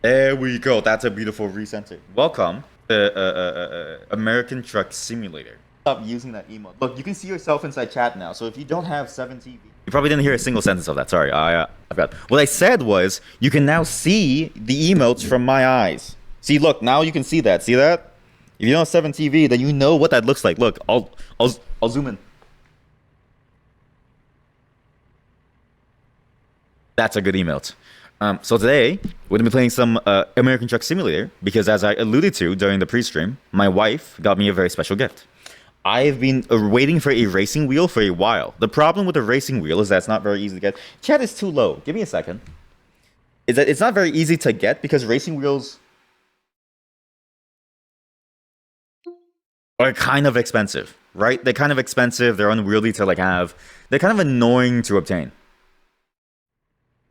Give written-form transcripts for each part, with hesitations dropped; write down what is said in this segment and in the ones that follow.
There we go. That's a beautiful recenter. Welcome to American Truck Simulator. Stop using that emote. Look, you can see yourself inside chat now. So if you don't have 7TV, you probably didn't hear a single sentence of that. Sorry, I forgot. What I said was you can now see the emotes from my eyes. See, look, now you can see that. See that? If you don't have 7TV, then you know what that looks like. Look, I'll zoom in. That's a good emote. So today, we're going to be playing some American Truck Simulator, because as I alluded to during the pre-stream, my wife got me a very special gift. I've been waiting for a racing wheel for a while. The problem with the racing wheel is that it's not very easy to get. Chat is too low. Give me a second. Is that it's not very easy to get because racing wheels are kind of expensive, right? They're kind of expensive. They're unwieldy to have. They're kind of annoying to obtain.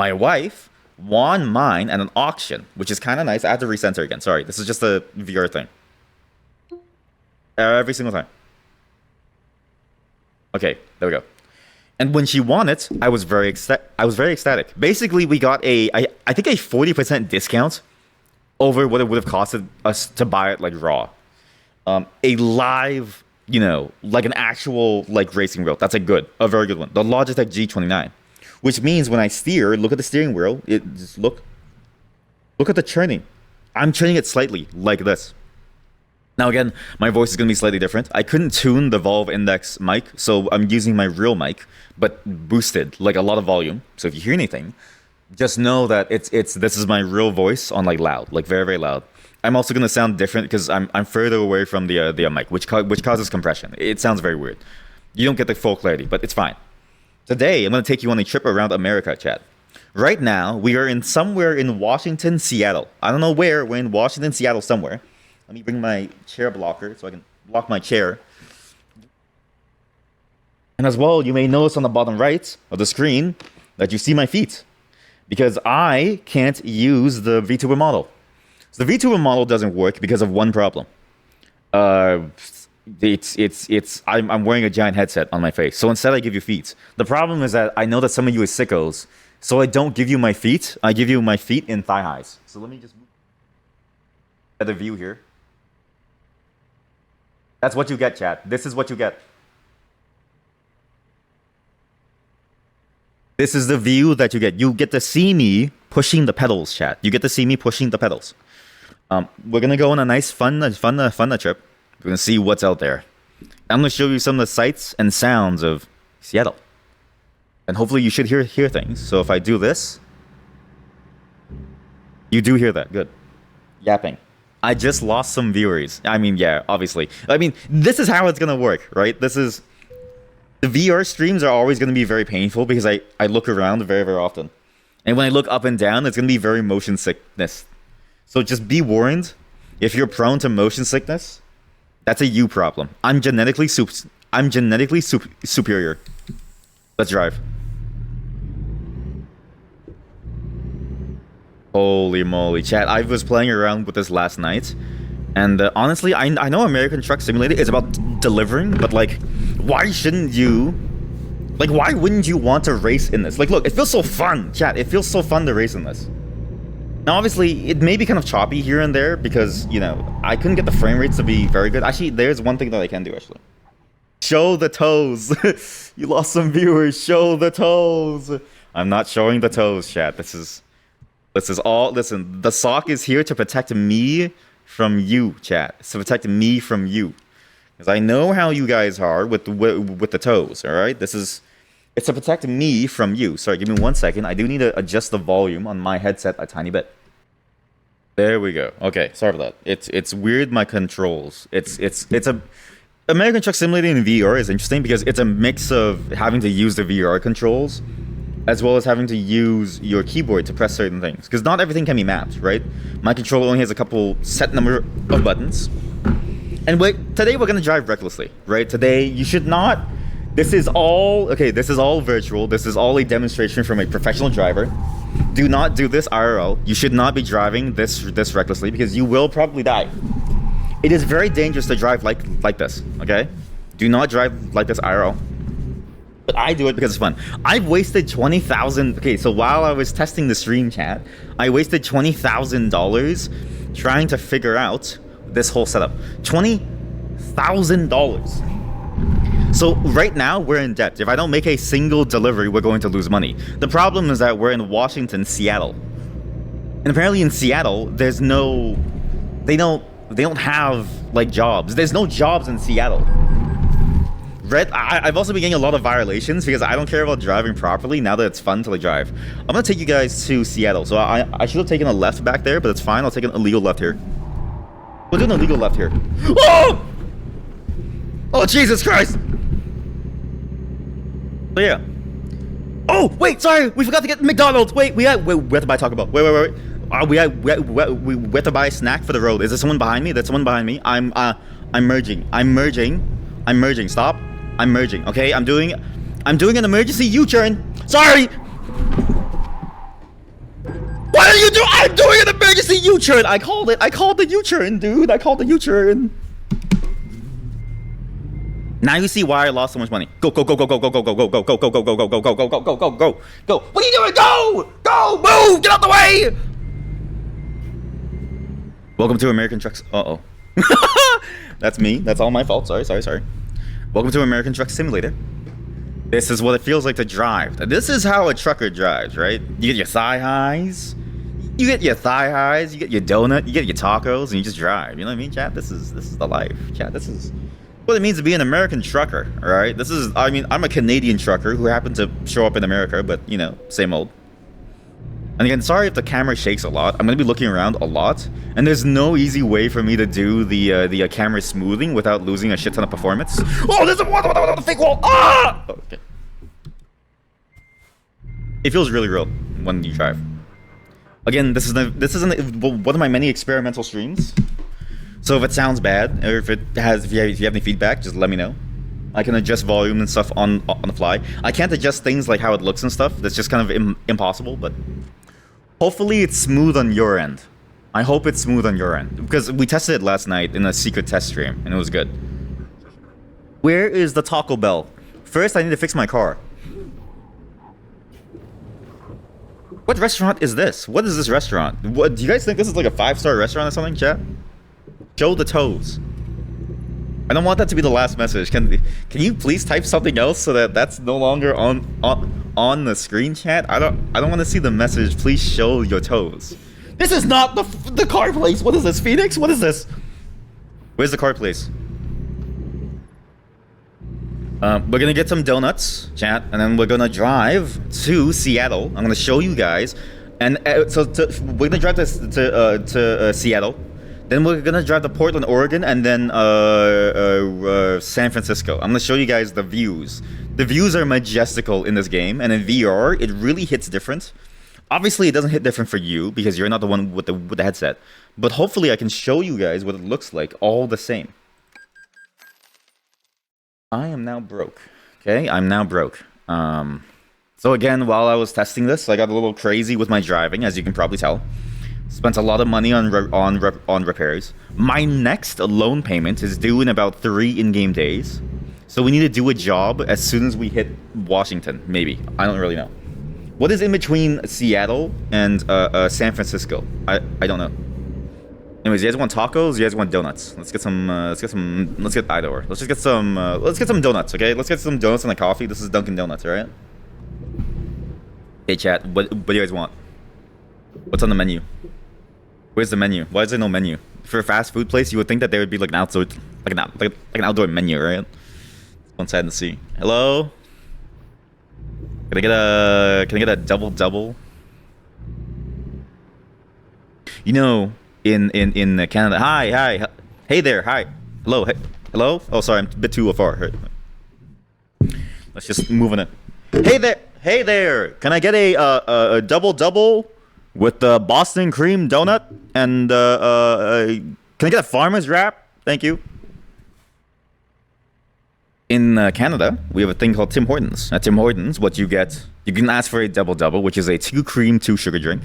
My wife won mine at an auction, which is kind of nice. I have to recenter again. Sorry, this is just a VR thing. Every single time. Okay, there we go. And when she won it, I was very ecstatic. Basically, we got I think a 40% discount over what it would have costed us to buy it raw. A live, like an actual racing wheel. That's a very good one. The Logitech G29. Which means when I steer, look at the steering wheel. It just look at the churning. I'm churning it slightly like this. Now again, my voice is going to be slightly different. I couldn't tune the Valve Index mic, so I'm using my real mic, but boosted, a lot of volume. So if you hear anything, just know that this is my real voice on loud, very, very loud. I'm also going to sound different because I'm further away from the mic, which causes compression. It sounds very weird. You don't get the full clarity, but it's fine. Today, I'm going to take you on a trip around America, chat. Right now, we are somewhere in Washington, Seattle. I don't know where. We're in Washington, Seattle somewhere. Let me bring my chair blocker so I can block my chair. And as well, you may notice on the bottom right of the screen that you see my feet, because I can't use the VTuber model. So the VTuber model doesn't work because of one problem. I'm wearing a giant headset on my face, so instead I give you feet. The problem is that I know that some of you are sickos, so I don't give you my feet. I give you my feet in thigh highs. So let me just move at the view here. That's what you get, chat. This is what you get. This is the view that you get. You get to see me pushing the pedals, chat. You get to see me pushing the pedals. We're gonna go on a nice fun trip. We're going to see what's out there. I'm going to show you some of the sights and sounds of Seattle. And hopefully you should hear things. So if I do this, you do hear that. Good. Yapping. I just lost some viewers. I mean, yeah, obviously. I mean, this is how it's going to work, right? The VR streams are always going to be very painful because I look around very, very often. And when I look up and down, it's going to be very motion sickness. So just be warned, if you're prone to motion sickness, that's a you problem. I'm genetically superior. Let's drive. Holy moly, chat! I was playing around with this last night, and honestly, I know American Truck Simulator is about delivering, but why shouldn't you? Why wouldn't you want to race in this? Look, it feels so fun, chat. It feels so fun to race in this. Now, obviously, it may be kind of choppy here and there because, I couldn't get the frame rates to be very good. Actually, there's one thing that I can do, actually. Show the toes. You lost some viewers. Show the toes. I'm not showing the toes, chat. This is all... Listen, the sock is here to protect me from you, chat. It's to protect me from you. Because I know how you guys are with the toes, all right? It's to protect me from you. Sorry, give me 1 second. I do need to adjust the volume on my headset a tiny bit. There we go. Okay, sorry for that. It's weird, my controls. It's a American Truck Simulator in VR is interesting because it's a mix of having to use the VR controls as well as having to use your keyboard to press certain things. Because not everything can be mapped, right? My controller only has a couple set number of buttons. And today we're gonna drive recklessly, right? Today you should not. This is all virtual. This is all a demonstration from a professional driver. Do not do this IRL. You should not be driving this recklessly because you will probably die. It is very dangerous to drive like this, okay? Do not drive like this IRL. But I do it because it's fun. I've wasted 20,000. Okay, so while I was testing the stream chat, I wasted $20,000 trying to figure out this whole setup. $20,000. So right now we're in debt. If I don't make a single delivery, we're going to lose money. The problem is that we're in Washington, Seattle, and apparently in Seattle, there's no, they don't have like jobs. There's no jobs in Seattle. I've also been getting a lot of violations because I don't care about driving properly now that it's fun to like drive. I'm gonna take you guys to Seattle. So I should have taken a left back there, but it's fine. I'll take an illegal left here. We'll do an illegal left here. Oh! Oh, Jesus Christ! So yeah. Oh, wait, sorry, we forgot to get McDonald's. Wait, we have to buy Taco Bell. Wait. We have to buy a snack for the road. Is there someone behind me? There's someone behind me. I'm merging. Stop. I'm merging. Okay, I'm doing an emergency U-turn. Sorry. What are you doing? I'm doing an emergency U-turn. I called it. I called the U-turn, dude. I called the U-turn. Now you see why I lost so much money. Go. What are you doing? Go! Move! Get out the way! Welcome to American Trucks. Uh-oh. That's me. That's all my fault. Sorry. Welcome to American Truck Simulator. This is what it feels like to drive. This is how a trucker drives, right? You get your thigh highs. You get your donut. You get your tacos, and you just drive. You know what I mean, chat? This is the life, chat. This is what it means to be an American trucker, all right? I'm a Canadian trucker who happened to show up in America, but, you know, same old. And again, sorry if the camera shakes a lot. I'm going to be looking around a lot, and there's no easy way for me to do the camera smoothing without losing a shit ton of performance. Oh, there's a fake wall! Ah! Oh, okay. It feels really real when you drive. Again, this isn't one of my many experimental streams. So if it sounds bad, or if you have any feedback, just let me know. I can adjust volume and stuff on the fly. I can't adjust things like how it looks and stuff. That's just kind of impossible, but hopefully it's smooth on your end. I hope it's smooth on your end, because we tested it last night in a secret test stream, and it was good. Where is the Taco Bell? First, I need to fix my car. What restaurant is this? What is this restaurant? What, do you guys think this is like a 5-star restaurant or something, chat? Show the toes. I don't want that to be the last message. Can you please type something else so that that's no longer on the screen, chat? I don't want to see the message. Please show your toes. This is not the car place. What is this, Phoenix? What is this? Where's the car place? We're gonna get some donuts, chat, and then we're gonna drive to Seattle. I'm gonna show you guys, and we're gonna drive to Seattle. Then we're gonna drive to Portland, Oregon, and then San Francisco. I'm gonna show you guys the views. The views are majestical in this game, and in VR, it really hits different. Obviously, it doesn't hit different for you because you're not the one with the headset. But hopefully, I can show you guys what it looks like all the same. I am now broke. Okay, I'm now broke. So again, while I was testing this, I got a little crazy with my driving, as you can probably tell. Spent a lot of money on repairs. My next loan payment is due in about 3 in-game days. So we need to do a job as soon as we hit Washington, maybe. I don't really know. What is in between Seattle and San Francisco? I don't know. Anyways, you guys want tacos? You guys want donuts? Let's get either. Let's get some donuts, okay? Let's get some donuts and a coffee. This is Dunkin' Donuts, alright? Hey chat, what do you guys want? What's on the menu? Where's the menu? Why is there no menu? For a fast food place, you would think that there would be like an outdoor menu, right? One side and see. Hello? Can I get a double? You know, in Canada. Hi. Hey there. Hi. Hello. Hey. Hello. Oh, sorry. I'm a bit too far. Right. Let's just move on it. Hey there. Can I get a double with the Boston cream donut and can I get a farmer's wrap? Thank you. In Canada, we have a thing called Tim Hortons. At Tim Hortons, what you get, you can ask for a double, which is a 2 cream, 2 sugar drink.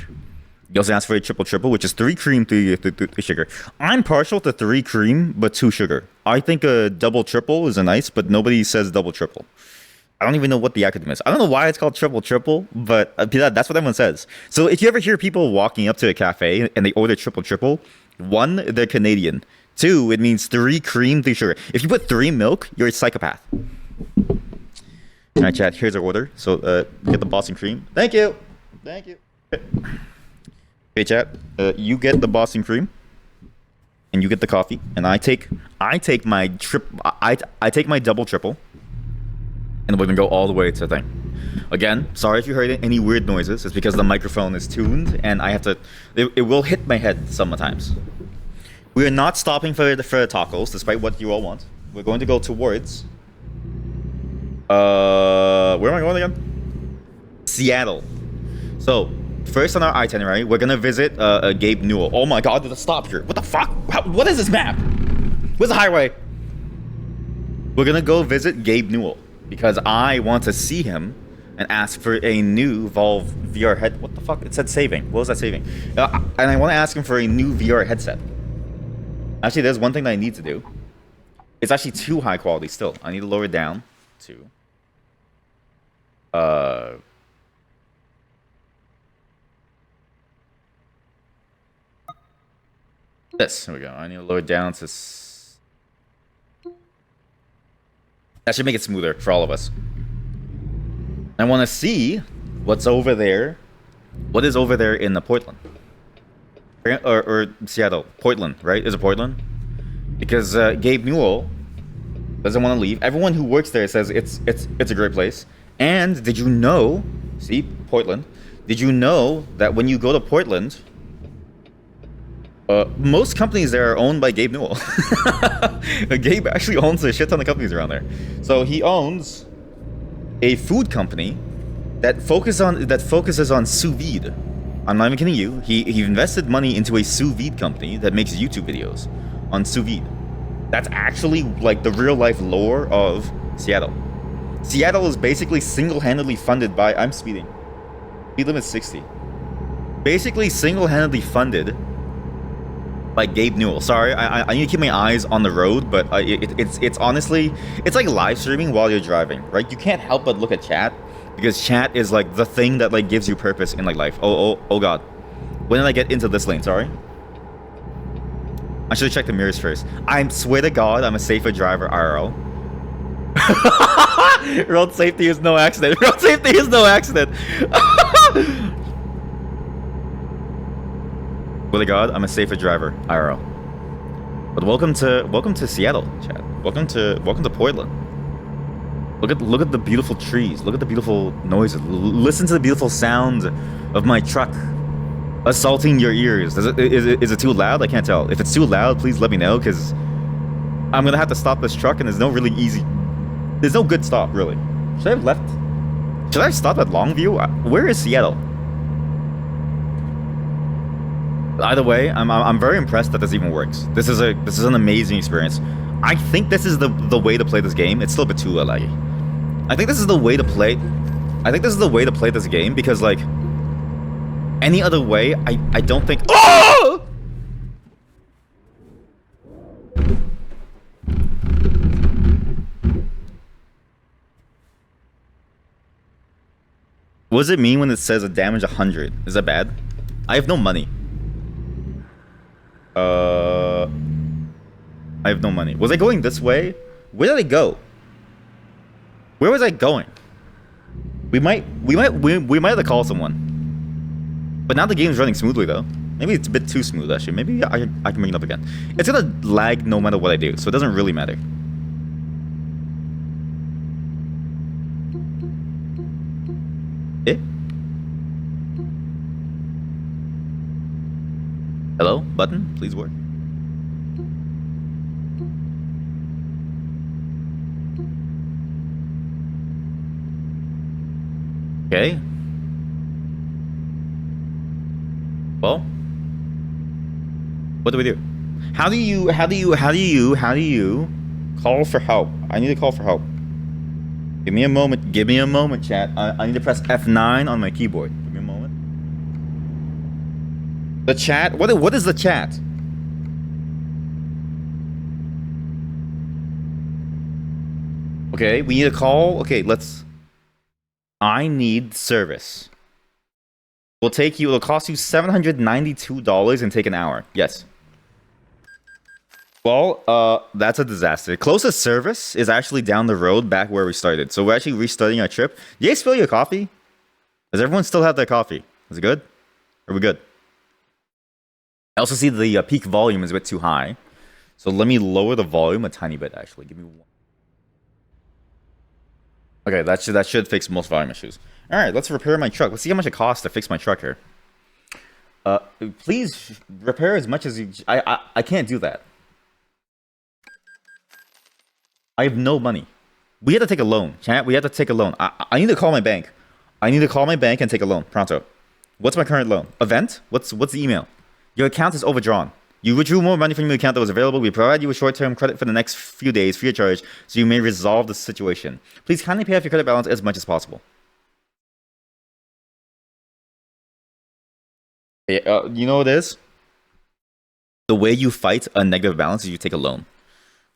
You also ask for a triple, which is 3 cream, 3 sugar. I'm partial to 3 cream, but 2 sugar. I think a double triple is a nice, but nobody says double triple. I don't even know what the acronym is. I don't know why it's called triple triple, but that's what everyone says. So if you ever hear people walking up to a cafe and they order triple triple, one, they're Canadian. Two, it means 3 cream, 3 sugar. If you put 3 milk, you're a psychopath. All right, chat. Here's our order. So get the Boston cream. Thank you. Thank you. Okay, chat. You get the Boston cream, and you get the coffee, and I take my take my double triple, and we're gonna go all the way to the thing. Again, sorry if you heard any weird noises. It's because the microphone is tuned, and I have to. It will hit my head sometimes. We are not stopping for the tacos, despite what you all want. We're going to go towards. Where am I going again? Seattle. So, first on our itinerary, we're gonna visit Gabe Newell. Oh my God, there's a stop here. What the fuck? What is this map? Where's the highway? We're gonna go visit Gabe Newell because I want to see him and ask for a new Valve VR head. What the fuck? It said saving. What was that saving? And I want to ask him for a new VR headset. Actually, there's one thing that I need to do. It's actually too high quality still. I need to lower it down to this. Here we go. I need to lower it down to that should make it smoother for all of us. I want to see what's over there. What is over there in the Portland? Or Seattle. Portland, right? Is it Portland? Because Gabe Newell doesn't want to leave. Everyone who works there says it's a great place. And did you know, see, Portland, did you know that when you go to Portland, most companies there are owned by Gabe Newell. Gabe actually owns a shit ton of companies around there. So he owns a food company that focuses on sous vide. I'm not even kidding you. He invested money into a sous vide company that makes YouTube videos on sous vide. That's actually like the real life lore of Seattle. Seattle is basically single-handedly funded by... I'm speeding. Speed limit 60. Basically single-handedly funded by Gabe Newell. Sorry, I need to keep my eyes on the road, but it's honestly... It's like live streaming while you're driving, right? You can't help but look at chat, because chat is like the thing that like gives you purpose in like life. Oh God. When did I get into this lane? Sorry. I should have checked the mirrors first. I swear to God, I'm a safer driver IRL. Road safety is no accident. Road safety is no accident. Swear to God, I'm a safer driver IRL. But welcome to Seattle, chat. Welcome to Portland. Look at the beautiful trees. Look at the beautiful noises. Listen to the beautiful sound of my truck assaulting your ears. Is it too loud? I can't tell. If it's too loud, please let me know, because I'm gonna have to stop this truck, and there's no good stop really. Should I have left? Should I have stopped at Longview? Where is Seattle? Either way, I'm very impressed that this even works. This is an amazing experience. I think this is the way to play this game. It's still a bit too laggy. I think this is the way to play. I think this is the way to play this game, because like any other way, I don't think. Oh! What does it mean when it says a damage 100? Is that bad? I have no money. I have no money. Was I going this way? Where did I go? Where was I going? We might have to call someone. But now the game's running smoothly though. Maybe it's a bit too smooth actually. Maybe I can bring it up again. It's gonna lag no matter what I do, so it doesn't really matter. Eh? Hello? Button? Please work. Okay. Well, what do we do? How do you call for help? I need to call for help. Give me a moment. Give me a moment, chat. I need to press F9 on my keyboard. Give me a moment. The chat? What is the chat? Okay, we need a call. Okay, let's I need service. It'll cost you $792 and take an hour. Yes. Well, that's a disaster. Closest service is actually down the road back where we started. So we're actually restarting our trip. Did you guys spill your coffee? Does everyone still have their coffee? Is it good? Are we good? I also see the peak volume is a bit too high. So let me lower the volume a tiny bit, actually. Give me one. Okay, that should fix most volume issues. All right, let's repair my truck. Let's see how much it costs to fix my truck here. Please repair as much as you... I can't do that. I have no money. We have to take a loan, chat. We have to take a loan. I need to call my bank. I need to call my bank and take a loan. Pronto. What's my current loan? Event? What's the email? Your account is overdrawn. You withdrew more money from your account that was available. We provide you with short-term credit for the next few days free of charge, so you may resolve the situation. Please kindly pay off your credit balance as much as possible. You know what it is? The way you fight a negative balance is you take a loan.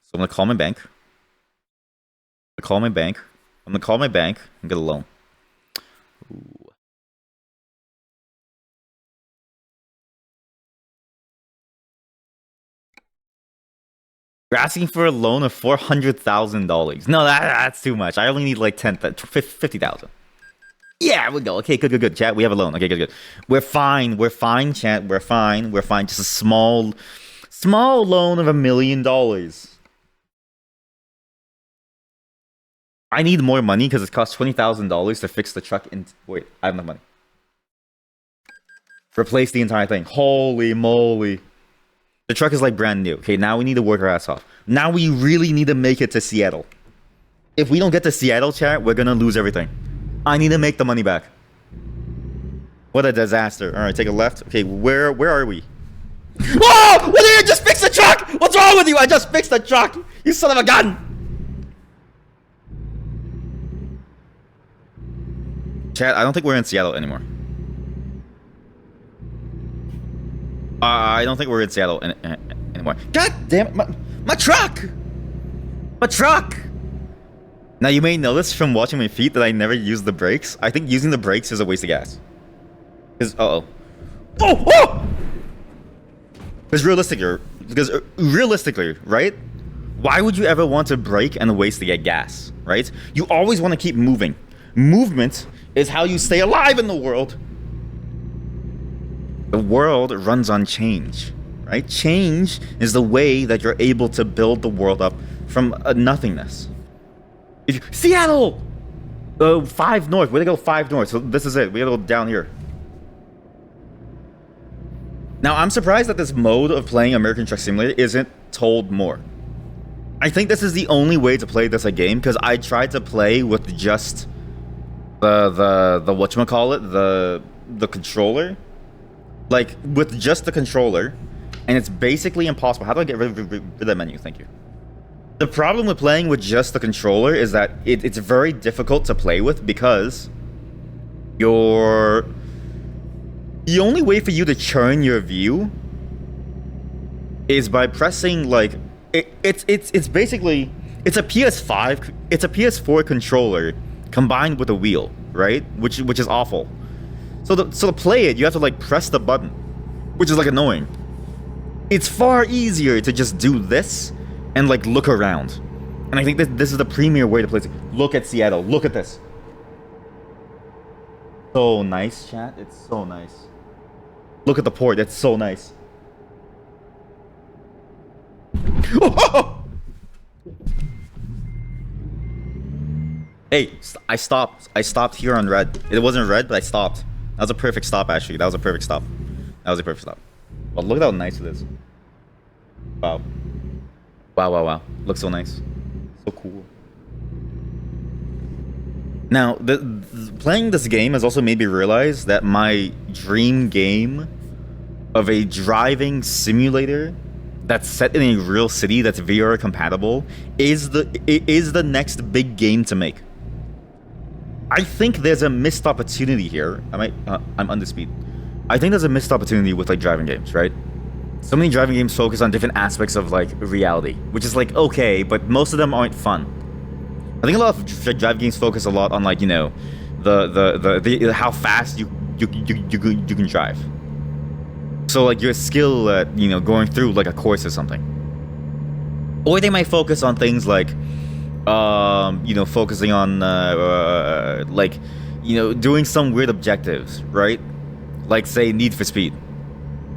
So I'm gonna call my bank. I'm gonna call my bank and get a loan. Ooh. You're asking for a loan of $400,000. No, that's too much. I only need like 50,000. Yeah, we go. Okay, good. Chat, we have a loan. Okay, good. We're fine, chat. We're fine. Just a small loan of $1 million. I need more money because it costs $20,000 to fix the truck. Wait, I have enough money. Replace the entire thing. Holy moly. The truck is like brand new. Okay, now we need to work our ass off. Now we really need to make it to Seattle. If we don't get to Seattle, chat, we're gonna lose everything. I need to make the money back. What a disaster. All right, take a left. Okay, where are we? Whoa! What did you just fix the truck? What's wrong with you? I just fixed the truck. You son of a gun. Chat, I don't think we're in Seattle anymore. I don't think we're in Seattle anymore. God damn it, my truck! My truck! Now you may notice from watching my feet that I never use the brakes. I think using the brakes is a waste of gas. Oh! Because realistically, right? Why would you ever want to brake and waste to get gas, right? You always want to keep moving. Movement is how you stay alive in the world. The world runs on change, right? Change is the way that you're able to build the world up from nothingness. Seattle! 5 north. Way to go 5 north. So this is it. We gotta go down here. Now, I'm surprised that this mode of playing American Truck Simulator isn't told more. I think this is the only way to play this game, because I tried to play with just the whatchamacallit, the controller. Like, with just the controller, and it's basically impossible. How do I get rid of that menu? Thank you. The problem with playing with just the controller is that it's very difficult to play with, because the only way for you to churn your view is by pressing, like, it's basically, it's a PS4 controller combined with a wheel, right? Which is awful. So to play it, you have to like press the button, which is like annoying. It's far easier to just do this and like look around. And I think that this is the premier way to play it. Look at Seattle. Look at this. So nice, chat. It's so nice. Look at the port. It's so nice. Oh! Hey, I stopped. I stopped here on red. It wasn't red, but I stopped. That was a perfect stop, actually. That was a perfect stop. Well, look at how nice it is. Wow. Wow. Looks so nice. So cool. Now, playing this game has also made me realize that my dream game of a driving simulator that's set in a real city that's VR compatible is the next big game to make. I think there's a missed opportunity here. I'm undisputed. I think there's a missed opportunity with like driving games, right? So many driving games focus on different aspects of like reality, which is like okay, but most of them aren't fun. I think a lot of driving games focus a lot on like, you know, the how fast you can drive. So like your skill at, you know, going through like a course or something. Or they might focus on things like you know, focusing on like, you know, doing some weird objectives, right? Like say Need for Speed,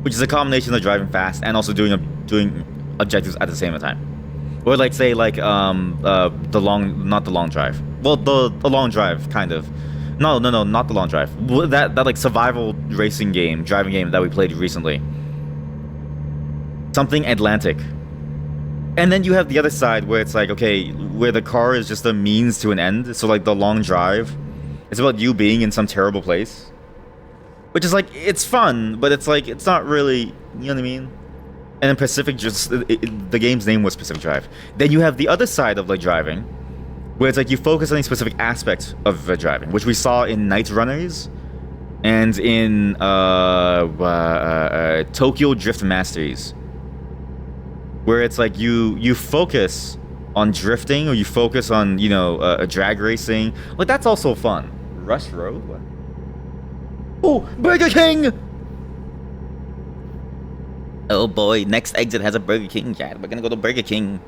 which is a combination of driving fast and also doing objectives at the same time. Or like say like the long, not the long drive. Well, the long drive kind of. No, not the long drive. That like survival racing game, driving game that we played recently. Something Atlantic. And then you have the other side where it's like, okay, where the car is just a means to an end. So like the long drive, it's about you being in some terrible place. Which is like, it's fun, but it's like, it's not really, you know what I mean? And then Pacific, just the game's name was Pacific Drive. Then you have the other side of like driving, where it's like you focus on a specific aspect of driving, which we saw in Night Runners and in Tokyo Drift Masters, where it's like you focus on drifting, or you focus on, you know, drag racing. Like that's also fun. Rush Road? What? Oh, Burger King! Oh boy, next exit has a Burger King, chat. We're gonna go to Burger King.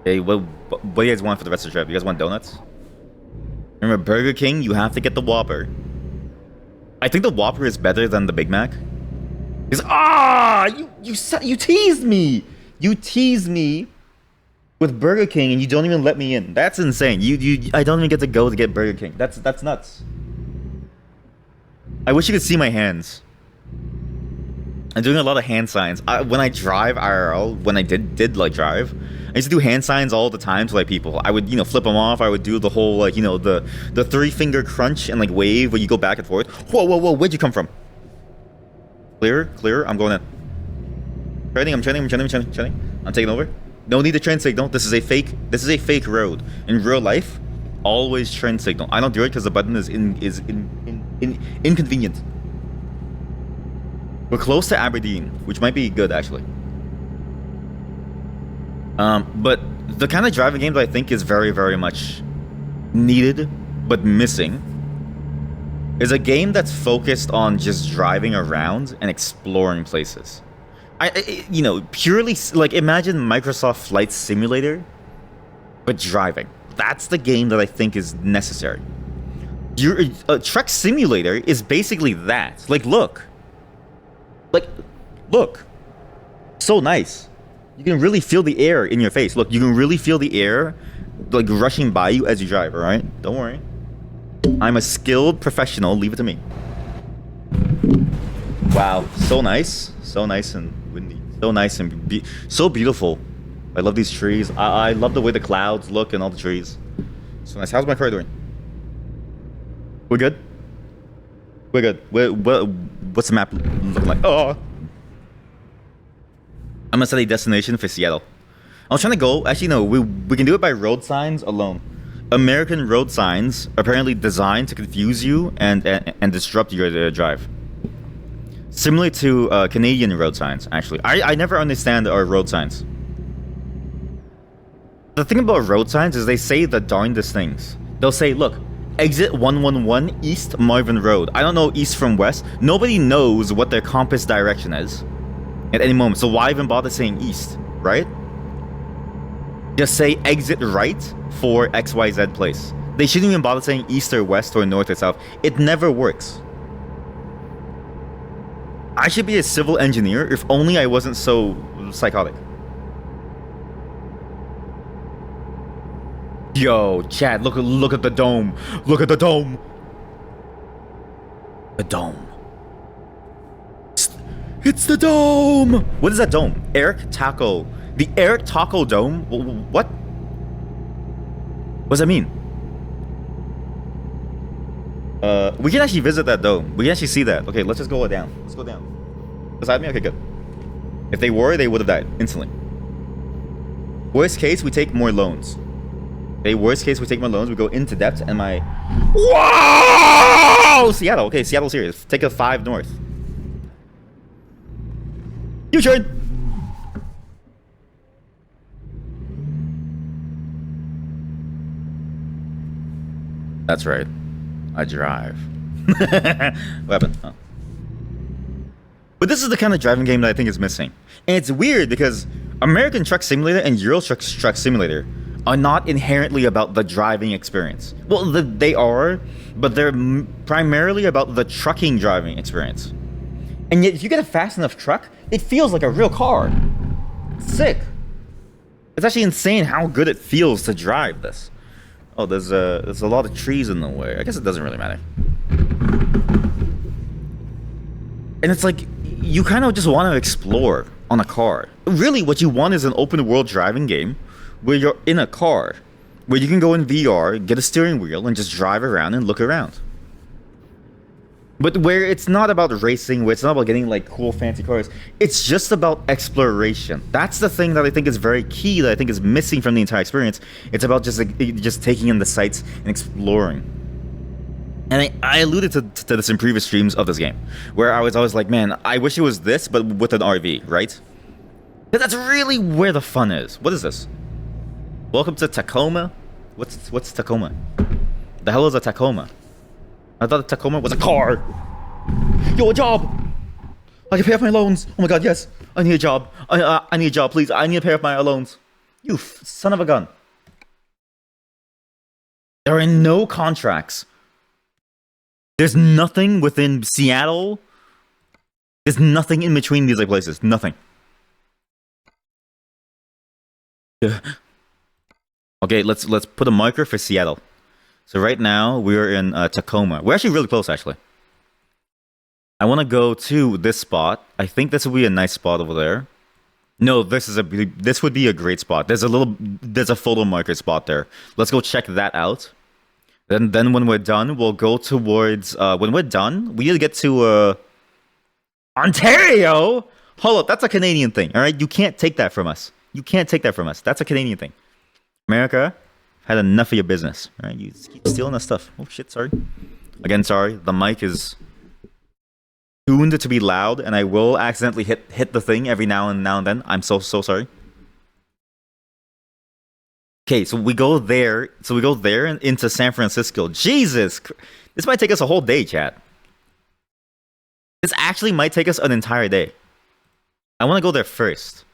Hey, what do you guys want for the rest of the trip? You guys want donuts? Remember, Burger King, you have to get the Whopper. I think the Whopper is better than the Big Mac. Because, you teased me! You teased me with Burger King and you don't even let me in. That's insane. I don't even get to go to get Burger King. That's nuts. I wish you could see my hands. I'm doing a lot of hand signs. When I drive IRL, when I did like drive, I used to do hand signs all the time to like people. I would, you know, flip them off. I would do the whole like, you know, the 3-finger crunch and like wave where you go back and forth. Whoa, where'd you come from? Clear, I'm going in. I'm training. I'm taking over. No need to train signal. This is a fake road. In real life, always train signal. I don't do it because the button is inconvenient. We're close to Aberdeen, which might be good actually. But the kind of driving games I think is very, very much needed but missing is a game that's focused on just driving around and exploring places. You know, purely like imagine Microsoft Flight Simulator, but driving. That's the game that I think is necessary. Your Truck Simulator is basically that. Like, look, so nice. You can really feel the air in your face. Look, you can really feel the air like rushing by you as you drive. All right, don't worry. I'm a skilled professional. Leave it to me. Wow, so nice and windy, so nice and so beautiful. I love these trees. I love the way the clouds look and all the trees. So nice. How's my car doing? We're good. What's the map looking like? Oh, I'm gonna set a destination for Seattle. I was trying to go. Actually, no. We can do it by road signs alone. American road signs are apparently designed to confuse you and disrupt your drive. Similar to Canadian road signs, actually. I never understand our road signs. The thing about road signs is they say the darndest things. They'll say, look, exit 111 East Marvin Road. I don't know east from west. Nobody knows what their compass direction is at any moment. So why even bother saying east, right? Just say exit right for XYZ place. They shouldn't even bother saying east or west or north or south. It never works. I should be a civil engineer if only I wasn't so psychotic. Yo, Chad, look at the dome. Look at the dome. The dome. It's the dome. What is that dome? Eric Taco. The Eric Taco Dome? What? What does that mean? We can actually visit that dome. We can actually see that. Okay, let's just go down. Let's go down. Beside me? Okay, good. If they were, they would have died instantly. Worst case, we take more loans. Okay, worst case, we take more loans. We go into depth and my... Whoa! Seattle. Okay, Seattle's here. Let's take a 5 north. U-turn! That's right. I drive. What happened? Oh. But this is the kind of driving game that I think is missing. And it's weird because American Truck Simulator and Euro Truck Simulator are not inherently about the driving experience. Well, they are, but they're primarily about the trucking driving experience. And yet, if you get a fast enough truck, it feels like a real car. It's sick. It's actually insane how good it feels to drive this. Oh, there's a lot of trees in the way. I guess it doesn't really matter. And it's like, you kind of just want to explore on a car. Really, what you want is an open world driving game where you're in a car, where you can go in VR, get a steering wheel, and just drive around and look around. But where it's not about racing, where it's not about getting like cool fancy cars, it's just about exploration. That's the thing that I think is very key, that I think is missing from the entire experience. It's about just taking in the sights and exploring. And I alluded to this in previous streams of this game, where I was always like, man, I wish it was this, but with an RV, right? Because that's really where the fun is. What is this? Welcome to Tacoma? What's Tacoma? The hell is a Tacoma? I thought a Tacoma was a car. Yo, a job. I can pay off my loans. Oh my god, yes. I need a job. I need a job, please. I need to pay off my loans. You son of a gun. There are no contracts. There's nothing within Seattle. There's nothing in between these like places. Nothing. Okay, let's put a marker for Seattle. So right now we're in Tacoma. We're actually really close, actually. I want to go to this spot. I think this would be a nice spot over there. No, this would be a great spot. There's a photo marker spot there. Let's go check that out. Then when we're done, we'll go towards. When we're done, we need to get to Ontario. Hold up, that's a Canadian thing. All right, you can't take that from us. You can't take that from us. That's a Canadian thing. America, had enough of your business. All right, you just keep stealing that stuff. Oh shit, sorry. Again, sorry. The mic is tuned to be loud, and I will accidentally hit the thing every now and then. I'm so sorry. Okay, so we go there. So we go there and into San Francisco. Jesus, this might take us a whole day, chat. This actually might take us an entire day. I want to go there first.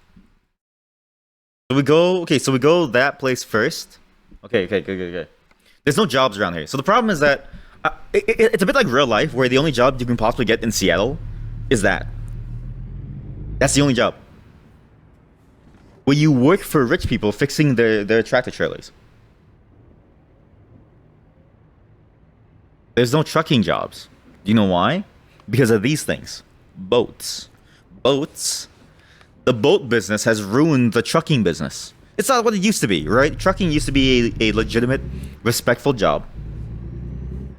So we go. Okay, so we go that place first. Okay. There's no jobs around here. So the problem is that it's a bit like real life, where the only job you can possibly get in Seattle is that. That's the only job. Where you work for rich people fixing their tractor trailers. There's no trucking jobs. Do you know why? Because of these things. Boats. The boat business has ruined the trucking business. It's not what it used to be, right? Trucking used to be a legitimate, respectful job.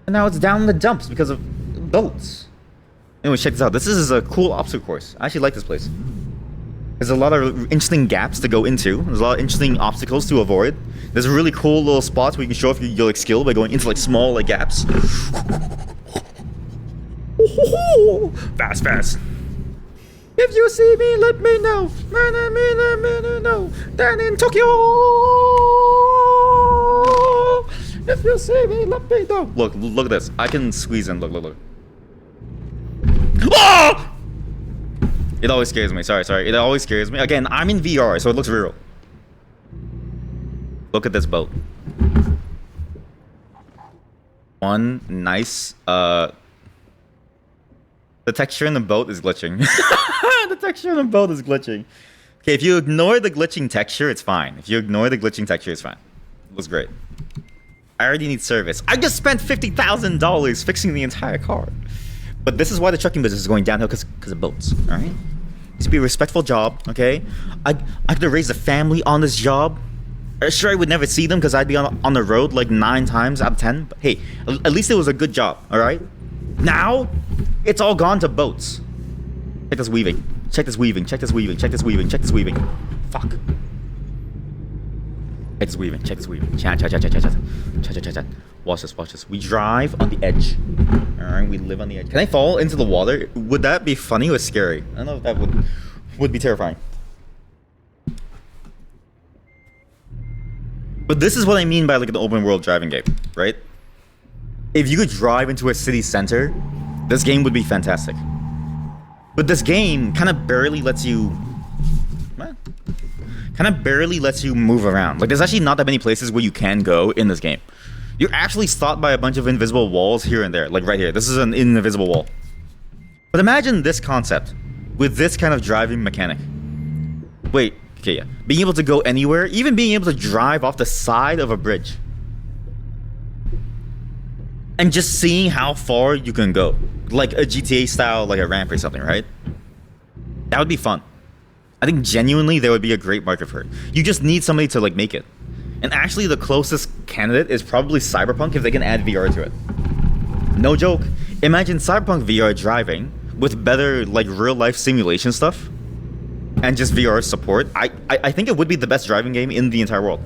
And now it's down in the dumps because of boats. Anyway, check this out. This is a cool obstacle course. I actually like this place. There's a lot of interesting gaps to go into. There's a lot of interesting obstacles to avoid. There's really cool little spots where you can show off your like skill by going into like small like gaps. Fast. If you see me, let me know. No. Down in Tokyo. If you see me, let me know. Look at this. I can squeeze in. Look. Oh! It always scares me. Sorry. It always scares me. Again, I'm in VR, so it looks real. Look at this boat. One nice, the texture in the boat is glitching. The texture in the boat is glitching. Okay, if you ignore the glitching texture, it's fine. It looks great. I already need service. I just spent $50,000 fixing the entire car. But this is why the trucking business is going downhill, because of boats, all right? Needs to be a respectful job, okay? I could have raised a family on this job. Sure, I would never see them because I'd be on the road like 9 times out of 10. But hey, at least it was a good job, all right? Now, it's all gone to boats. Check this weaving. Fuck. Check this weaving. Chat. Watch this. We drive on the edge. Alright, we live on the edge. Can I fall into the water? Would that be funny or scary? I don't know if that would be terrifying. But this is what I mean by like an open world driving game, right? If you could drive into a city center, this game would be fantastic. But this game kind of barely lets you... move around. Like, there's actually not that many places where you can go in this game. You're actually stopped by a bunch of invisible walls here and there. Like right here. This is an invisible wall. But imagine this concept with this kind of driving mechanic. Wait, okay, yeah. Being able to go anywhere, even being able to drive off the side of a bridge. And just seeing how far you can go. Like a GTA style, like a ramp or something, right? That would be fun. I think genuinely there would be a great market for it. You just need somebody to like make it. And actually the closest candidate is probably Cyberpunk if they can add VR to it. No joke. Imagine Cyberpunk VR driving with better like real life simulation stuff and just VR support. I think it would be the best driving game in the entire world.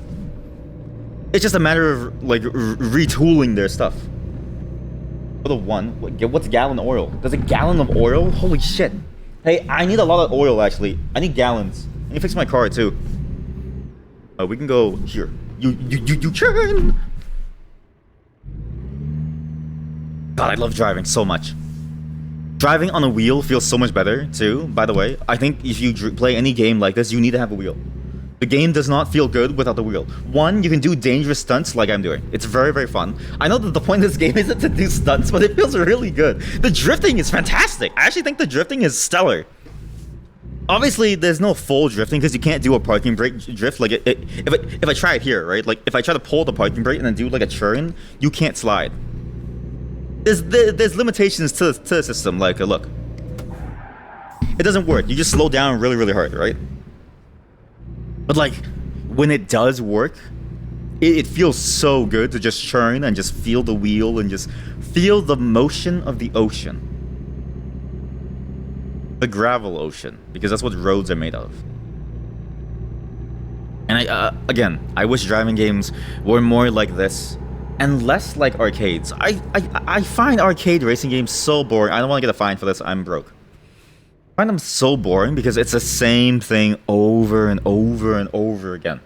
It's just a matter of like retooling their stuff. For the one, what's gallon oil? There's a gallon of oil? Holy shit. Hey, I need a lot of oil actually. I need gallons. I need to fix my car too. We can go here. You turn. God, I love driving so much. Driving on a wheel feels so much better too, by the way. I think if you play any game like this, you need to have a wheel. The game does not feel good without the wheel. One, you can do dangerous stunts like I'm doing. It's very, very fun. I know that the point of this game isn't to do stunts, but it feels really good. The drifting is fantastic. I actually think the drifting is stellar. Obviously, there's no full drifting because you can't do a parking brake drift. Like, if I try it here, right? Like, if I try to pull the parking brake and then do like a turn, you can't slide. There's limitations to the system. Like, look. It doesn't work. You just slow down really, really hard, right? But like, when it does work, it feels so good to just churn and just feel the wheel and just feel the motion of the ocean. The gravel ocean, because that's what roads are made of. And again, I wish driving games were more like this and less like arcades. I find arcade racing games so boring. I don't want to get a fine for this. I'm broke. I find them so boring because it's the same thing over and over and over again.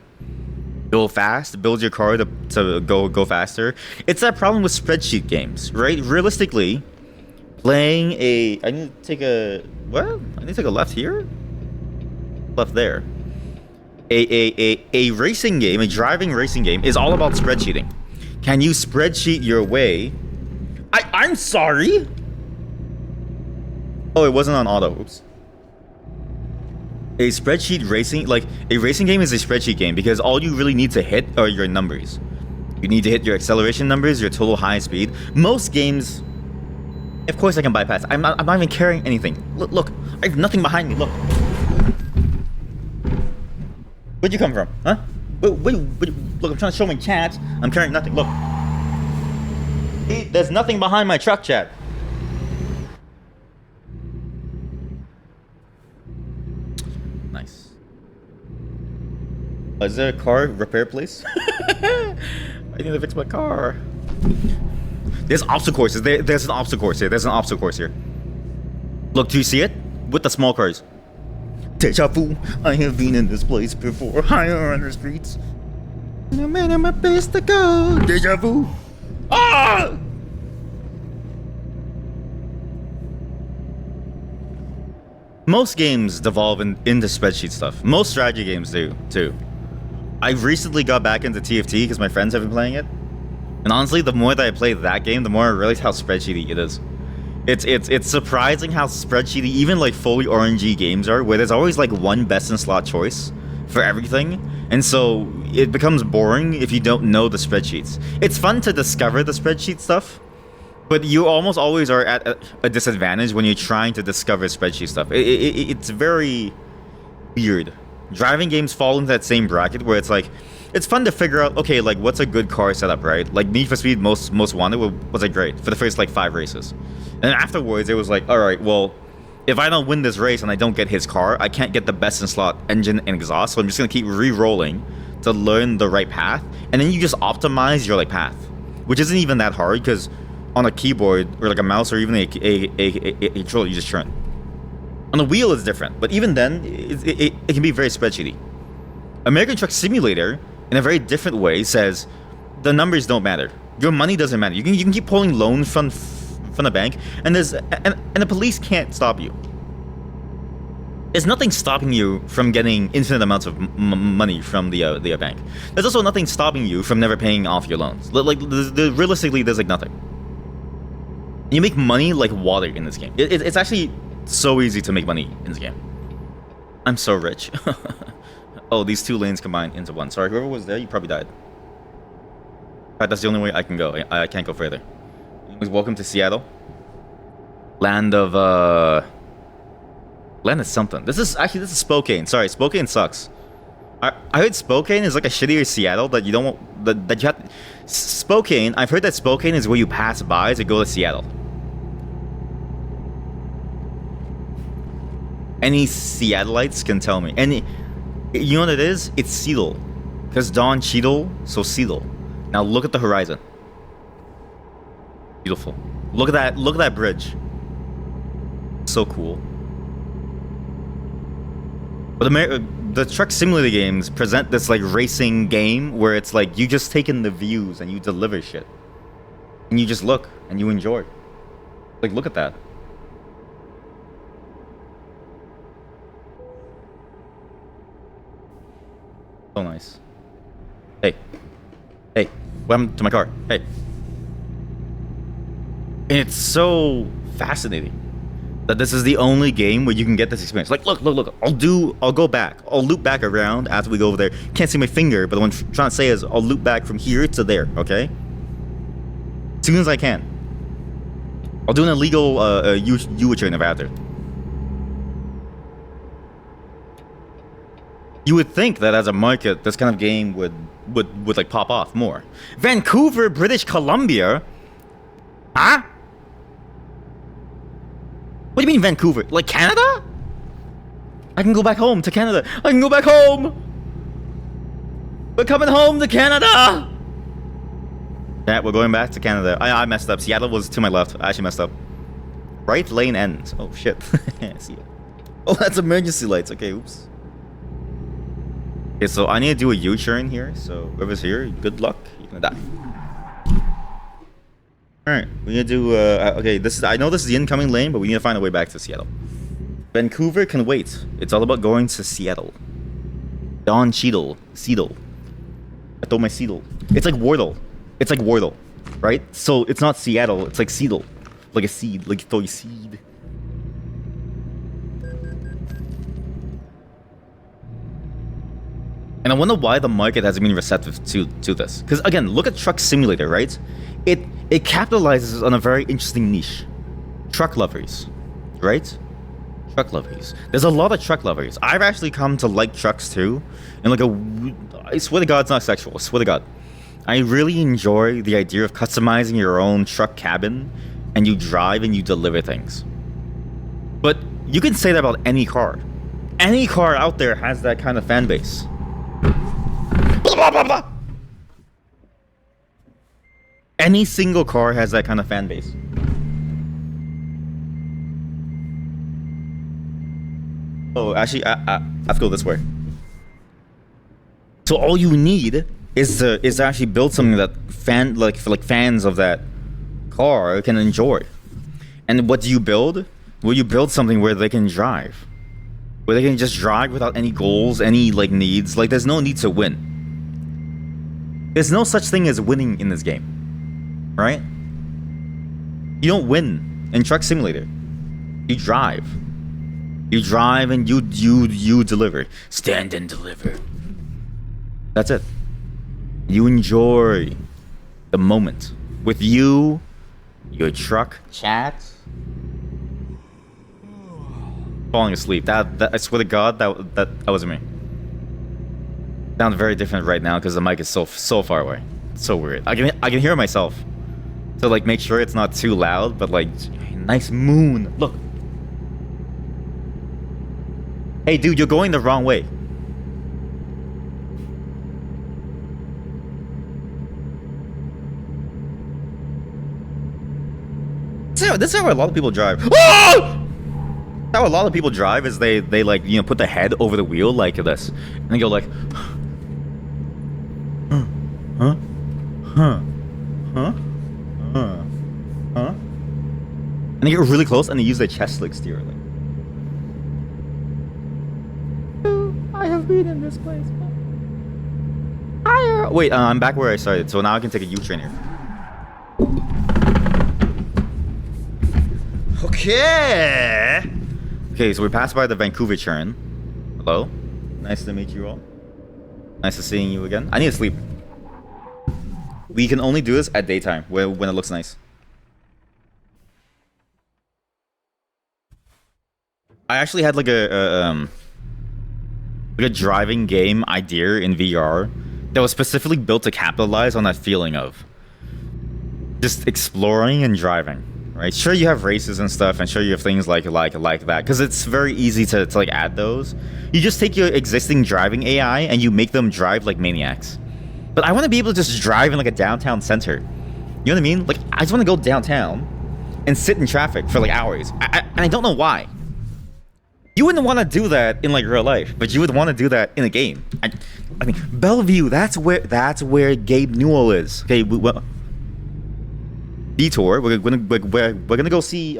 Go fast, build your car to go faster. It's that problem with spreadsheet games, right? Realistically, playing I need to take a left here? Left there. A racing game, a driving racing game is all about spreadsheeting. Can you spreadsheet your way? I'm sorry. Oh, it wasn't on auto. Oops. A spreadsheet racing, like a racing game is a spreadsheet game because all you really need to hit are your numbers. You need to hit your acceleration numbers, your total high speed. Most games, of course I can bypass. I'm not even carrying anything. Look, I have nothing behind me, look. Where'd you come from, huh? Wait, look, I'm trying to show my chat. I'm carrying nothing, look. There's nothing behind my truck, chat. Nice. Is there a car repair place? I need to fix my car. There's obstacle courses. There's an obstacle course here. There's an obstacle course here. Look, do you see it? With the small cars. Deja vu. I have been in this place before. Higher on the streets. No matter my best to go. Deja vu. Ah! Most games devolve into spreadsheet stuff. Most strategy games do, too. I recently got back into TFT because my friends have been playing it. And honestly, the more that I play that game, the more I realize how spreadsheety it is. It's surprising how spreadsheety even like fully RNG games are, where there's always like one best in slot choice for everything. And so it becomes boring if you don't know the spreadsheets. It's fun to discover the spreadsheet stuff, but you almost always are at a disadvantage when you're trying to discover spreadsheet stuff. It's very weird. Driving games fall into that same bracket where it's like, it's fun to figure out, okay, like what's a good car setup, right? Like Need for Speed Most Wanted was like great for the first like 5 races. And afterwards it was like, alright, well, if I don't win this race and I don't get his car, I can't get the best in slot engine and exhaust, so I'm just gonna keep re-rolling to learn the right path. And then you just optimize your like path, which isn't even that hard because on a keyboard or like a mouse or even a controller, you just turn. On a wheel it's different, but even then it can be very spreadsheety. American Truck Simulator, in a very different way, says the numbers don't matter. Your money doesn't matter. You can keep pulling loans from the bank, and the police can't stop you. There's nothing stopping you from getting infinite amounts of money from the bank. There's also nothing stopping you from never paying off your loans. Like realistically, there's like nothing. You make money like water in this game. It's actually so easy to make money in this game. I'm so rich. Oh, these two lanes combined into one. Sorry, whoever was there, you probably died. Alright, that's the only way I can go. I can't go further. Anyways, welcome to Seattle. Land of something. This is Spokane. Sorry, Spokane sucks. I heard Spokane is like a shittier Seattle that you don't want, that you have. Spokane, I've heard that Spokane is where you pass by to go to Seattle. Any Seattleites can tell me. And you know what it is? It's Seattle. Because Don Cheadle, so Seattle. Now look at the horizon. Beautiful. Look at that bridge. So cool. But the Truck Simulator games present this like racing game where it's like you just take in the views and you deliver shit. And you just look and you enjoy. Like, look at that. So nice. Hey. Hey. What happened to my car? Hey. And it's so fascinating that this is the only game where you can get this experience. Like, look. I'll go back. I'll loop back around after we go over there. Can't see my finger, but what I'm trying to say is I'll loop back from here to there, okay? As soon as I can. I'll do an illegal U-turn if I have to. You would think that as a market, this kind of game would like pop off more. Vancouver, British Columbia? Huh? What do you mean Vancouver? Like Canada? I can go back home to Canada. I can go back home! We're coming home to Canada! Yeah, we're going back to Canada. I messed up. Seattle was to my left. I actually messed up. Right lane ends. Oh, shit. See ya. Oh, that's emergency lights. Okay, oops. Okay, so I need to do a U-turn here. So whoever's here, good luck. You're gonna die. Alright, we need to do, okay, I know this is the incoming lane, but we need to find a way back to Seattle. Vancouver can wait. It's all about going to Seattle. Don Cheadle. Seedle. I told my Seedle. It's like Wordle. It's like Wordle, right? So it's not Seattle, it's like Seedle. Like a seed, like you throw your seed. And I wonder why the market hasn't been receptive to this. Because again, look at Truck Simulator, right? It capitalizes on a very interesting niche. Truck lovers, right? Truck lovers. There's a lot of truck lovers. I've actually come to like trucks too. And like I swear to God, it's not sexual. I swear to God. I really enjoy the idea of customizing your own truck cabin and you drive and you deliver things. But you can say that about any car. Any car out there has that kind of fan base. Blah, blah, blah, blah. Any single car has that kind of fan base. Oh, actually, I have to go this way. So all you need is to actually build something that fans of that car can enjoy. And what do you build? Well, you build something where they can drive. Where they can just drive without any goals, any like needs. Like there's no need to win. There's no such thing as winning in this game. Right? You don't win in Truck Simulator. You drive. You drive and you deliver. Stand and deliver. That's it. You enjoy the moment with you, your truck, chat. Falling asleep. That I swear to God, that wasn't me. Sounds very different right now because the mic is so far away. It's so weird. I can hear myself. So like make sure it's not too loud, but like nice moon. Look. Hey dude, you're going the wrong way. This is how a lot of people drive. Oh! How a lot of people drive is they like, you know, put their head over the wheel like this. And they go like huh? Huh? Huh? Huh? And they get really close and they use their chest like steer. Like, I have been in this place. Wait, I'm back where I started, so now I can take a U-train here. Okay. Okay, so we passed by the Vancouver churn. Hello. Nice to meet you all. Nice to seeing you again. I need to sleep. We can only do this at daytime, when it looks nice. I actually had like a driving game idea in VR that was specifically built to capitalize on that feeling of just exploring and driving. Right? Sure, you have races and stuff, and sure you have things like that, because it's very easy to like add those. You just take your existing driving AI and you make them drive like maniacs. But I want to be able to just drive in like a downtown center. You know what I mean? Like, I just want to go downtown and sit in traffic for like hours. And I don't know why. You wouldn't want to do that in like real life, but you would want to do that in a game. I mean, Bellevue. That's where Gabe Newell is. Okay, detour. We're gonna go see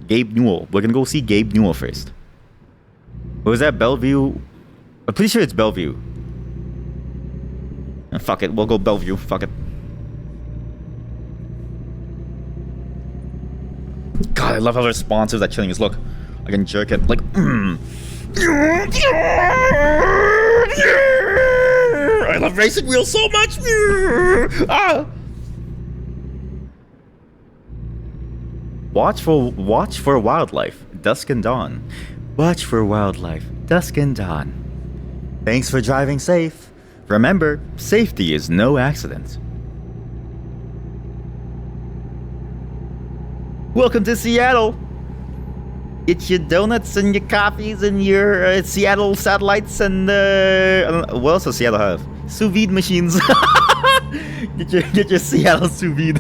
Gabe Newell. We're gonna go see Gabe Newell first. What was that? Bellevue? I'm pretty sure it's Bellevue. Fuck it, we'll go Bellevue. Fuck it. God, I love how responsive that chilling is. Look, I can jerk it like. I love racing wheels so much. Ah. Watch for wildlife, dusk and dawn. Watch for wildlife, dusk and dawn. Thanks for driving safe. Remember, safety is no accident. Welcome to Seattle. Get your donuts and your coffees and your Seattle satellites and I don't know, what else does Seattle have? Sous vide machines. get your Seattle sous vide.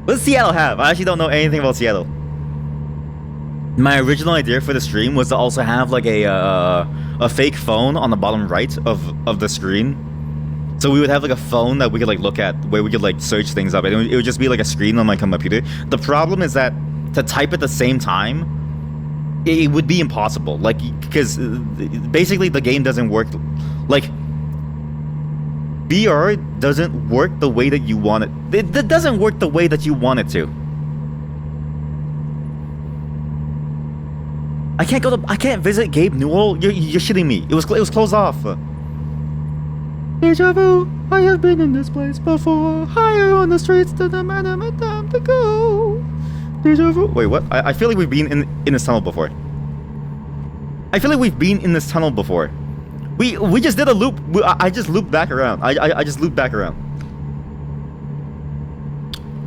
What does Seattle have? I actually don't know anything about Seattle. My original idea for the stream was to also have like a fake phone on the bottom right of the screen. So we would have like a phone that we could like look at where we could like search things up. And it would just be like a screen on my computer. The problem is that to type at the same time, it would be impossible. Like, because basically the game doesn't work. Like, VR doesn't work the way that you want it. It doesn't work the way that you want it to. I can't visit Gabe Newell. You're shitting me. It was closed off. Deja vu. I have been in this place before. Higher on the streets than the man I'm at time to go. Deja vu. Wait, what? I feel like we've been in this tunnel before. I feel like we've been in this tunnel before. We just did a loop. I just looped back around. I just looped back around.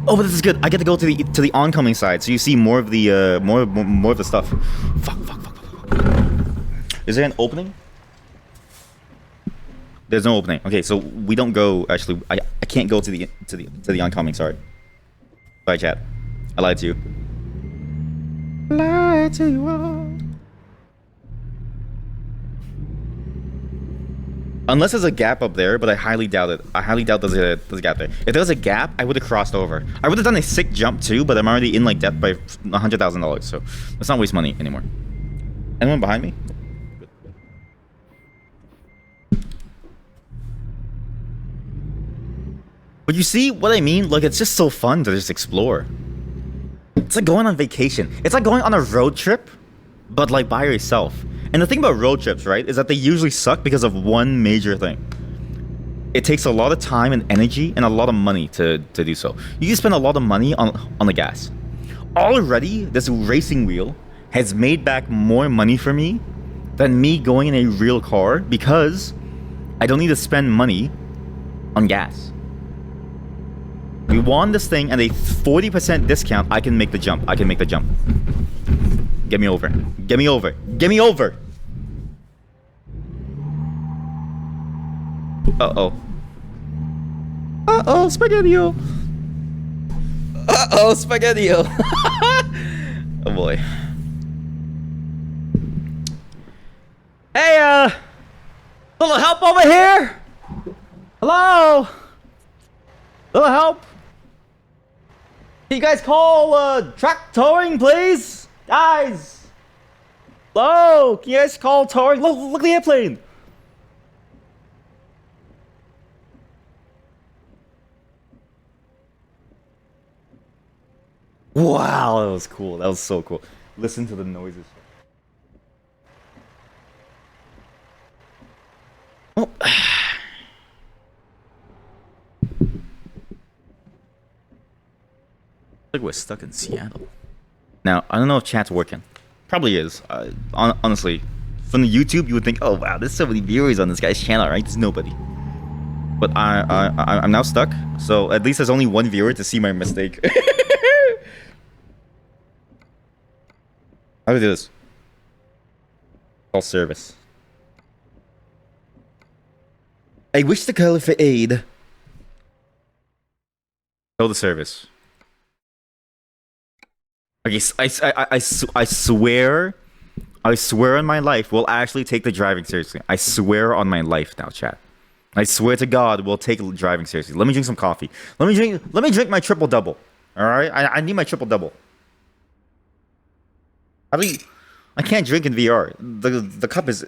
Oh, but this is good. I get to go to the oncoming side, so you see more of the more of the stuff. Fuck. Is there an opening? There's no opening. Okay, so we don't go. Actually, I can't go to the oncoming. Sorry, chat. I lied to you. Lied to you all. Unless there's a gap up there, but I highly doubt it. I highly doubt there's a gap there. If there was a gap, I would have crossed over. I would have done a sick jump too, but I'm already in like debt by $100,000, so let's not waste money anymore. Anyone behind me? But you see what I mean? Like, it's just so fun to just explore. It's like going on vacation. It's like going on a road trip, but like by yourself. And the thing about road trips, right, is that they usually suck because of one major thing. It takes a lot of time and energy and a lot of money to do so. You can spend a lot of money on the gas. Already, this racing wheel has made back more money for me than me going in a real car because I don't need to spend money on gas. We won this thing and a 40% discount, I can make the jump. Get me over. Uh-oh, Spaghetti-O. Spaghetti-O. Oh boy. Hey, little help over here? Hello? Little help? Can you guys call track towing, please? Guys! Hello? Can you guys call towing? Look at the airplane! Wow, that was cool. That was so cool. Listen to the noises. Oh. Like we're stuck in Seattle. Now, I don't know if chat's working. Probably is. Honestly, from the YouTube, you would think, oh wow, there's so many viewers on this guy's channel, right? There's nobody. But I'm now stuck, so at least there's only one viewer to see my mistake. How do we do this? Call service. I wish to call for aid. Call the service. Okay, I swear on my life, we'll actually take the driving seriously. I swear on my life now, chat. I swear to God, we'll take driving seriously. Let me drink some coffee. Let me drink my triple double. All right, I need my triple double. I can't drink in VR. The cup is,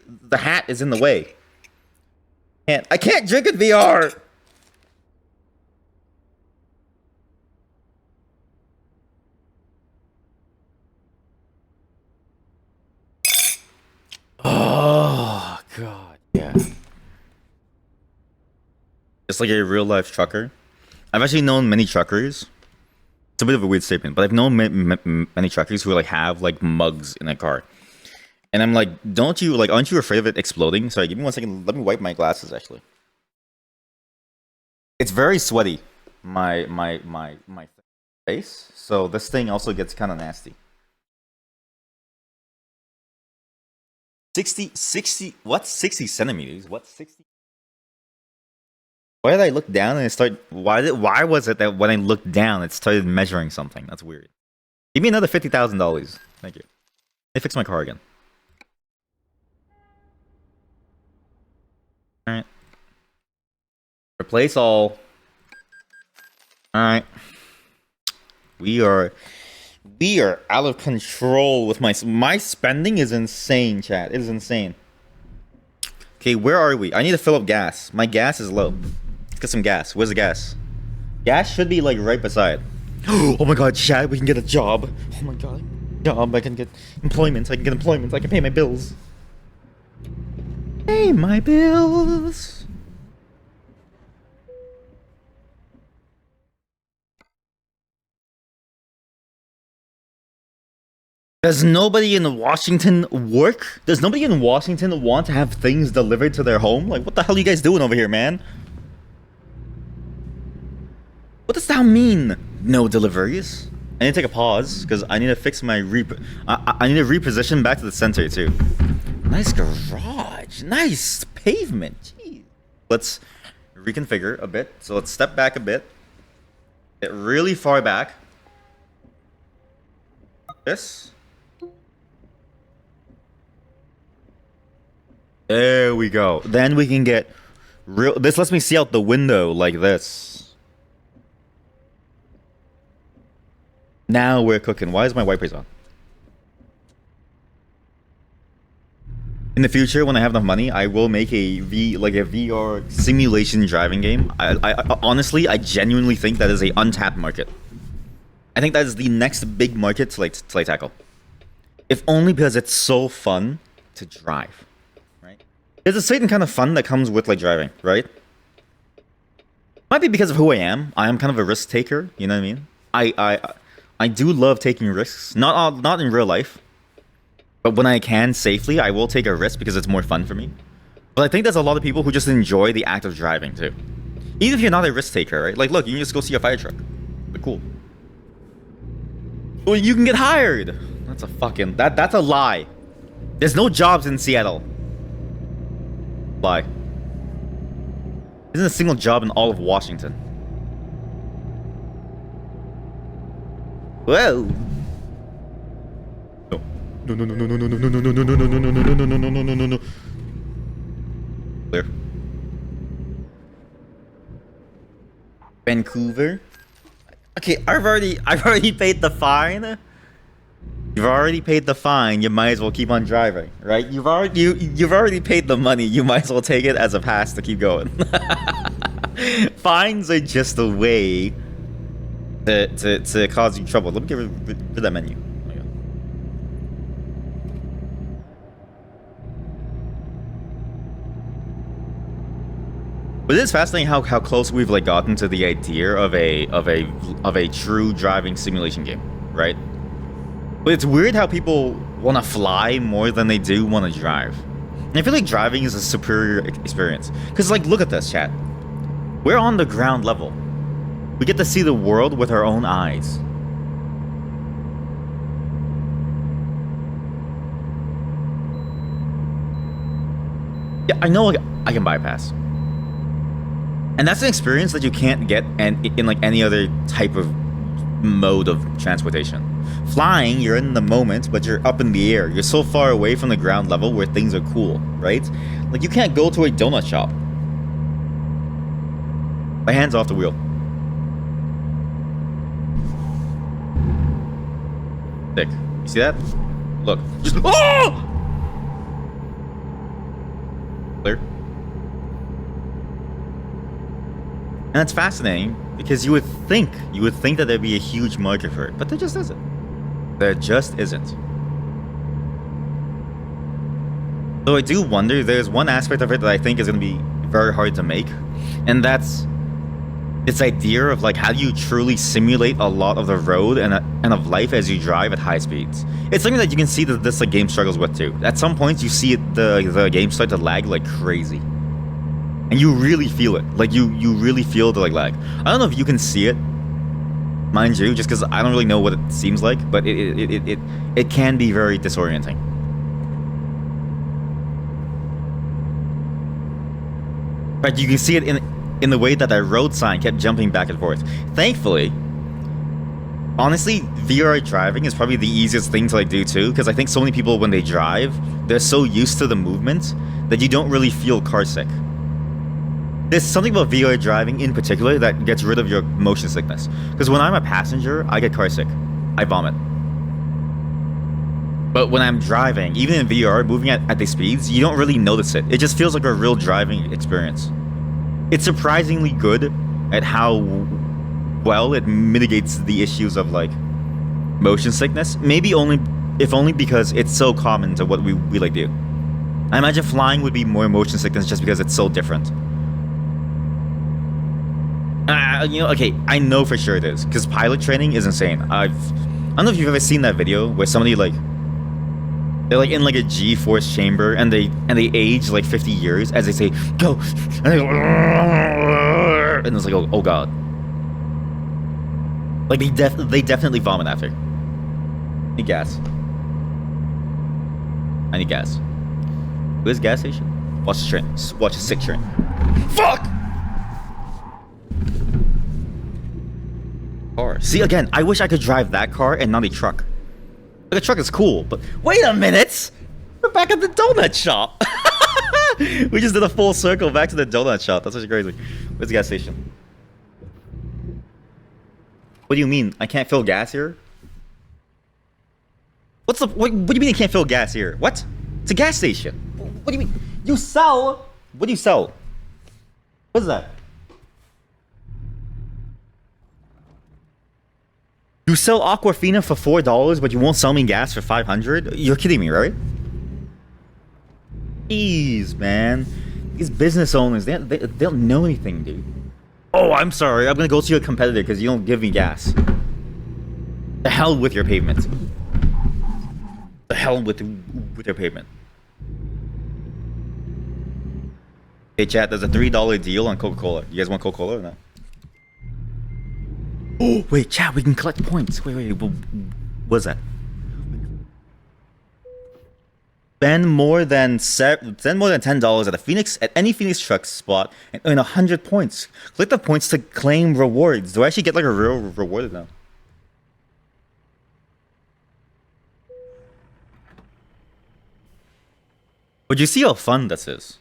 the hat is in the way. I can't drink in VR. Oh God, yeah. It's like a real life trucker. I've actually known many truckers. It's a bit of a weird statement, but I've known many truckers who like have like mugs in a car, and I'm like, aren't you afraid of it exploding? Sorry, give me 1 second. Let me wipe my glasses. Actually, it's very sweaty, my face. So this thing also gets kind of nasty. 60 what? 60 centimeters? What 60? Why did I look down and it started? Why was it that when I looked down it started measuring something? That's weird. Give me another $50,000. Thank you. They fixed my car again. Alright. Replace all. Alright. We are out of control with my spending is insane, chat. It is insane. Okay, where are we? I need to fill up gas. My gas is low. Let's get some gas. Where's the gas? Gas should be like right beside. Oh my God, chat, we can get a job. Oh my God, job. I can get employment. I can get employment. I can pay my bills. Pay my bills. Does nobody in Washington work? Does nobody in Washington want to have things delivered to their home? Like, what the hell are you guys doing over here, man? What does that mean? No deliveries? I need to take a pause, because I need to fix my I need to reposition back to the center, too. Nice garage. Nice pavement. Jeez. Let's reconfigure a bit. So let's step back a bit. Get really far back. This. There we go. Then we can get real. This lets me see out the window like this. Now we're cooking. Why is my wipers on? In the future, when I have enough money, I will make a VR simulation driving game. I honestly, I genuinely think that is a untapped market. I think that is the next big market to tackle. If only because it's so fun to drive. There's a certain kind of fun that comes with like driving, right? Might be because of who I am. I am kind of a risk taker. You know what I mean? I do love taking risks. Not in real life, but when I can safely, I will take a risk because it's more fun for me. But I think there's a lot of people who just enjoy the act of driving too. Even if you're not a risk taker, right? Like, look, you can just go see a fire truck. They're cool. Well, you can get hired. That's a fucking that's a lie. There's no jobs in Seattle. Lie. Isn't a single job in all of Washington. Whoa. No. No. Clear. Vancouver. Okay, I've already paid the fine. You've already paid the fine. You might as well keep on driving, right? You've already paid the money. You might as well take it as a pass to keep going. Fines are just a way to cause you trouble. Let me get rid of that menu. But it's fascinating how close we've like gotten to the idea of a true driving simulation game, right? But it's weird how people want to fly more than they do want to drive. And I feel like driving is a superior experience. Because like, look at this, chat. We're on the ground level. We get to see the world with our own eyes. Yeah, I know I can bypass. And that's an experience that you can't get in like any other type of mode of transportation. Flying, you're in the moment, but you're up in the air. You're so far away from the ground level where things are cool, right? Like you can't go to a donut shop. My hand's off the wheel. Sick. You see that? Look. Just oh! Clear. And it's fascinating because you would think that there'd be a huge market for it, but there just isn't. There just isn't. So I do wonder, there's one aspect of it that I think is going to be very hard to make, and that's this idea of like how do you truly simulate a lot of the road and of life as you drive at high speeds. It's something that you can see that this like game struggles with too. At some points you see the game start to lag like crazy. And you really feel it. Like, you really feel the, like, lag. I don't know if you can see it, mind you, just because I don't really know what it seems like, but it can be very disorienting. But you can see it in the way that road sign kept jumping back and forth. Thankfully, honestly, VR driving is probably the easiest thing to, like, do, too, because I think so many people, when they drive, they're so used to the movement that you don't really feel car sick. There's something about VR driving in particular that gets rid of your motion sickness. Because when I'm a passenger, I get car sick. I vomit. But when I'm driving, even in VR, moving at the speeds, you don't really notice it. It just feels like a real driving experience. It's surprisingly good at how well it mitigates the issues of like motion sickness. Maybe only because it's so common to what we like do. I imagine flying would be more motion sickness just because it's so different. You know, okay, I know for sure it is, because pilot training is insane. I don't know if you've ever seen that video where somebody like they're like in like a G-force chamber and they age like 50 years as they say go, and they go, and it's like oh god, like they definitely vomit after. I need gas. Where's the gas station? Watch the train. Watch a sick train. Fuck. See, again, I wish I could drive that car and not a truck. Like, a truck is cool, but wait a minute! We're back at the donut shop! We just did a full circle back to the donut shop. That's such crazy. Where's the gas station? What do you mean? I can't fill gas here? What do you mean I can't fill gas here? What? It's a gas station. What do you mean? You sell? What do you sell? What is that? You sell Aquafina for $4, but you won't sell me gas for $500? You're kidding me, right? Jeez, man. These business owners, they don't know anything, dude. Oh, I'm sorry. I'm gonna go to your competitor because you don't give me gas. The hell with your pavement. The hell with your pavement. Hey, chat, there's a $3 deal on Coca-Cola. You guys want Coca-Cola or no? Oh, wait, chat, we can collect points. Wait, what's that? Spend more than $10 at any Phoenix truck spot and earn 100 points. Collect the points to claim rewards. Do I actually get like a real reward now? But you see how fun this is,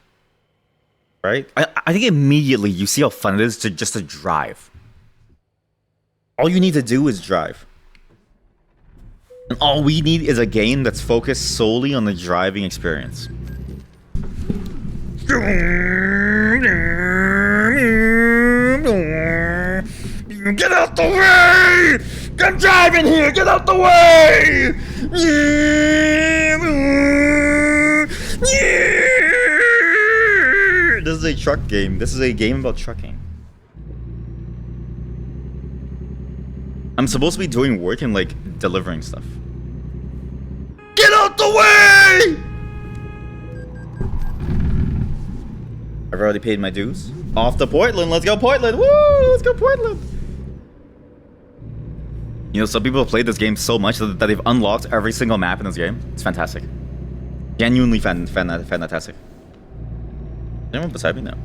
right? I think immediately you see how fun it is to drive. All you need to do is drive. And all we need is a game that's focused solely on the driving experience. Get out the way! I'm driving here! Get out the way! This is a truck game. This is a game about trucking. I'm supposed to be doing work and like delivering stuff. Get out the way! I've already paid my dues. Off to Portland. Let's go Portland. Woo! Let's go Portland. You know, some people have played this game so much that they've unlocked every single map in this game. It's fantastic. Genuinely fantastic. Is anyone beside me now?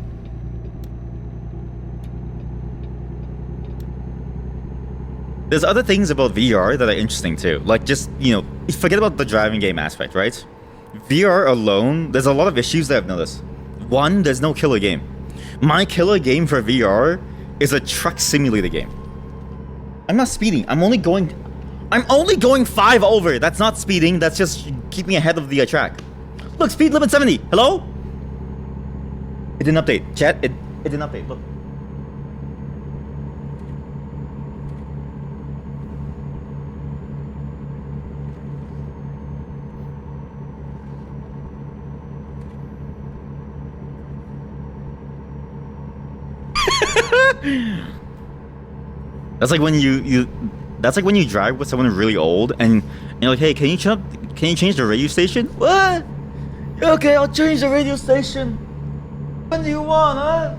There's other things about VR that are interesting too. Like just, you know, forget about the driving game aspect, right? VR alone, there's a lot of issues that I've noticed. One, there's no killer game. My killer game for VR is a truck simulator game. I'm not speeding. I'm only going 5 over. That's not speeding. That's just keeping ahead of the track. Look, speed limit 70. Hello? It didn't update. Chat, it didn't update. Look. That's like when that's like when you drive with someone really old and you're like, hey, can you change the radio station? What? Okay, I'll change the radio station. When do you want, huh?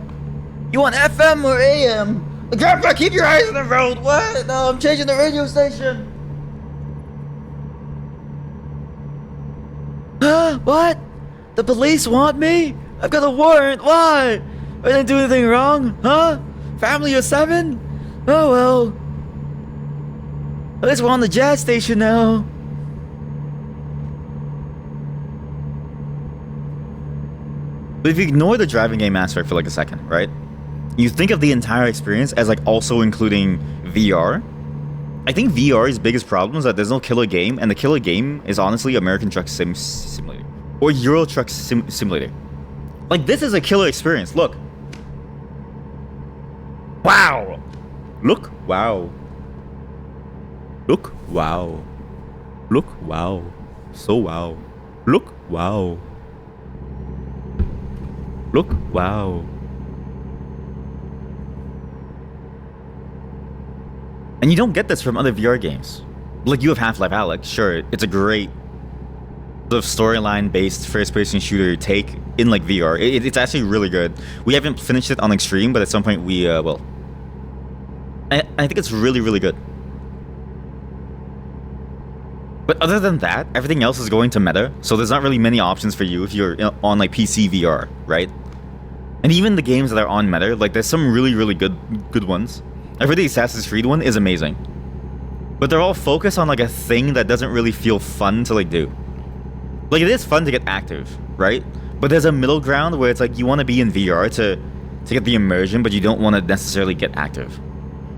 You want FM or AM? Grandpa, keep your eyes on the road. What? No, I'm changing the radio station. Huh? What? The police want me? I've got a warrant. Why? I didn't do anything wrong, huh? Family of 7? Oh well. At least we're on the gas station now. But if you ignore the driving game aspect for like a second, right? You think of the entire experience as like also including VR. I think VR's biggest problem is that there's no killer game, and the killer game is honestly American Truck Simulator. Or Euro Truck Simulator. Like, this is a killer experience, look. Wow! Look, wow. Look, wow. Look, wow. So wow. Look, wow. Look, wow. And you don't get this from other VR games. Like, you have Half-Life Alyx, sure, it's a great sort of storyline-based first-person shooter take in, like, VR. It's actually really good. We haven't finished it on Extreme, but at some point we, will. I think it's really, really good. But other than that, everything else is going to meta, so there's not really many options for you if you're on, like, PC VR, right? And even the games that are on meta, like, there's some really, really good ones. I've heard the Assassin's Creed one is amazing. But they're all focused on, like, a thing that doesn't really feel fun to, like, do. Like, it is fun to get active, right? But there's a middle ground where it's like you want to be in VR to get the immersion, but you don't want to necessarily get active.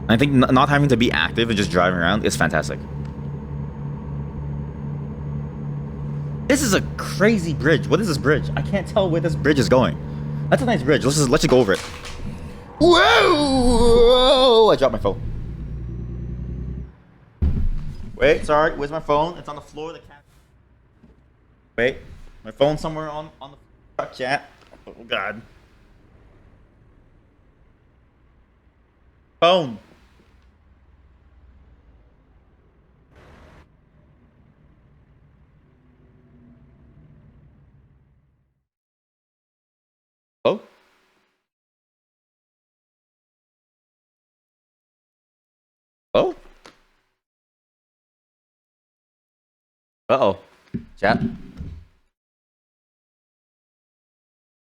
And I think not having to be active and just driving around is fantastic. This is a crazy bridge. What is this bridge? I can't tell where this bridge is going. That's a nice bridge. Let's just go over it. Whoa! I dropped my phone. Wait, sorry. Where's my phone? It's on the floor of the cat. Wait, my phone's somewhere on the truck, chat. Oh god. Phone. Oh. Oh. Uh-oh. Chat.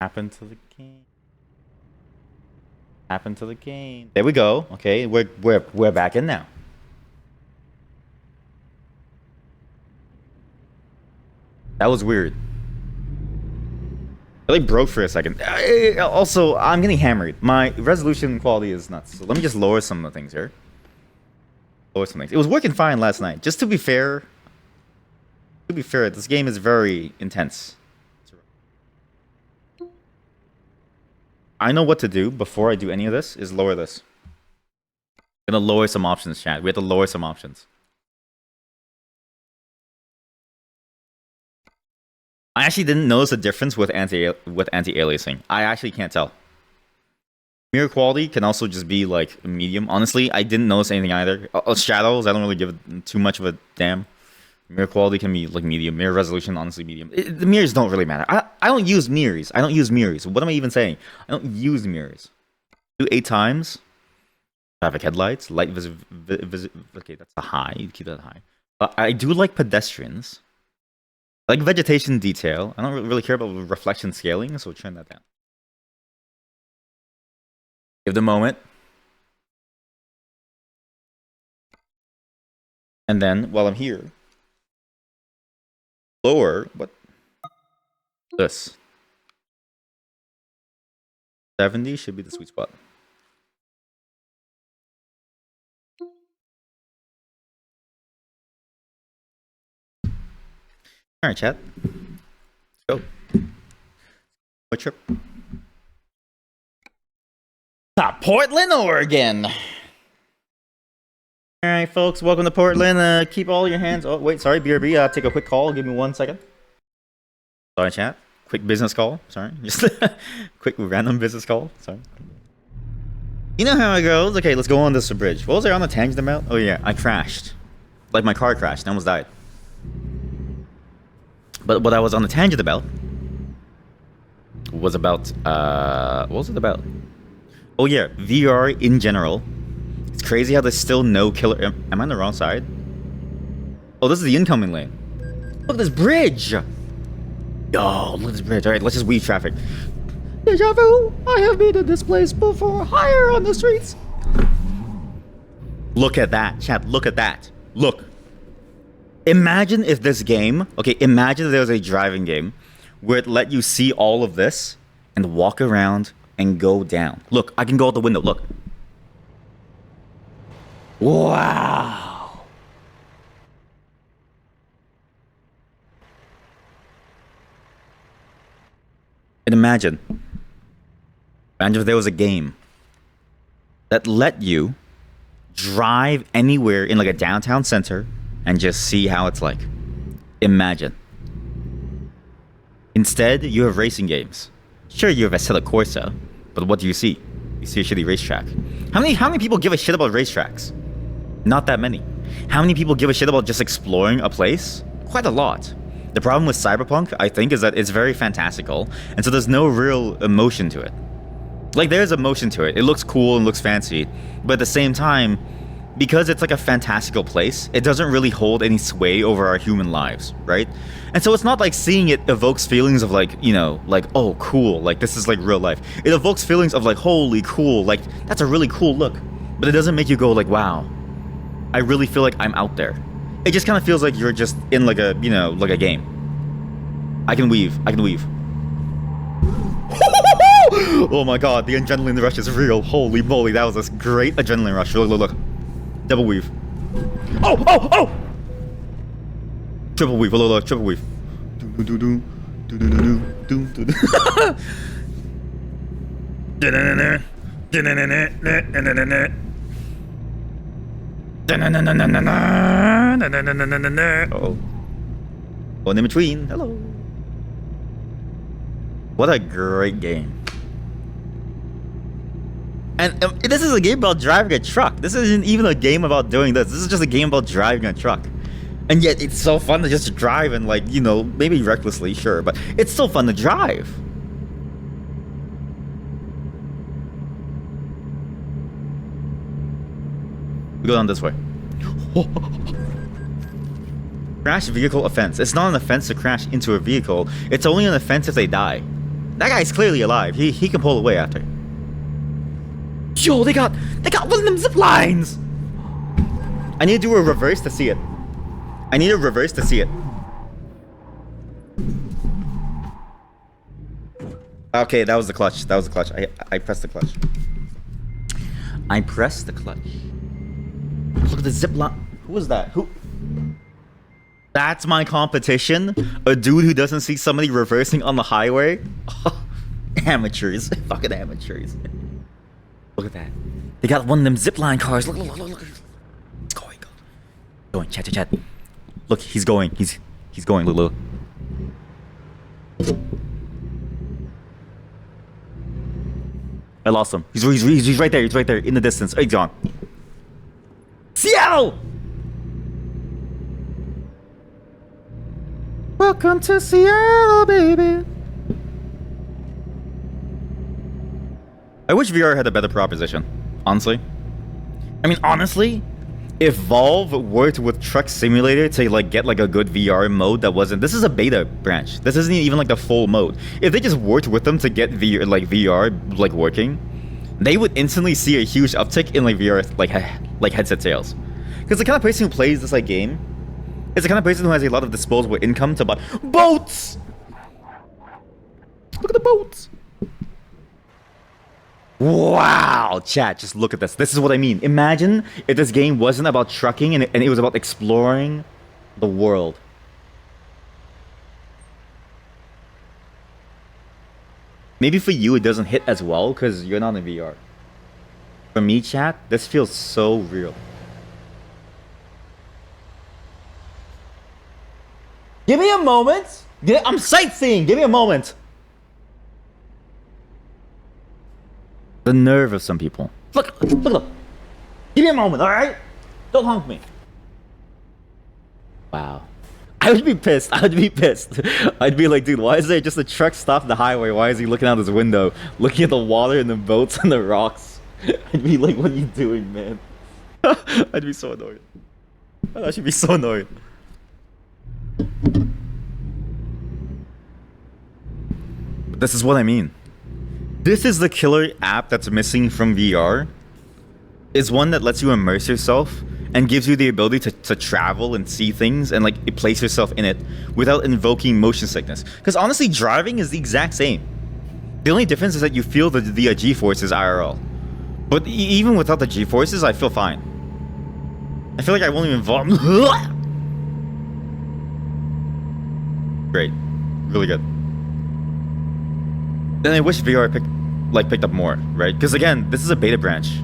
Happened to the game. Happened to the game. There we go. Okay, we're back in now. That was weird. It like broke for a second. Also, I'm getting hammered. My resolution quality is nuts. So let me just lower some of the things here. Lower some things. It was working fine last night. Just to be fair, this game is very intense. I know what to do before I do any of this, is lower this. I'm gonna lower some options, chat. We have to lower some options. I actually didn't notice a difference with anti-aliasing. I actually can't tell. Mirror quality can also just be like medium. Honestly, I didn't notice anything either. Shadows, I don't really give it too much of a damn. Mirror quality can be like medium. Mirror resolution, honestly, medium. The mirrors don't really matter. I don't use mirrors. I don't use mirrors. What am I even saying? I don't use mirrors. Do 8 times. Traffic headlights, light okay, that's a high. Keep that high. I do like pedestrians. I like vegetation detail. I don't really care about reflection scaling, so we'll turn that down. Give the moment. And then, while I'm here, lower, what? This. 70 should be the sweet spot. Alright, chat. Let's go. What trip? Portland, Oregon. Alright, folks, welcome to Portland. Keep all your hands... Oh, wait, sorry, BRB. Take a quick call. Give me 1 second. Sorry, chat. Quick business call. Sorry. Just quick random business call. Sorry. You know how it goes. Okay, let's go on this bridge. What was I on the tangent about? Oh, yeah, I crashed. Like, my car crashed. I almost died. But what I was on the tangent about was about... what was it about? Oh, yeah, VR in general. It's crazy how there's still no killer... Am I on the wrong side? Oh, this is the incoming lane. Look at this bridge! Yo, look at this bridge. Alright, let's just weave traffic. Deja vu! I have been in this place before. Higher on the streets! Look at that, chat. Look at that. Look. Imagine if this game... Okay, imagine if there was a driving game where it let you see all of this and walk around and go down. Look, I can go out the window. Look. Wow. And imagine if there was a game that let you drive anywhere in like a downtown center and just see how it's like. Imagine. Instead, you have racing games. Sure, you have Assetto Corsa, but what do you see? You see a shitty racetrack. How many people give a shit about racetracks? Not that many. How many people give a shit about just exploring a place? Quite a lot. The problem with Cyberpunk, I think, is that it's very fantastical, and so there's no real emotion to it. Like, there's emotion to it. It looks cool and looks fancy, but at the same time, because it's like a fantastical place, it doesn't really hold any sway over our human lives, right? And so it's not like seeing it evokes feelings of like, you know, like, oh, cool, like this is like real life. It evokes feelings of like, holy cool, like that's a really cool look. But it doesn't make you go like, wow, I really feel like I'm out there. It just kind of feels like you're just in like a, you know, like a game. I can weave. Oh my god, the adrenaline rush is real. Holy moly, that was a great adrenaline rush. Look. Double weave. Oh! Triple weave. Look. Triple weave. Uh-oh. One in between. Hello. What a great game. And this is a game about driving a truck. This isn't even a game about doing this. This is just a game about driving a truck. And yet it's so fun to just drive and like, you know, maybe recklessly, sure, but it's still fun to drive. We go down this way. Crash vehicle offense. It's not an offense to crash into a vehicle. It's only an offense if they die. That guy's clearly alive. He can pull away after. Yo, they got one of them zip lines. I need to do a reverse to see it. Okay, that was the clutch. I pressed the clutch. Look at the zip line. Who was that? Who? That's my competition? A dude who doesn't see somebody reversing on the highway? Amateurs. Fucking amateurs. Look at that. They got one of them zipline cars. Look. It's going. Going. Chat. Look, he's going. He's going. Look. I lost him. He's right there. He's right there in the distance. Oh, he's gone. Seattle! Welcome to Seattle, baby. I wish VR had a better proposition, honestly. I mean, honestly, if Valve worked with Truck Simulator to like get like a good VR mode that wasn't, this is a beta branch. This isn't even like the full mode. If they just worked with them to get VR like working, they would instantly see a huge uptick in like VR like headset sales. Because the kind of person who plays this like game is the kind of person who has a lot of disposable income to buy boats. Look at the boats. Wow, chat, just look at this. This is what I mean. Imagine if this game wasn't about trucking and it was about exploring the world. Maybe for you it doesn't hit as well because you're not in VR. For me, chat, this feels so real. Give me a moment. I'm sightseeing. Give me a moment. The nerve of some people. Look. Give me a moment, alright? Don't honk me. Wow. I would be pissed. I'd be like, dude, why is there just a truck stopped the highway? Why is he looking out his window? Looking at the water and the boats and the rocks. I'd be like, what are you doing, man? I'd be so annoyed. I'd actually be so annoyed. But this is what I mean. This is the killer app that's missing from VR. Is one that lets you immerse yourself and gives you the ability to travel and see things and like place yourself in it without invoking motion sickness. Because honestly, driving is the exact same. The only difference is that you feel the G-forces IRL. But even without the G-forces, I feel fine. I feel like I won't even vomit. Great. Really good. Then I wish VR picked up more, right? Because again, this is a beta branch.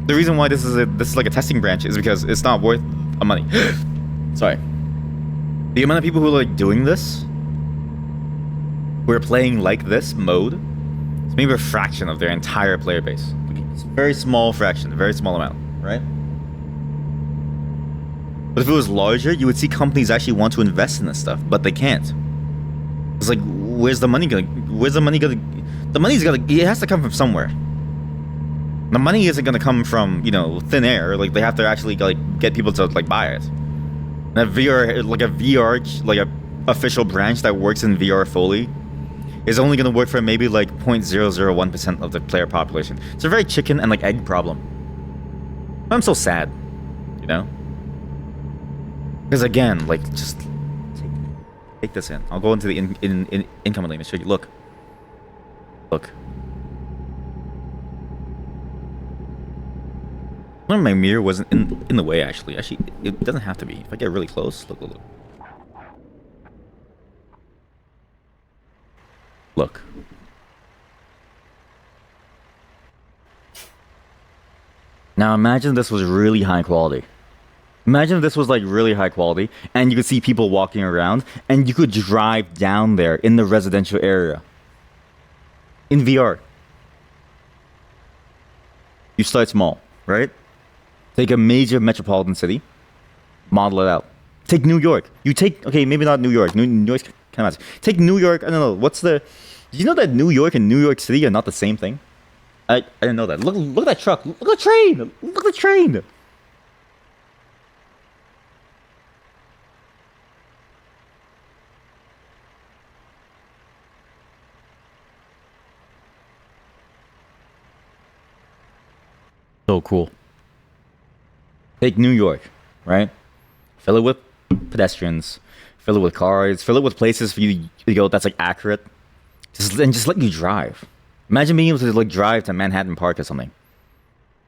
The reason why this is like a testing branch is because it's not worth a money. Sorry. The amount of people who are like doing this, who are playing like this mode, it's maybe a fraction of their entire player base. It's a very small fraction, a very small amount, right? But if it was larger, you would see companies actually want to invest in this stuff, but they can't. It's like, where's the money gonna? The money's gotta. It has to come from somewhere. The money isn't gonna come from, you know, thin air. Like, they have to actually like get people to like buy it. And a VR, like a official branch that works in VR fully, is only gonna work for maybe like 0.001% of the player population. It's a very chicken and like egg problem. I'm so sad, you know. Because again, like, just take this in. I'll go into the income lane and show you. Look. My mirror wasn't in the way, actually. It doesn't have to be. If I get really close, look. Now imagine this was really high quality. Imagine if this was like really high quality and you could see people walking around and you could drive down there in the residential area. In VR. You start small, right? Take a major metropolitan city, model it out. Take New York. Okay, maybe not New York. New York's kind of massive. Take New York, I don't know, do you know that New York and New York City are not the same thing? I didn't know that. Look at that truck. Look at the train. Look at the train. So cool. Take New York, right? Fill it with pedestrians, fill it with cars, fill it with places for you to go that's like accurate. Just let you drive. Imagine being able to like drive to Manhattan Park or something.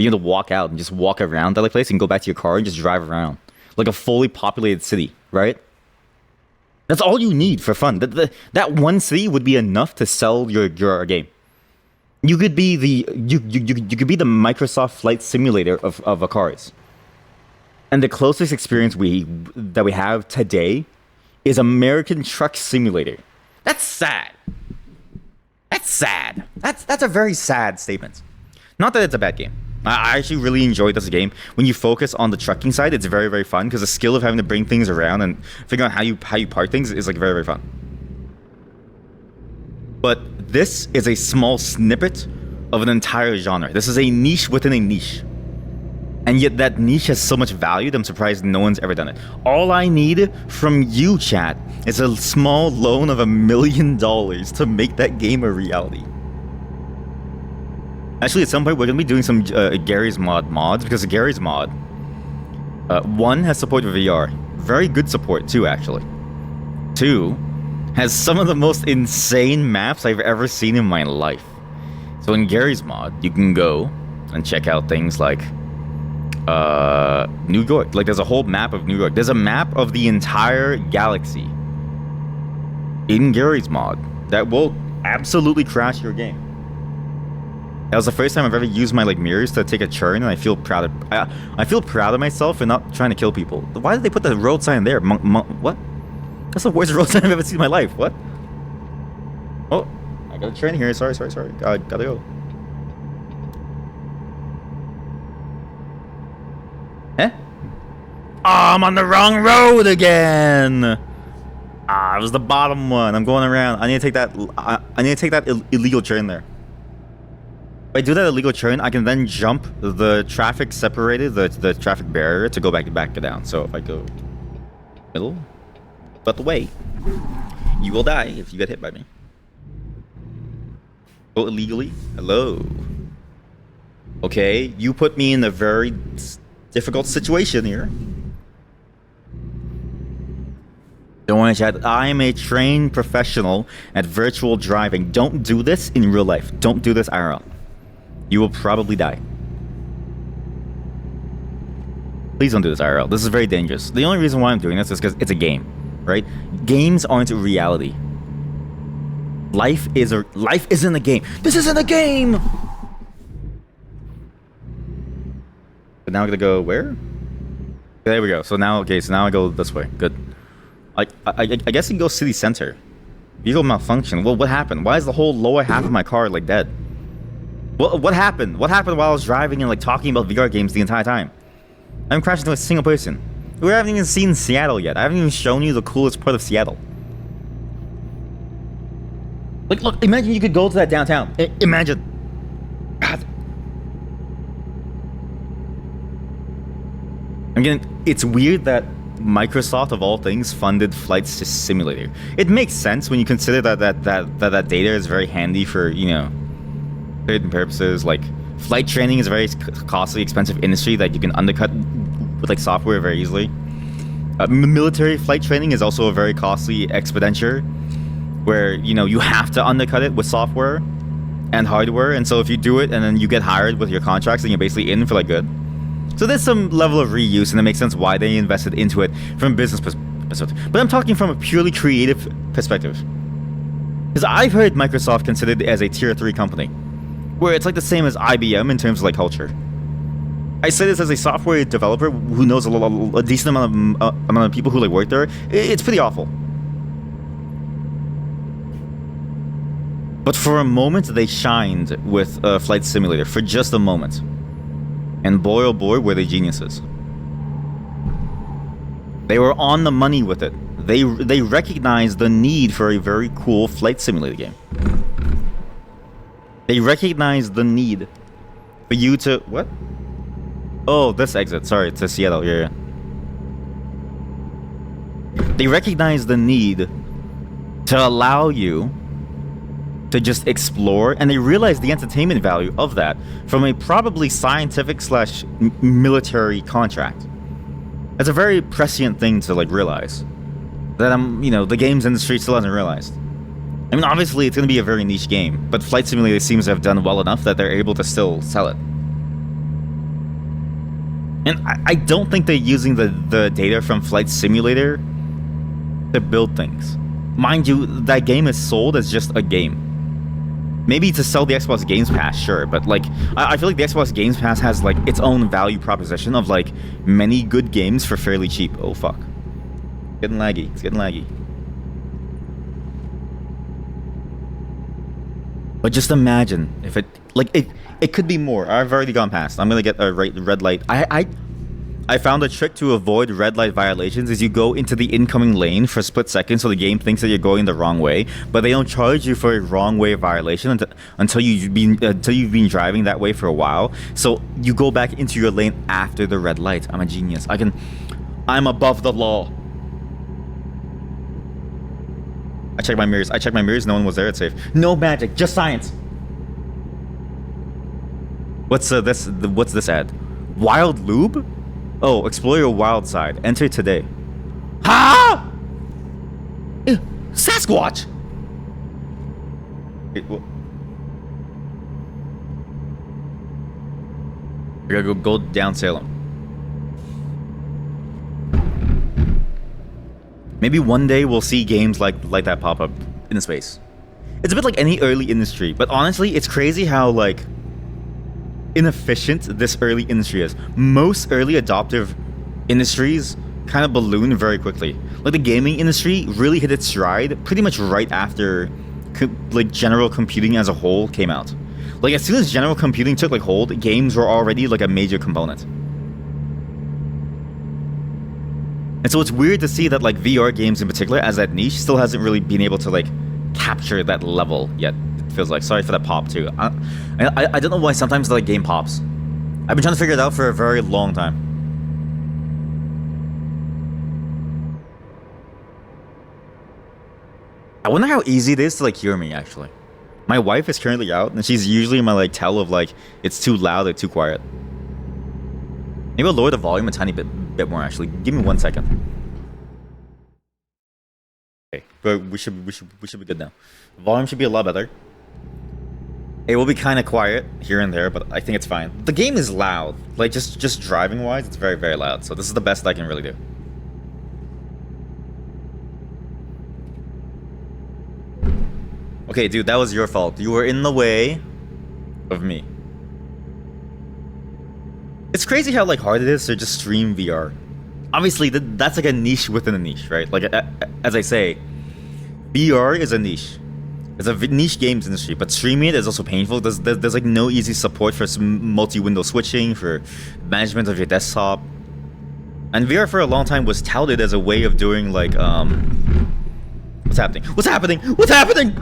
You have to walk out and just walk around that like place and go back to your car and just drive around like a fully populated city, right? That's all you need for fun. That one city would be enough to sell your game. You could be you could be the Microsoft Flight Simulator of cars. And the closest experience that we have today is American Truck Simulator. That's sad. That's sad. That's a very sad statement. Not that it's a bad game. I actually really enjoyed this game. When you focus on the trucking side, it's very, very fun because the skill of having to bring things around and figuring out how you park things is like very, very fun. But this is a small snippet of an entire genre. This is a niche within a niche. And yet that niche has so much value that I'm surprised no one's ever done it. All I need from you, chat, is a small loan of $1 million to make that game a reality. Actually, at some point, we're going to be doing some Gary's mods, because Gary's mod, one, has support for VR. Very good support, too, actually. Two, has some of the most insane maps I've ever seen in my life. So in Gary's mod, you can go and check out things like New York. Like, there's a whole map of New York. There's a map of the entire galaxy in Gary's mod that will absolutely crash your game. That was the first time I've ever used my like mirrors to take a turn, and I feel proud of myself for not trying to kill people. Why did they put the road sign there? What? That's the worst road sign I've ever seen in my life. What? Oh, I got a turn here. Sorry. Gotta go. Eh? Oh, I'm on the wrong road again. It was the bottom one. I'm going around. I need to take that illegal turn there. If I do that illegal turn, I can then jump the traffic separated, the traffic barrier, to go back down. So if I go middle, but the way, you will die if you get hit by me. Go illegally? Hello. Okay, you put me in a very difficult situation here. Don't worry, chat. I am a trained professional at virtual driving. Don't do this in real life. Don't do this IRL. You will probably die. Please don't do this IRL. This is very dangerous. The only reason why I'm doing this is because it's a game, right? Games aren't a reality. Life isn't a game. This isn't a game! But now I'm gonna go where? There we go. So now I go this way. Good. I guess you can go city center. Vehicle malfunction. Well, what happened? Why is the whole lower half of my car like dead? What happened? What happened while I was driving and like talking about VR games the entire time? I haven't crashed into a single person. We haven't even seen Seattle yet. I haven't even shown you the coolest part of Seattle. Like, look, imagine you could go to that downtown. Imagine. God. Again, it's weird that Microsoft, of all things, funded Flight Simulator. It makes sense when you consider that data is very handy for, you know, certain purposes. Like, flight training is a very costly, expensive industry that you can undercut with like software very easily. Military flight training is also a very costly expenditure, where, you know, you have to undercut it with software and hardware. And so if you do it and then you get hired with your contracts, then you're basically in for like good. So there's some level of reuse, and it makes sense why they invested into it from a business perspective. But I'm talking from a purely creative perspective, because I've heard Microsoft considered as a tier 3 company, where it's like the same as IBM in terms of like culture. I say this as a software developer who knows a decent amount of people who like work there. It's pretty awful. But for a moment, they shined with Flight Simulator, for just a moment. And boy, oh boy, were they geniuses. They were on the money with it. They recognized the need for a very cool flight simulator game. They recognized the need for you to... What? Oh, this exit. Sorry, it's to Seattle. Yeah. They recognized the need to allow you to just explore, and they realized the entertainment value of that from a probably scientific / military contract. That's a very prescient thing to like realize, that you know, the games industry still hasn't realized. I mean, obviously it's going to be a very niche game, but Flight Simulator seems to have done well enough that they're able to still sell it. And I don't think they're using the data from Flight Simulator to build things. Mind you, that game is sold as just a game. Maybe to sell the Xbox Games Pass, sure, but like I feel like the Xbox Games Pass has like its own value proposition of like many good games for fairly cheap. Oh fuck. Getting laggy. It's getting laggy. But just imagine if it could be more. I've already gone past. I'm gonna get a red light. I found a trick to avoid red light violations is you go into the incoming lane for a split second so the game thinks that you're going the wrong way, but they don't charge you for a wrong way violation until you've been driving that way for a while. So you go back into your lane after the red light. I'm a genius. I'm above the law. I checked my mirrors. No one was there. It's safe. No magic, just science. What's this ad? Wild lube? Oh, explore your wild side. Enter today. Ha! Ew, Sasquatch. Wait, what? We gotta go down Salem. Maybe one day we'll see games like that pop up in space. It's a bit like any early industry, but honestly, it's crazy how like inefficient this early industry is. Most early adoptive industries kind of balloon very quickly. Like the gaming industry really hit its stride pretty much right after like general computing as a whole came out. Like as soon as general computing took like hold, games were already like a major component. And so it's weird to see that like VR games in particular as that niche still hasn't really been able to like capture that level yet. It feels like. Sorry for that pop too. I don't know why sometimes the like, game pops. I've been trying to figure it out for a very long time. I wonder how easy it is to like hear me actually. My wife is currently out and she's usually my like tell of like it's too loud or too quiet. Maybe I'll lower the volume a tiny bit more actually. Give me 1 second. Okay, but we should be good now. The volume should be a lot better. It will be kind of quiet here and there, but I think it's fine. The game is loud. Like just driving wise, it's very, very loud. So this is the best I can really do. Okay, dude, that was your fault. You were in the way of me. It's crazy how like hard it is to just stream VR. Obviously, that's like a niche within a niche, right? Like as I say, VR is a niche. It's a niche games industry, but streaming it is also painful. There's like no easy support for some multi-window switching, for management of your desktop. And VR for a long time was touted as a way of doing like what's happening? What's happening? What's happening?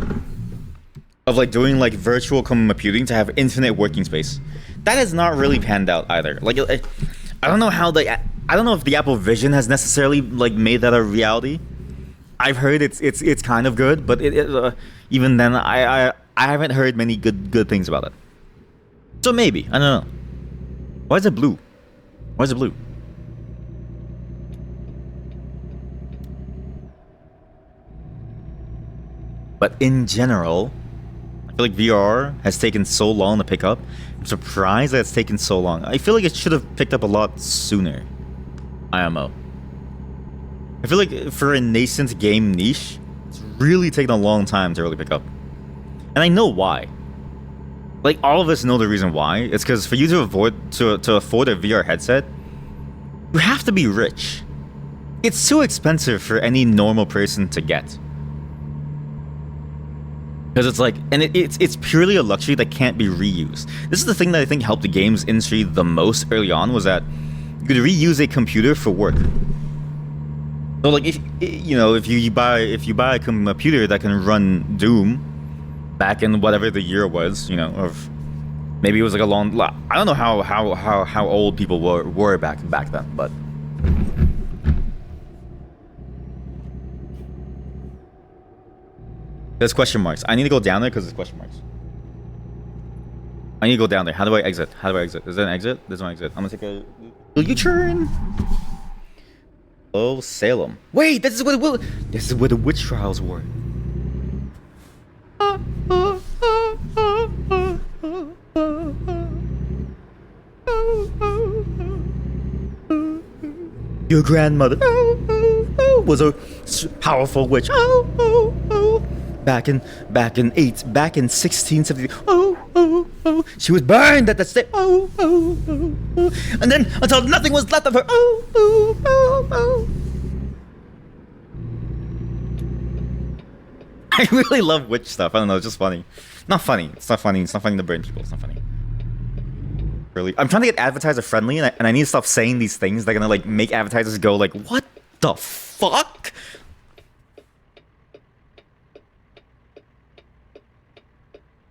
Of like doing like virtual computing to have infinite working space. That has not really panned out either. Like I don't know how I don't know if the Apple Vision has necessarily like made that a reality. I've heard it's kind of good, but even then I haven't heard many good things about it. So maybe, I don't know. Why is it blue? Why is it blue? But in general, I feel like VR has taken so long to pick up. I'm surprised that it's taken so long. I feel like it should have picked up a lot sooner. IMO. I feel like for a nascent game niche, it's really taken a long time to really pick up. And I know why. Like, all of us know the reason why. It's because for you to afford a VR headset, you have to be rich. It's too expensive for any normal person to get. Because it's like, and it's purely a luxury that can't be reused. This is the thing that I think helped the games industry the most early on, was that you could reuse a computer for work. So like if you buy a computer that can run Doom back in whatever the year was, of maybe it was like a long, I don't know how old people were back then, but there's question marks. I need to go down there because there's question marks. I need to go down there. How do I exit? Is there an exit? There's no exit. I'm gonna take a U-turn. Oh, Salem. Wait, this is where the witch trials were. Your grandmother, was a powerful witch. Back in 1670. She was burned at the stake. And then until nothing was left of her. I really love witch stuff. I don't know, it's just funny. Not funny. It's not funny. It's not funny to burn people. It's not funny. Really, I'm trying to get advertiser friendly, and I need to stop saying these things that are gonna like make advertisers go like, "What the fuck?"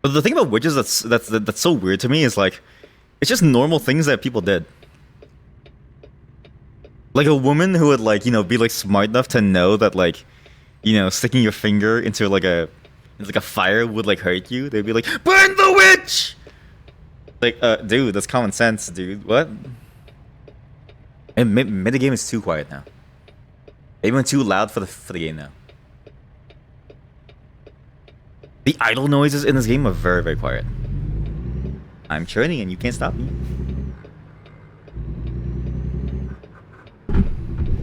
But the thing about witches that's so weird to me is like, it's just normal things that people did. Like a woman who would like, you know, be like smart enough to know that like, you know, sticking your finger into like a fire would like hurt you. They'd be like, "Burn the witch!" Like, dude, that's common sense, dude. What? And maybe the game is too quiet now. Maybe went too loud for the game now. The idle noises in this game are very, very quiet. I'm churning and you can't stop me.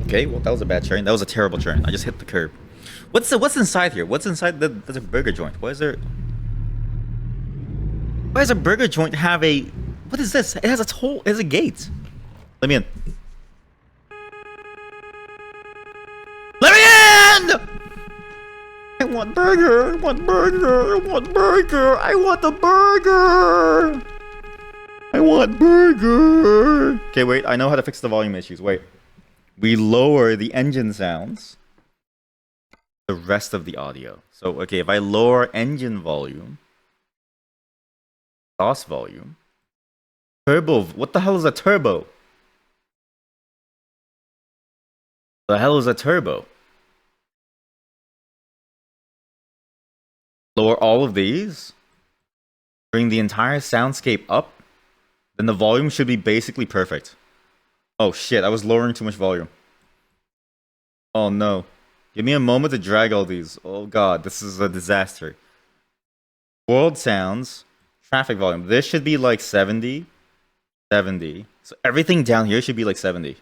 Okay, well that was a bad churn. That was a terrible churn. I just hit the curb. What's inside here? What's inside there's a burger joint? Why is there? Why does a burger joint have a... What is this? It has a hole. It has a gate. Let me in. Let me in! I want burger. I want burger. I want burger. I want the burger. I want burger. Okay, wait. I know how to fix the volume issues. Wait. We lower the engine sounds. The rest of the audio. So, okay, if I lower engine volume... Exhaust volume. Turbo. What the hell is a turbo? The hell is a turbo? Lower all of these. Bring the entire soundscape up. Then the volume should be basically perfect. Oh shit, I was lowering too much volume. Oh no. Give me a moment to drag all these. Oh god, this is a disaster. World sounds. Traffic volume. This should be like 70. 70. So everything down here should be like 70.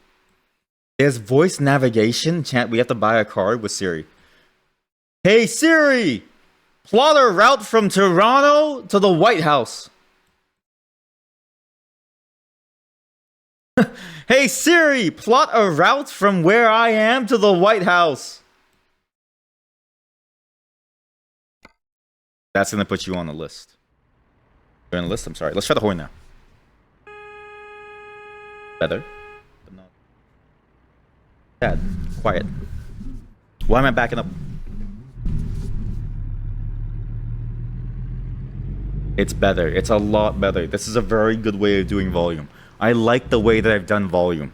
There's voice navigation. Chat, we have to buy a card with Siri. Hey Siri! Plot a route from Toronto to the White House. Hey Siri! Plot a route from where I am to the White House. That's gonna put you on the list. You're on the list? I'm sorry. Let's try the horn now. Better. But not. Dad, quiet. Why am I backing up? It's better. It's a lot better. This is a very good way of doing volume. I like the way that I've done volume.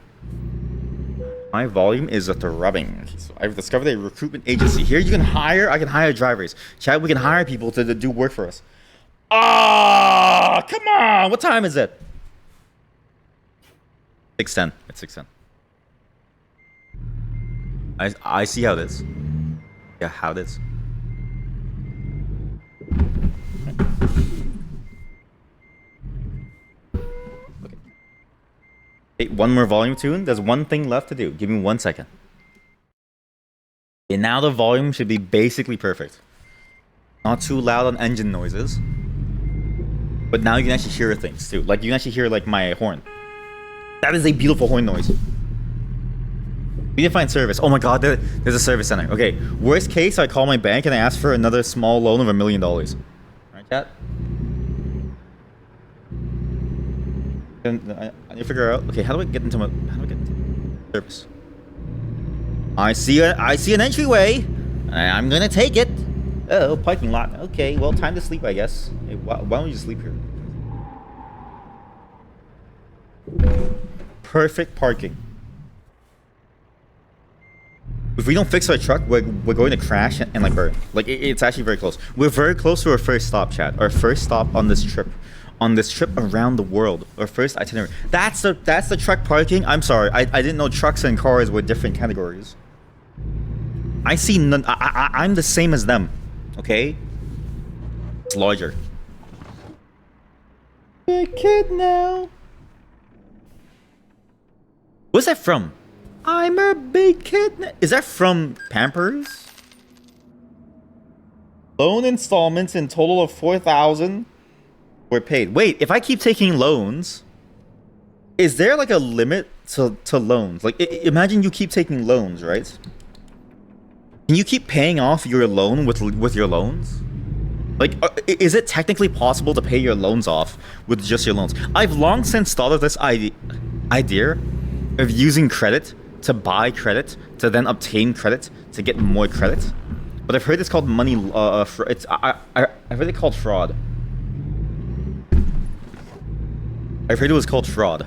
My volume is a throbbing. So I've discovered a recruitment agency. Here you can hire, I can hire drivers. Chad, we can hire people to do work for us. Ah, come on. What time is it? 6:10. It's 6:10. I see how it is. Yeah, how it is. Okay. Hey, one more volume tune. There's one thing left to do. Give me 1 second. And now the volume should be basically perfect. Not too loud on engine noises. But now you can actually hear things too. Like you can actually hear like my horn. That is a beautiful horn noise. We need to find service. Oh my god, there's a service center. Okay, worst case, I call my bank and I ask for another small loan of $1 million. Alright, chat? I need to figure out. Okay, how do I get into service? I see an entryway. I'm gonna take it. Oh, parking lot. Okay, well, time to sleep, I guess. Hey, why don't you sleep here? Perfect parking. If we don't fix our truck, we're going to crash and like burn. Like it's actually very close. We're very close to our first stop, chat. Our first stop on this trip. On this trip around the world. Our first itinerary. That's the truck parking. I'm sorry. I didn't know trucks and cars were different categories. I see none. I'm the same as them. Okay? It's larger. You're a kid now. What's that from? I'm a big kid. Is that from Pampers? Loan installments in total of 4,000 were paid. Wait, if I keep taking loans, is there like a limit to loans? Like, imagine you keep taking loans, right? Can you keep paying off your loan with your loans? Like, is it technically possible to pay your loans off with just your loans? I've long since thought of this idea of using credit to buy credit to then obtain credit to get more credit. But I've heard it's called money. I've heard it called fraud. I've heard it was called fraud.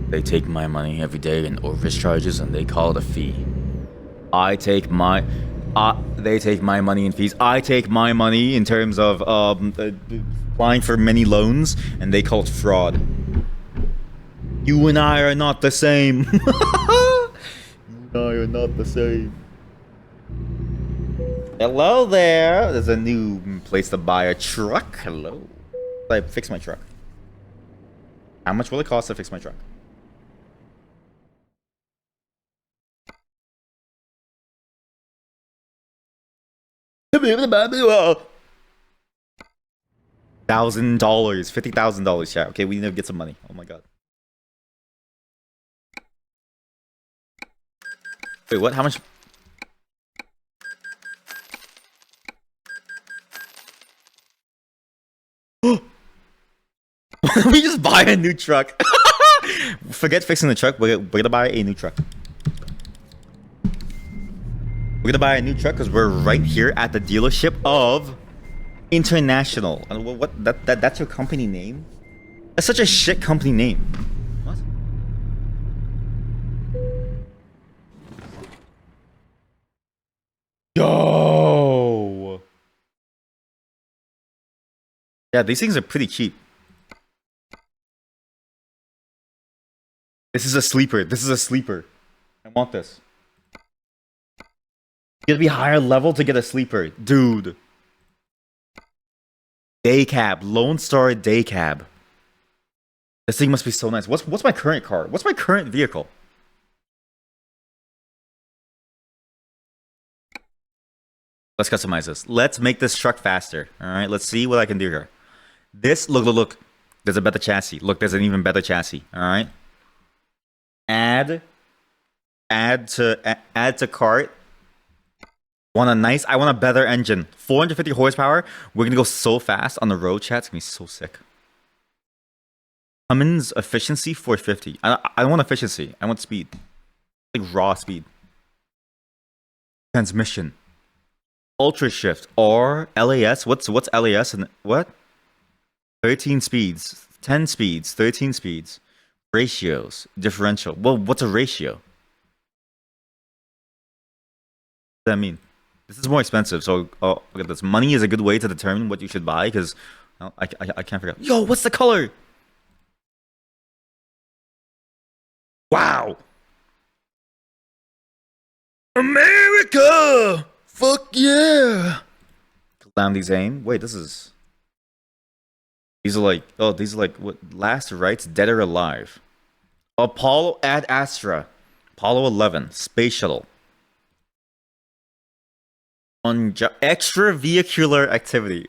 They take my money every day in overage charges and they call it a fee. They take my money in fees. I take my money in terms of applying for many loans, and they call it fraud. You and I are not the same. You and I are not the same. Hello there. There's a new place to buy a truck. Hello. I fix my truck. How much will it cost to fix my truck? $1,000, $50,000, chat. Okay, we need to get some money. Oh my god. Wait, what? How much? We just buy a new truck. Forget fixing the truck. We're gonna buy a new truck. We're gonna buy a new truck because we're right here at the dealership of International. What? That's your company name? That's such a shit company name. What? Yo. Yeah, these things are pretty cheap. This is a sleeper. This is a sleeper. I want this. You gotta be higher level to get a sleeper. Dude. Day cab. Lone Star day cab. This thing must be so nice. What's my current car? What's my current vehicle? Let's customize this. Let's make this truck faster. Alright, let's see what I can do here. This, look. There's a better chassis. Look, there's an even better chassis. Alright. Add to cart. I want a better engine. 450 horsepower. We're gonna go so fast on the road, chat. It's gonna be so sick. Cummins efficiency 450. I don't want efficiency. I want speed. Like raw speed. Transmission. Ultra shift or LAS. What's LAS and what? 13 speeds, 10 speeds, 13 speeds. Ratios, differential. Well, what's a ratio? What does that mean? This is more expensive, so look at this. Money is a good way to determine what you should buy because I can't figure out. Yo, what's the color? Wow. America! Fuck yeah! Calamity Zane. Wait, these are like what? Last rites, dead or alive. Apollo Ad Astra. Apollo 11. Space Shuttle. Extravehicular activity.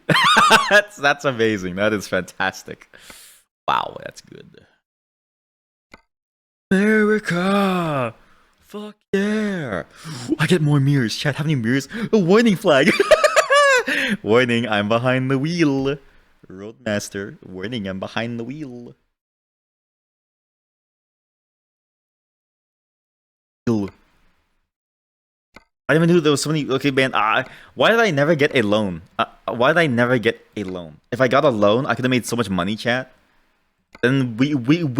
That's amazing. That is fantastic. Wow, that's good. America! Fuck yeah! I get more mirrors. Chat, how many mirrors? A warning flag! Warning, I'm behind the wheel. Roadmaster, warning, I'm behind the wheel. I even knew there was so many. Okay, man. Why did I never get a loan? Why did I never get a loan? If I got a loan, I could have made so much money, chat. Then we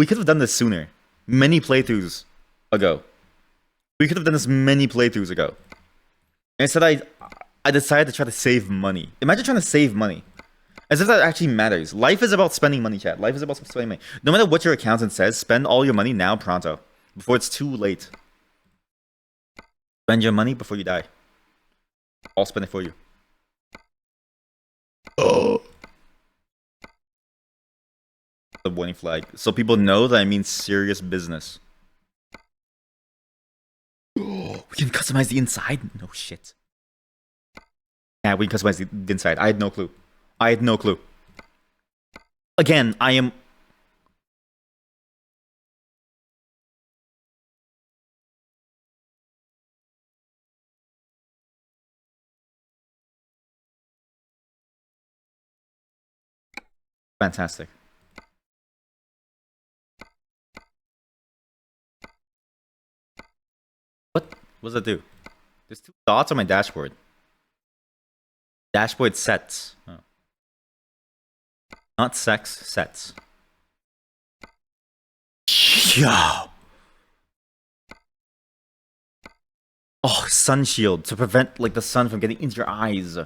could have done this sooner. Many playthroughs ago. We could have done this many playthroughs ago. Instead, I decided to try to save money. Imagine trying to save money. As if that actually matters. Life is about spending money, chat. Life is about spending money. No matter what your accountant says, spend all your money now, pronto. Before it's too late. Spend your money before you die. I'll spend it for you. Oh. the warning flag, so people know that I mean serious business. We can customize the inside? No shit. Yeah, we can customize the inside. I had no clue. I had no clue. Again, I am... Fantastic. What does that do? There's 2 dots on my dashboard. Dashboard sets. Oh. Not sex, sets. Yo! Oh, sun shield to prevent like the sun from getting into your eyes.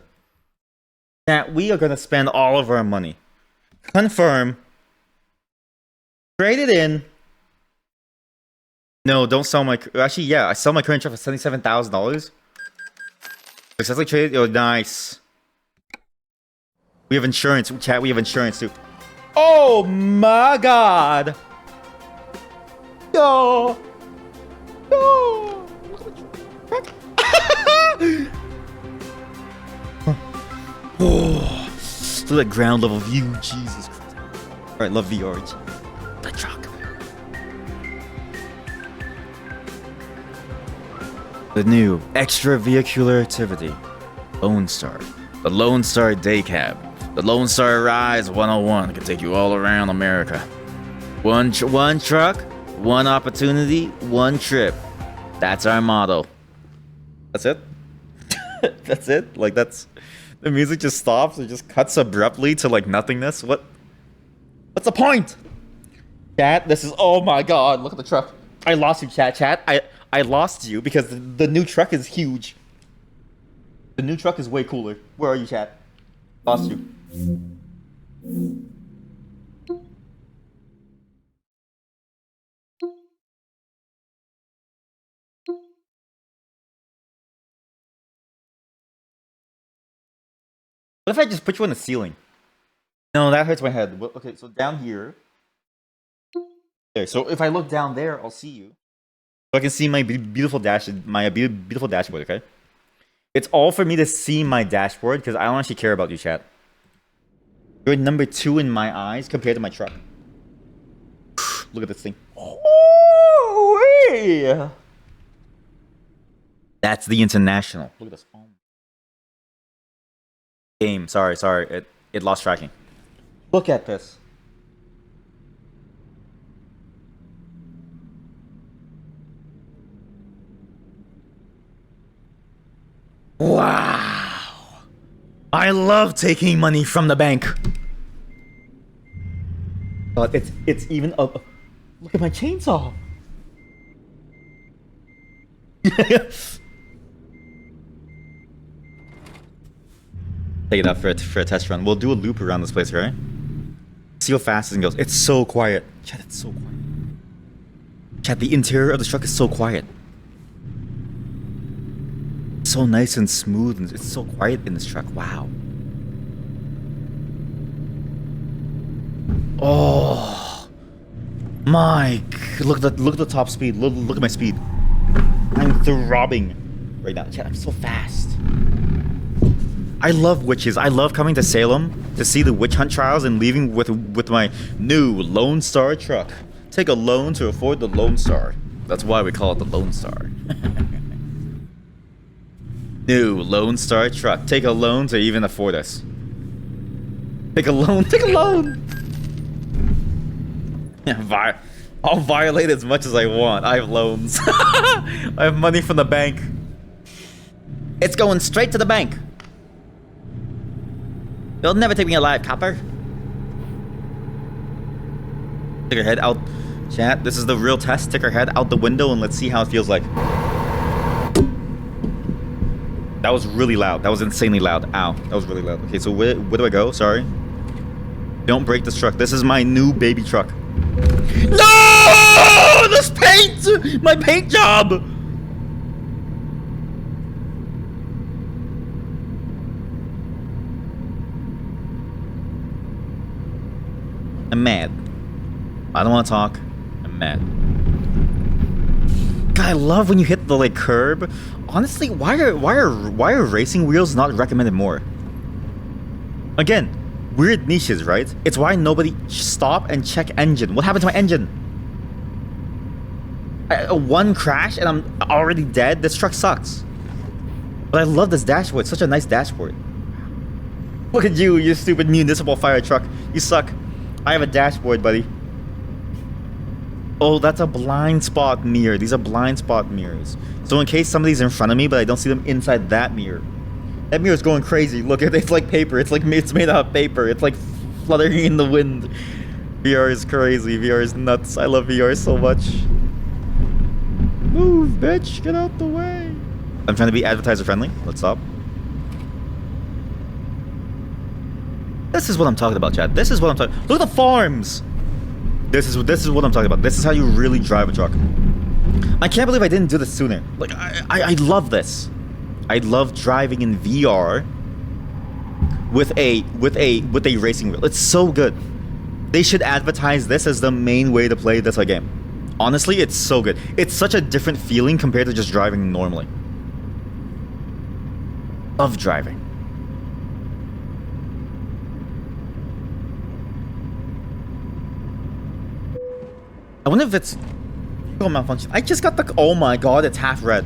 That we are gonna spend all of our money. Confirm. Trade it in. No, don't sell my... Actually, yeah, I sell my current truck for $77,000. Successfully traded... Oh, nice. We have insurance. Chat, we have insurance, too. Oh, my God. Yo. Yo. Oh, to that ground level view. Jesus Christ. Alright, love the orange. The truck. The new extra vehicular activity, Lone Star. The Lone Star Day Cab. The Lone Star Rise 101 can take you all around America. One truck, one opportunity, one trip. That's our motto. That's it? That's it? Like, that's... The music just stops. It just cuts abruptly to, like, nothingness. What's the point? Chat, this is... Oh my God, look at the truck. I lost you, chat. I lost you because the new truck is huge. The new truck is way cooler. Where are you, chat? Lost you. What if I just put you on the ceiling? No, that hurts my head. Well, okay, so down here. There. So if I look down there, I'll see you. So I can see my beautiful dashboard, okay? It's all for me to see my dashboard because I don't actually care about you, chat. You're number 2 in my eyes compared to my truck. Look at this thing. Oh, that's the International. Look at this. Oh. Game. Sorry. It lost tracking. Look at this. Wow. I love taking money from the bank. But it's even a... Look at my chainsaw. Take it out for a test run. We'll do a loop around this place, right? See how fast it goes. It's so quiet. Chat, it's so quiet. Chat, the interior of the truck is so quiet. So nice and smooth, and it's so quiet in this truck. Wow. Oh my! Look at the top speed. Look at my speed. I'm throbbing right now. Chat, I'm so fast. I love witches. I love coming to Salem to see the witch hunt trials and leaving with my new Lone Star truck. Take a loan to afford the Lone Star. That's why we call it the Lone Star. New Lone Star truck. Take a loan to even afford us. Take a loan. Take a loan. Yeah, I'll violate as much as I want. I have loans. I have money from the bank. It's going straight to the bank. You'll never take me alive, copper. Stick her head out. Chat, this is the real test. Stick her head out the window and let's see how it feels like. That was really loud. That was insanely loud. Ow. That was really loud. Okay, so where do I go? Sorry. Don't break this truck. This is my new baby truck. No! This paint! My paint job! I'm mad. I don't want to talk. I'm mad. God, I love when you hit the like curb. Honestly, why are racing wheels not recommended more? Again, weird niches, right? It's why nobody stop and check engine. What happened to my engine? One crash and I'm already dead. This truck sucks. But I love this dashboard. It's such a nice dashboard. Look at you, you stupid municipal fire truck. You suck. I have a dashboard, buddy. Oh, that's a blind spot mirror. These are blind spot mirrors. So in case somebody's in front of me, but I don't see them inside that mirror. That mirror's going crazy. Look, it's like paper. It's made out of paper. It's like fluttering in the wind. VR is crazy. VR is nuts. I love VR so much. Move, bitch. Get out the way. I'm trying to be advertiser friendly. Let's stop. This is what I'm talking about, Chad. This is what I'm talking. Look at the farms. This is what I'm talking about. This is how you really drive a truck. I can't believe I didn't do this sooner. Like I love this. I love driving in VR with a racing wheel. It's so good. They should advertise this as the main way to play this game. Honestly, it's so good. It's such a different feeling compared to just driving normally. Love driving. I wonder if it's malfunction. I just got the. Oh my god, it's half red.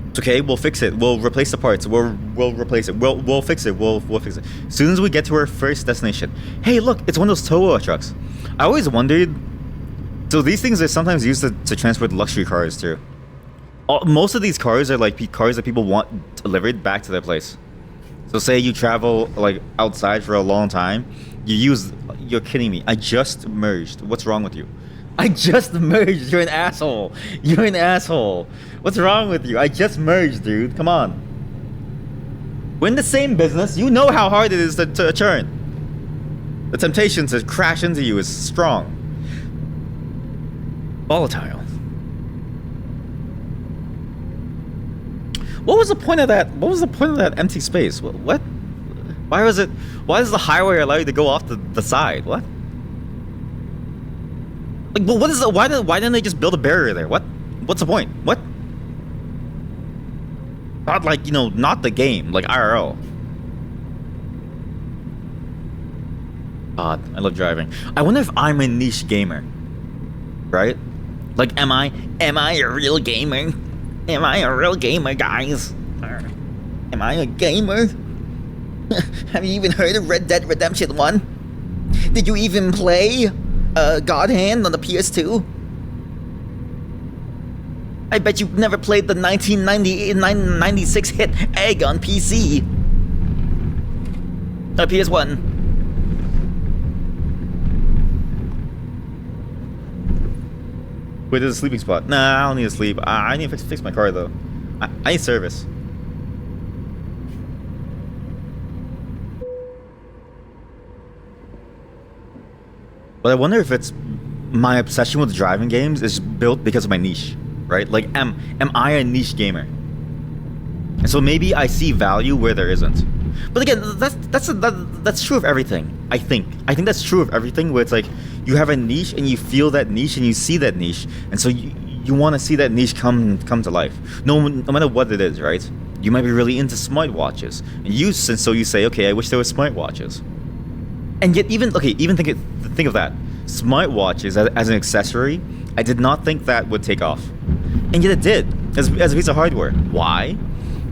It's okay. We'll fix it. We'll replace the parts. We'll replace it. We'll fix it. We'll fix it. As soon as we get to our first destination. Hey, look! It's one of those tow trucks. I always wondered. So these things are sometimes used to transport luxury cars too. Most of these cars are like cars that people want delivered back to their place. So say you travel like outside for a long time. You're kidding me. I just merged. What's wrong with you? I just merged. You're an asshole. You're an asshole. What's wrong with you? I just merged, dude. Come on. We're in the same business. You know how hard it is to churn. The temptation to crash into you is strong. Volatile. What was the point of that? What was the point of that empty space? What? Why was it? Why does the highway allow you to go off the side? What? Like, well, what is the? Why didn't they just build a barrier there? What? What's the point? What? Not like, not the game, like IRL. God, I love driving. I wonder if I'm a niche gamer, right? Like, am I a real gamer? Am I a real gamer, guys? Am I a gamer? Have you even heard of Red Dead Redemption 1? Did you even play God Hand on the PS2? I bet you've never played the 1996 hit Egg on PC. PS1. Wait, there's a sleeping spot. Nah, I don't need to sleep. I need to fix my car, though. I need service. But I wonder if it's my obsession with driving games is built because of my niche, right? Like, am I a niche gamer? And so maybe I see value where there isn't. But again, that's true of everything. I think that's true of everything. Where it's like you have a niche and you feel that niche and you see that niche, and so you want to see that niche come to life. No matter what it is, right? You might be really into smartwatches, and so you say, okay, I wish there were smartwatches. And yet, even think of that. Smartwatches as an accessory, I did not think that would take off. And yet it did, as a piece of hardware. Why?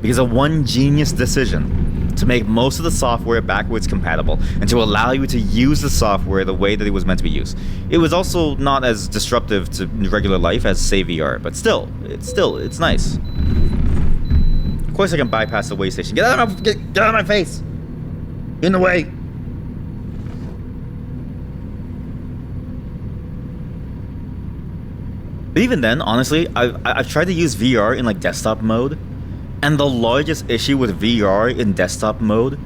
Because of one genius decision to make most of the software backwards compatible and to allow you to use the software the way that it was meant to be used. It was also not as disruptive to regular life as, say, VR, but it's nice. Of course I can bypass the way station. Get out of my face! In the way! But even then, honestly, I've tried to use VR in like desktop mode, and the largest issue with VR in desktop mode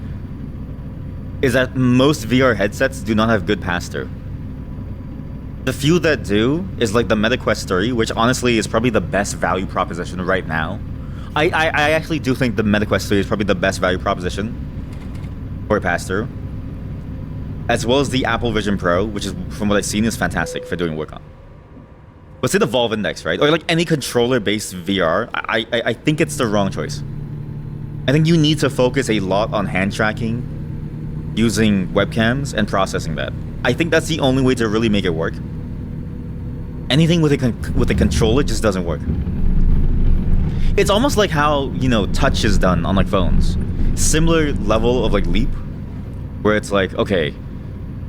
is that most VR headsets do not have good pass-through. The few that do is like the MetaQuest 3, which honestly is probably the best value proposition right now. I actually do think the MetaQuest 3 is probably the best value proposition for pass-through. as well as the Apple Vision Pro, which is, from what I've seen, is fantastic for doing work on. But say the Valve Index, right? Or like any controller-based VR, I think it's the wrong choice. I think you need to focus a lot on hand tracking, using webcams, and processing that. I think that's the only way to really make it work. Anything with a controller just doesn't work. It's almost like how, you know, touch is done on like phones. Similar level of like leap, where it's like, okay,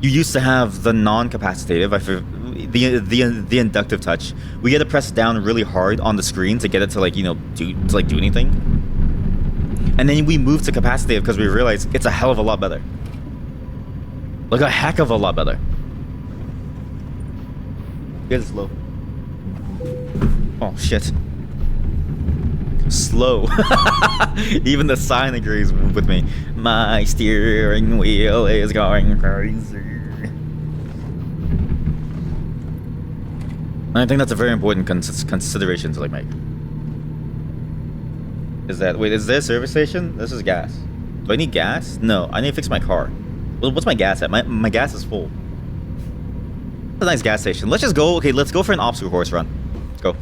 you used to have the non-capacitive, the inductive touch. We had to press down really hard on the screen to get it to like, you know, do anything. And then we moved to capacitive because we realized it's a hell of a lot better. Like a heck of a lot better. Get it slow. Oh shit. Slow. Even the sign agrees with me. My steering wheel is going crazy. I think that's a very important consideration to like make. Is that, wait, is there a service station? This is gas. Do I need gas? No, I need to fix my car. Well, what's my gas at? My gas is full. It's a nice gas station. Let's just go. Okay, let's go for an obstacle course run. Let's go.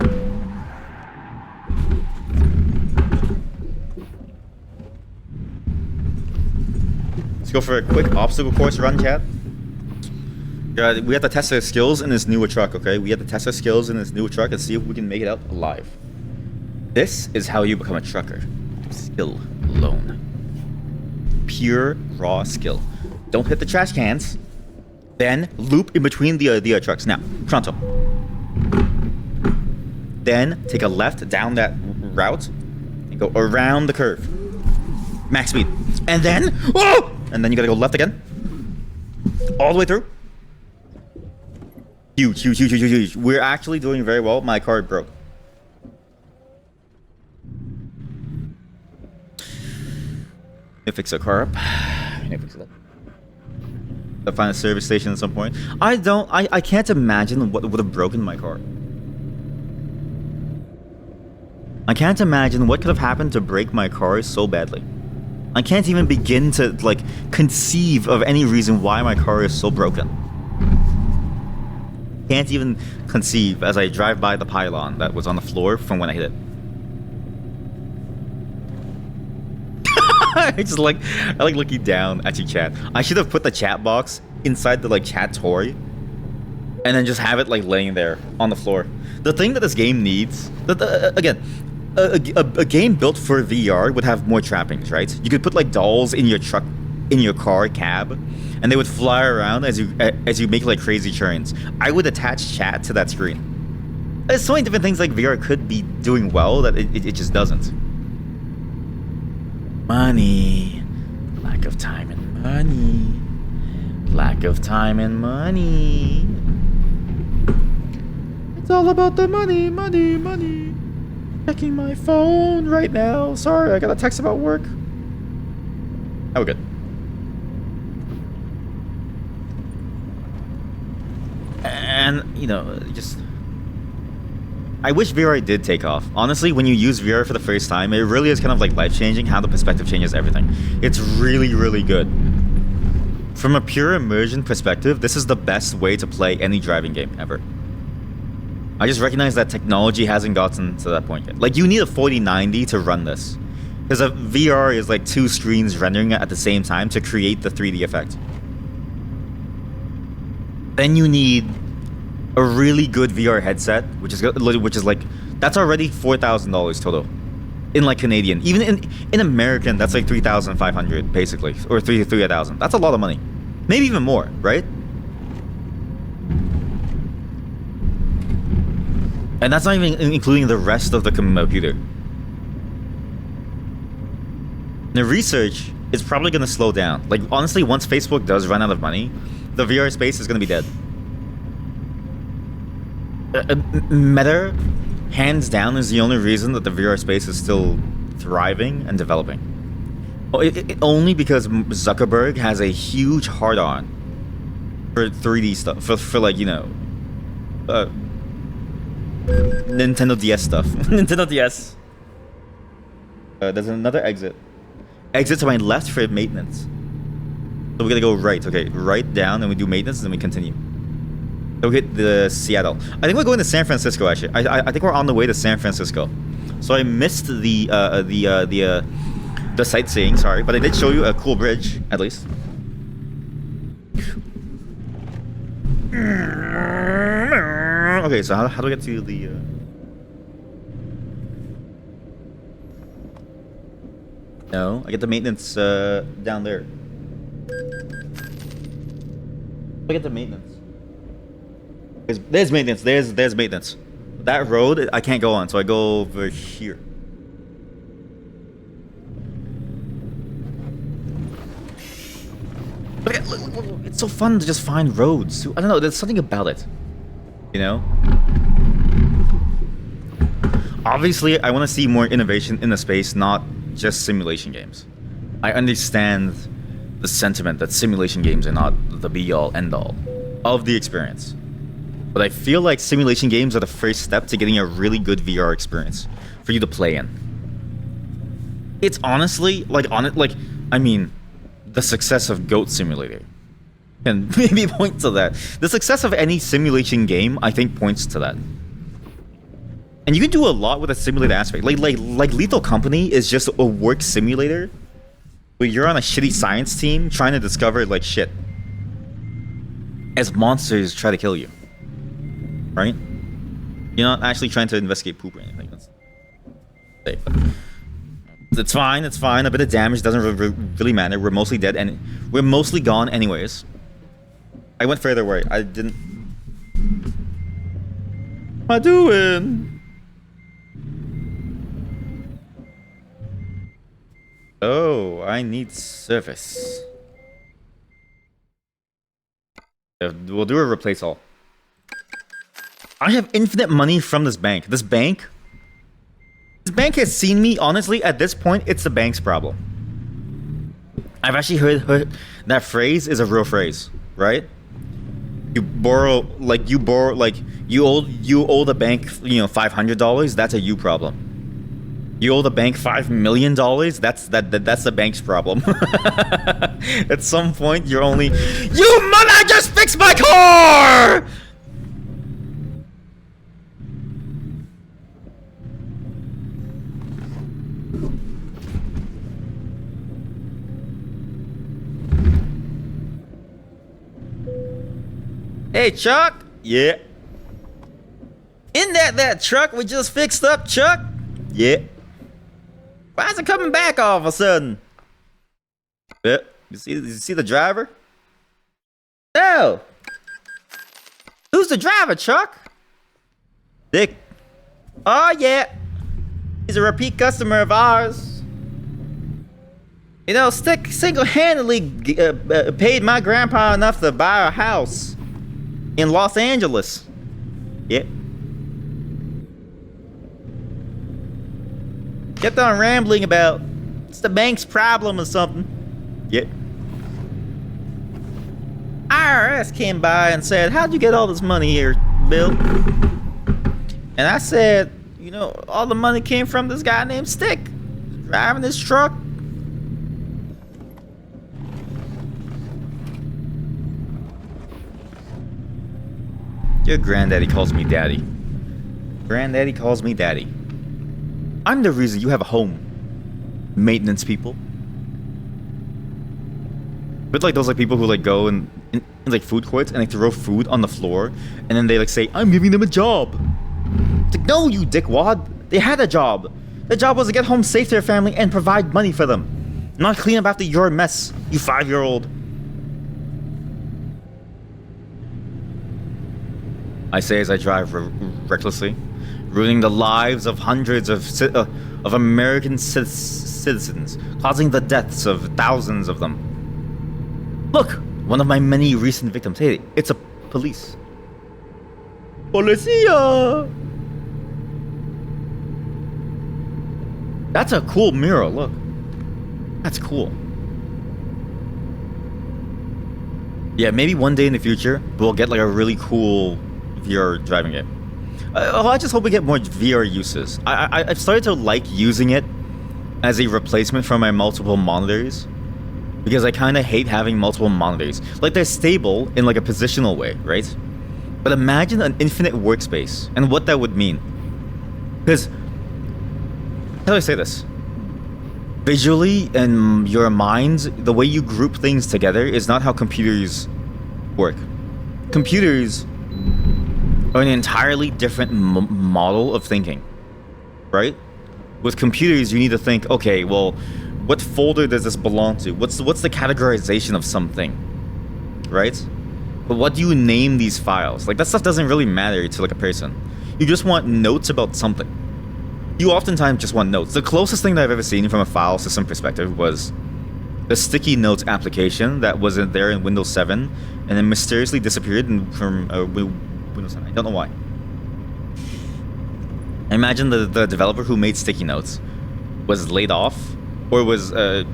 Let's go for a quick obstacle course run, chat. Yeah, we have to test our skills in this newer truck, okay? We have to test our skills in this newer truck and see if we can make it out alive. This is how you become a trucker. Skill alone. Pure, raw skill. Don't hit the trash cans. Then loop in between the trucks. Now, pronto. Then take a left down that route and go around the curve. Max speed. And then, oh! And then you gotta go left again. All the way through. Huge, huge, huge, huge, huge. We're actually doing very well. My car broke. Let me fix our car up. Let me fix it up. I'll find a service station at some point. I can't imagine what would have broken my car. I can't imagine what could have happened to break my car so badly. I can't even begin to, like, conceive of any reason why my car is so broken. Can't even conceive as I drive by the pylon that was on the floor from when I hit it. I like looking down at your chat. I should have put the chat box inside the like chat toy, and then just have it like laying there on the floor. The thing that this game needs, again, a game built for VR would have more trappings, right? You could put like dolls in your truck, in your car cab, and they would fly around as you make like crazy turns. I would attach chat to that screen. There's so many different things like VR could be doing well that it just doesn't. Money. Lack of time and money. Lack of time and money. It's all about the money, money, money. Checking my phone right now. Sorry, I got a text about work. Oh, we're good. And, you know, just... I wish VR did take off. Honestly, when you use VR for the first time, it really is kind of like life-changing how the perspective changes everything. It's really, really good. From a pure immersion perspective, this is the best way to play any driving game ever. I just recognize that technology hasn't gotten to that point yet. Like, you need a 4090 to run this. Because a VR is like two screens rendering at the same time to create the 3D effect. Then you need a really good VR headset, which is like, that's already $4,000 total in like Canadian. Even in American, that's like 3,500 basically, or 3,000. That's a lot of money, maybe even more, right? And that's not even including the rest of the computer. The research is probably going to slow down. Like, honestly, once Facebook does run out of money, the VR space is going to be dead. Meta, hands down, is the only reason that the VR space is still thriving and developing. Only because Zuckerberg has a huge hard-on for 3D stuff, for like, you know, Nintendo DS stuff. Nintendo DS. There's another exit. Exit to my left for maintenance. So we gotta go right. Okay, right down, and we do maintenance, and then we continue. So we hit the Seattle. I think we're going to San Francisco. Actually, I think we're on the way to San Francisco. So I missed the sightseeing. Sorry, but I did show you a cool bridge at least. Okay, so how do we get to the? No, I get the maintenance down there. I get the maintenance. There's maintenance. There's maintenance. That road I can't go on, so I go over here. Look, it's so fun to just find roads. I don't know. There's something about it. You know. Obviously, I want to see more innovation in the space, not just simulation games. I understand the sentiment that simulation games are not the be-all, end-all of the experience. But I feel like simulation games are the first step to getting a really good VR experience for you to play in. It's honestly, I mean, the success of Goat Simulator can maybe point to that. The success of any simulation game, I think, points to that. And you can do a lot with a simulator aspect. Like Lethal Company is just a work simulator where you're on a shitty science team trying to discover, like, shit. As monsters try to kill you. Right? You're not actually trying to investigate poop or anything. That's safe. It's fine, it's fine. A bit of damage doesn't really matter. We're mostly dead and we're mostly gone anyways. I went further away. I didn't... What am I doing? Oh, I need service. We'll do a replace all. I have infinite money from this bank. This bank has seen me. Honestly, at this point, it's the bank's problem. I've actually heard that phrase is a real phrase, right? You owe the bank, $500. That's a you problem. You owe the bank $5 million. That's the bank's problem. At some point, you're only, you mother just fixed my car. Hey, Chuck. Yeah. Isn't that truck we just fixed up, Chuck? Yeah. Why is it coming back all of a sudden? Yeah. You see the driver? No. Who's the driver, Chuck? Dick. Oh, yeah. He's a repeat customer of ours. You know, Stick single-handedly paid my grandpa enough to buy a house in Los Angeles. Yep. Kept on rambling about it's the bank's problem or something. Yep. IRS came by and said, "How'd you get all this money here, Bill?" And I said, all the money came from this guy named Stick, driving this truck. Your granddaddy calls me daddy. Granddaddy calls me daddy. I'm the reason you have a home. Maintenance people. But like those people who go in food courts and throw food on the floor and then they say, "I'm giving them a job." It's like, no, you dickwad. They had a job. Their job was to get home safe to their family and provide money for them. Not clean up after your mess, you 5-year-old. I say as I drive recklessly, ruining the lives of hundreds of American citizens, causing the deaths of thousands of them. Look, one of my many recent victims. Hey, it's a police. Policia! That's a cool mural, look. That's cool. Yeah, maybe one day in the future, we'll get a really cool VR driving game. I just hope we get more VR uses. I've started to like using it as a replacement for my multiple monitors. because I kind of hate having multiple monitors. Like, they're stable in like a positional way, right? But imagine an infinite workspace and what that would mean. Because, how do I say this? Visually, in your mind, the way you group things together is not how computers work. Computers are an entirely different model of thinking, right? With computers, you need to think, okay, well, what folder does this belong to? What's the categorization of something, right? But what do you name these files? Like, that stuff doesn't really matter to like a person. You just want notes about something. You oftentimes just want notes. The closest thing that I've ever seen from a file system perspective was the sticky notes application that wasn't there in Windows 7 and then mysteriously disappeared from Windows 7. I don't know why. I imagine the developer who made sticky notes was laid off or was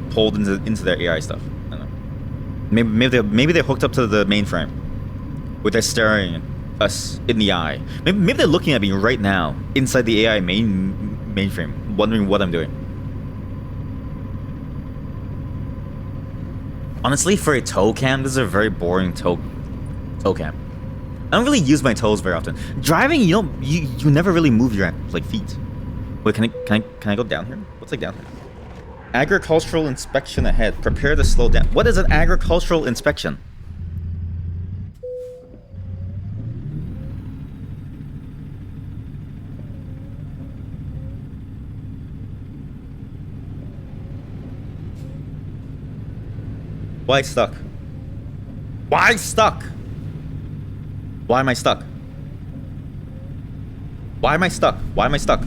pulled into their AI stuff. I don't know. Maybe they're hooked up to the mainframe where they're staring us in the eye. Maybe they're looking at me right now inside the AI mainframe, wondering what I'm doing. Honestly, for a toe cam, this is a very boring toe cam. I don't really use my toes very often. Driving, you never really move your like feet. Wait, can I go down here? What's like down here? Agricultural inspection ahead. Prepare to slow down. What is an agricultural inspection? Why stuck? Why stuck? Why am I stuck? Why am I stuck? Why am I stuck?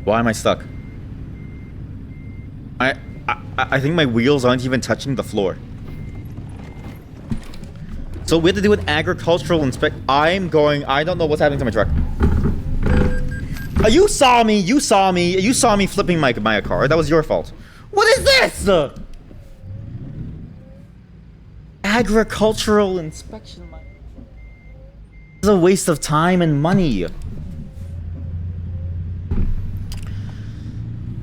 Why am I stuck? I think my wheels aren't even touching the floor. So we have to do an agricultural I don't know what's happening to my truck. You saw me flipping my car. That was your fault. What is this? Agricultural inspection. It's a waste of time and money.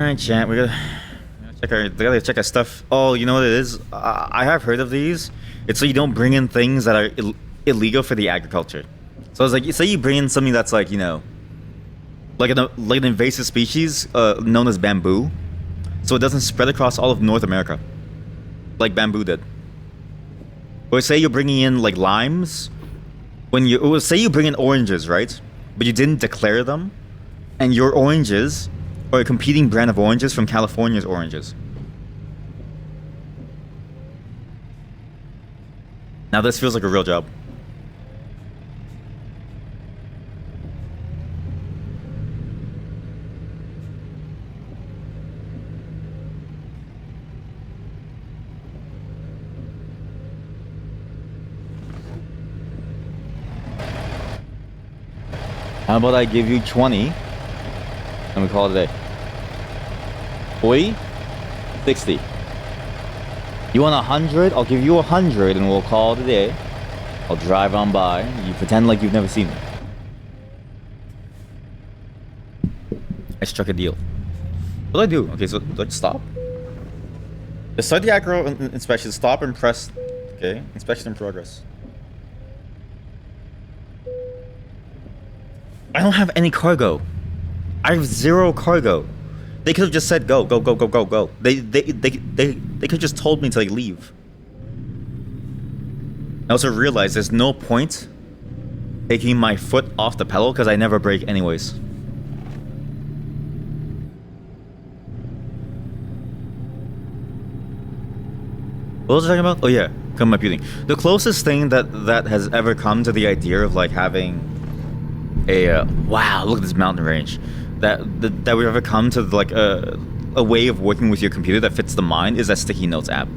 Alright, chat, we gotta check our stuff. Oh, you know what it is? I have heard of these. It's so you don't bring in things that are illegal for the agriculture. So it's like, say you bring in something that's like, you know, like an invasive species known as bamboo, so it doesn't spread across all of North America, like bamboo did. Or say you're bringing in like limes, say you bring in oranges, right? But you didn't declare them, and your oranges are a competing brand of oranges from California's oranges. Now this feels like a real job. How about I give you 20 and we call it a day? 40? 60. You want 100? I'll give you 100 and we'll call it a day. I'll drive on by. You pretend like you've never seen me. I struck a deal. What do I do? Okay, so do I just stop? Just start the agro inspection. Stop and press. Okay, inspection in progress. I don't have any cargo. I have 0 cargo. They could have just said go, go, go, go, go, go. They could have just told me to like leave. I also realized there's no point taking my foot off the pedal because I never brake anyways. What was I talking about? Oh yeah, computing. The closest thing that has ever come to the idea of like having a wow, look at this mountain range. That we've ever come to like a way of working with your computer that fits the mind is that sticky notes app.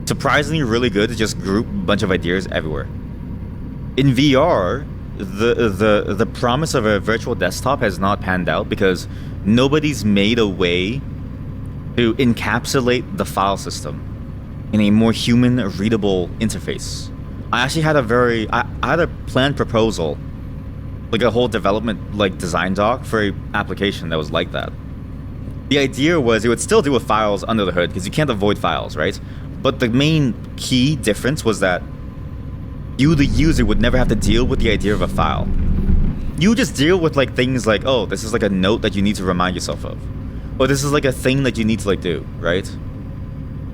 Surprisingly really good to just group a bunch of ideas everywhere. In VR, the promise of a virtual desktop has not panned out because nobody's made a way to encapsulate the file system in a more human readable interface. I actually had I had a planned proposal like a whole development like design doc for a application that was like that. The idea was it would still deal with files under the hood because you can't avoid files, right? But the main key difference was that you, the user, would never have to deal with the idea of a file. You just deal with like things like, oh, this is like a note that you need to remind yourself of, or this is like a thing that you need to like do, right?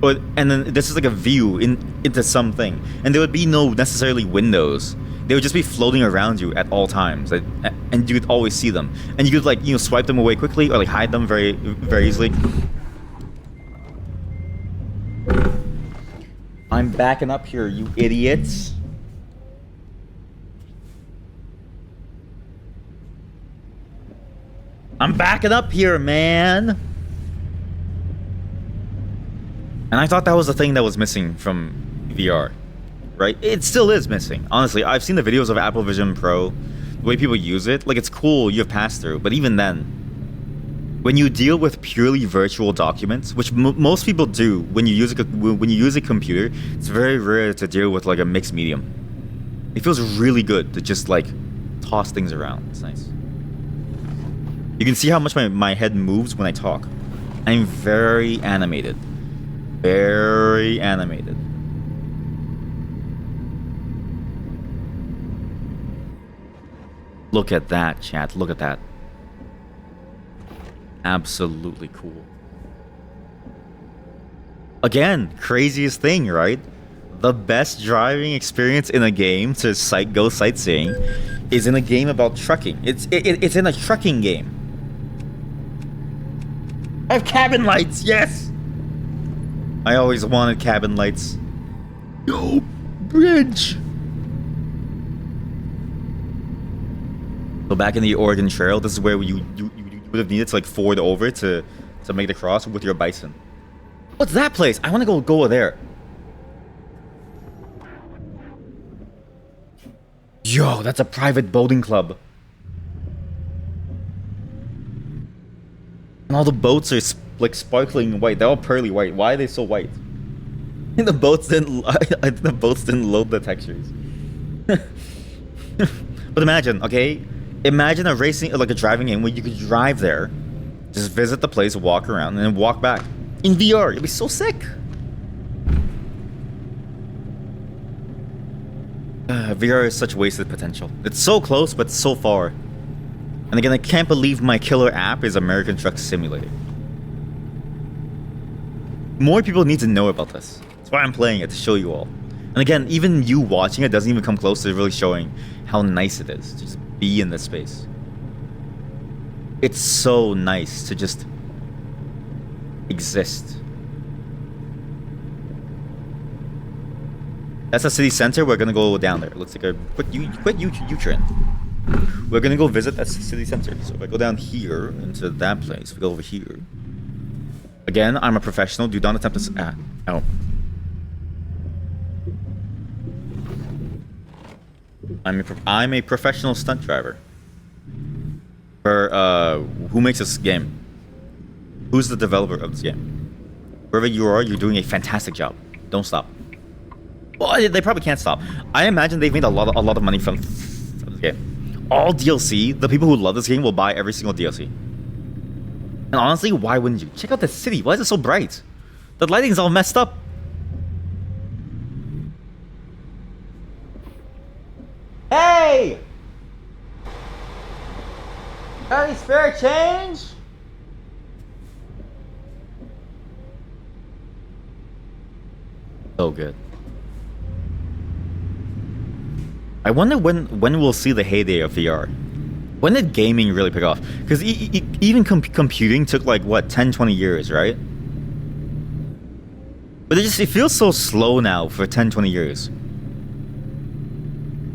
Or, and then this is like a view into something, and there would be no necessarily windows. They would just be floating around you at all times, and you could always see them, and you could like, you know, swipe them away quickly or like hide them very, very easily. I'm backing up here, you idiots. I'm backing up here, man. And I thought that was the thing that was missing from VR, right? It still is missing. Honestly, I've seen the videos of Apple Vision Pro, the way people use it. Like, it's cool, you have pass-through, but even then, when you deal with purely virtual documents, which most people do when you use a computer, it's very rare to deal with like a mixed medium. It feels really good to just like toss things around. It's nice. You can see how much my head moves when I talk. I'm very animated. Very animated. Look at that, chat. Look at that. Absolutely cool. Again, craziest thing, right? The best driving experience in a game to go sightseeing is in a game about trucking. It's in a trucking game. I have cabin lights, yes! I always wanted cabin lights. Yo, bridge! So back in the Oregon Trail, this is where you would have needed to like ford over to make the cross with your bison. What's that place? I want to go there. Yo, that's a private boating club. And all the boats are like sparkling white. They're all pearly white. Why are they so white? And the boats didn't load the textures. But imagine, okay? Imagine a driving game where you could drive there, just visit the place, walk around, and then walk back. In VR, it'd be so sick. VR is such wasted potential. It's so close, but so far. And again, I can't believe my killer app is American Truck Simulator. More people need to know about this. That's why I'm playing it, to show you all. And again, even you watching it doesn't even come close to really showing how nice it is to just be in this space. It's so nice to just exist. That's the city center. We're gonna go down there. It looks like a quick U-turn. We're gonna go visit that city center. So if I go down here into that place, we go over here. Again, I'm a professional. Do not attempt to. Oh. I'm a professional stunt driver. For who makes this game? Who's the developer of this game? Wherever you are, you're doing a fantastic job. Don't stop. Well, they probably can't stop. I imagine they've made a lot of money from this game. All DLC, the people who love this game will buy every single DLC. And honestly, why wouldn't you? Check out the city. Why is it so bright? The lighting's all messed up. Hey! Got any spare change? So good. I wonder when we'll see the heyday of VR. When did gaming really pick off? Because even computing took like, what, 10, 20 years, right? But it feels so slow now for 10, 20 years.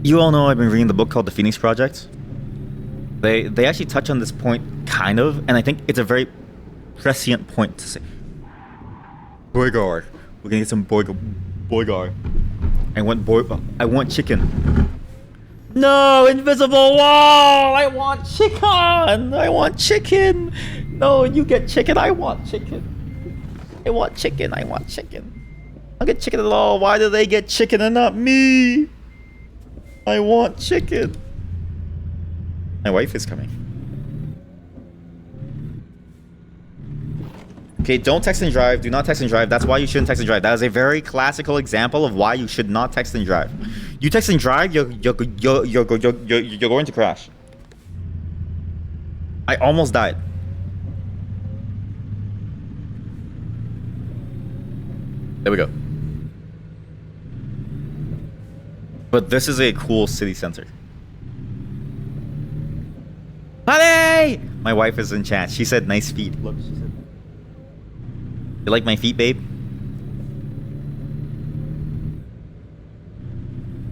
You all know I've been reading the book called The Phoenix Project. They actually touch on this point, kind of, and I think it's a very prescient point to say. Boygar. We're gonna get some boygar. I want chicken. No, invisible wall! I want chicken! I want chicken! No, you get chicken, I want chicken. I want chicken, I want chicken. I don't get chicken at all. Why do they get chicken and not me? I want chicken. My wife is coming. Okay, don't text and drive. Do not text and drive. That's why you shouldn't text and drive. That is a very classical example of why you should not text and drive. You text and drive, you're going to crash. I almost died. There we go. But this is a cool city center. Honey! My wife is in chat. She said nice feet. Look, she said. You like my feet, babe?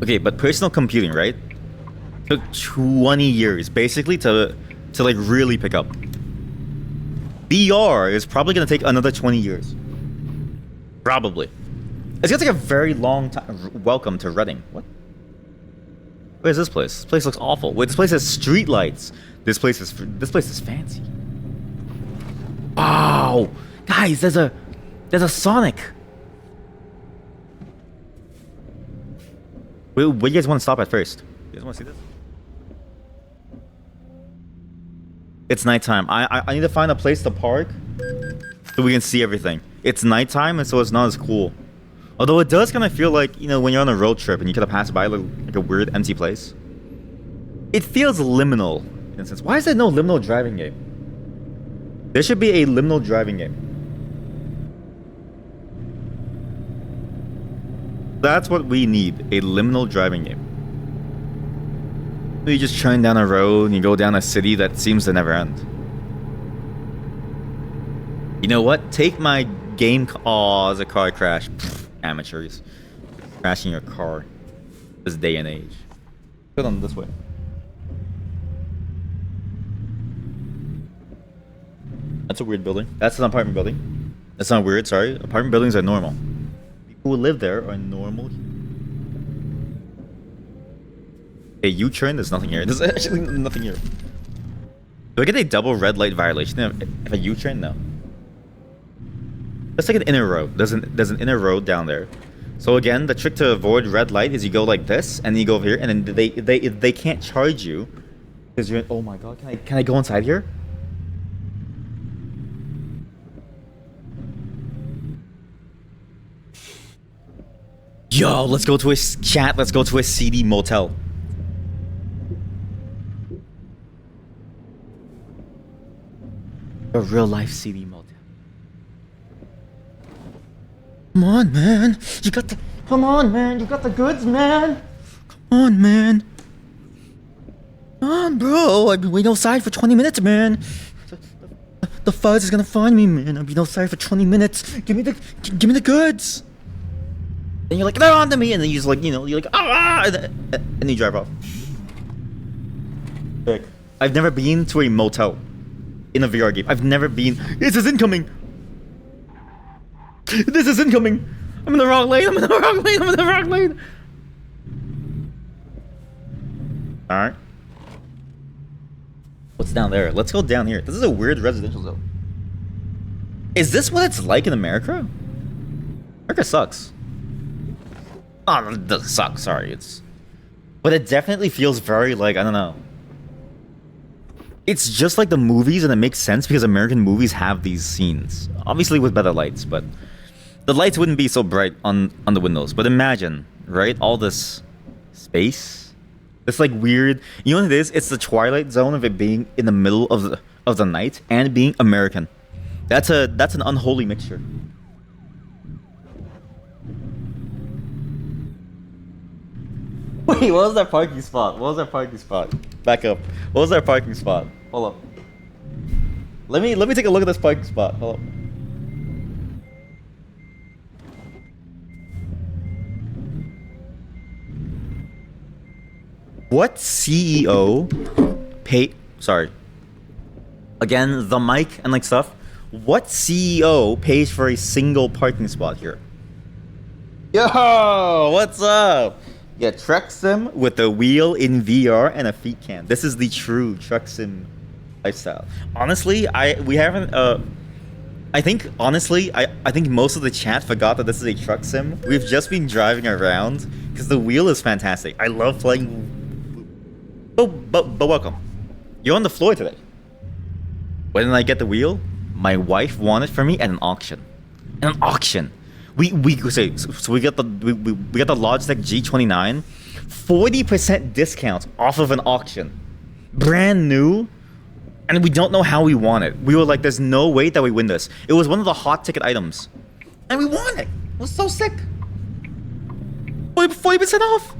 Okay, but personal computing, right? Took 20 years basically to like really pick up. VR is probably gonna take another 20 years. Probably. It's gonna take a very long time. Welcome to Reading. What? Where's this place? This place looks awful. Wait, this place has street lights. This place is fancy. Wow, guys, there's a Sonic. Where do you guys want to stop at first? You guys want to see this? It's nighttime. I need to find a place to park so we can see everything. It's nighttime, and so it's not as cool. Although it does kind of feel like, you know, when you're on a road trip and you kind of pass by like a weird empty place. It feels liminal in a sense. Why is there no liminal driving game? There should be a liminal driving game. That's what we need, a liminal driving game. You just churn down a road and you go down a city that seems to never end. You know what? Take my game. Oh, there's a car crash. Pfft, amateurs. Crashing your car. This day and age. Go on this way. That's a weird building. That's an apartment building. That's not weird, sorry. Apartment buildings are normal. People who live there are normal. A U-turn? There's nothing here. There's actually nothing here. Do I get a double red light violation if a U-turn? No. Let's take an inner road. There's an inner road down there. So again, the trick to avoid red light is you go like this, and then you go over here, and then they can't charge you because you're. Oh my god! Can I go inside here? Yo, let's go to a chat. Let's go to a seedy motel. A real life seedy motel. Come on, man. You got the. Come on, man. You got the goods, man. Come on, man. Come on, bro. I've been waiting outside for 20 minutes, man. The fuzz is gonna find me, man. I've been outside for 20 minutes. Give me the goods. Then you're like, they're on to me, and then you just like, you know, you're like, ah, and you drive off. Sick. I've never been to a motel in a VR game. I've never been. This is incoming. This is incoming. I'm in the wrong lane. I'm in the wrong lane. I'm in the wrong lane. All right. What's down there? Let's go down here. This is a weird residential zone. Is this what it's like in America? America sucks. Oh, it doesn't suck. Sorry, it's. But it definitely feels very like, I don't know. It's just like the movies, and it makes sense because American movies have these scenes. Obviously with better lights, but the lights wouldn't be so bright on the windows. But imagine, right? All this space. It's like weird. You know what it is? It's the Twilight Zone of it being in the middle of the night and being American. That's an unholy mixture. Wait, what was that parking spot? What was that parking spot? Back up. What was that parking spot? Hold up. Let me take a look at this parking spot. Hold up. What CEO pay? Sorry. Again, the mic and like stuff. What CEO pays for a single parking spot here? Yo, what's up? Yeah, truck sim with a wheel in VR and a feet cam. This is the true truck sim lifestyle. Honestly, I think most of the chat forgot that this is a truck sim. We've just been driving around because the wheel is fantastic. I love playing. But welcome. You're on the floor today. When did I get the wheel? My wife won it for me at an auction. At an auction. We say so we got the we got the Logitech G29, 40% discount off of an auction, brand new, and we don't know how we won it. We were like, "There's no way that we win this." It was one of the hot ticket items, and we won it. It was so sick. 40% off.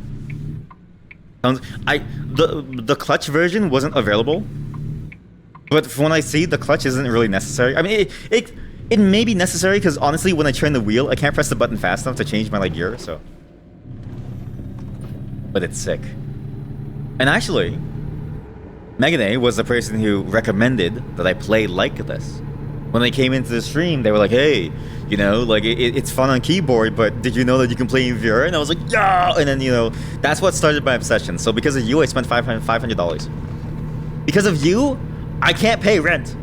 The clutch version wasn't available, but from what I see, the clutch isn't really necessary. I mean, it may be necessary because honestly, when I turn the wheel, I can't press the button fast enough to change my gear. So, but it's sick. And actually, Megane was the person who recommended that I play like this. When they came into the stream, they were like, "Hey, you know, like it's fun on keyboard, but did you know that you can play in VR?" And I was like, "Yeah!" And then, you know, that's what started my obsession. So because of you, I spent $500. Because of you, I can't pay rent.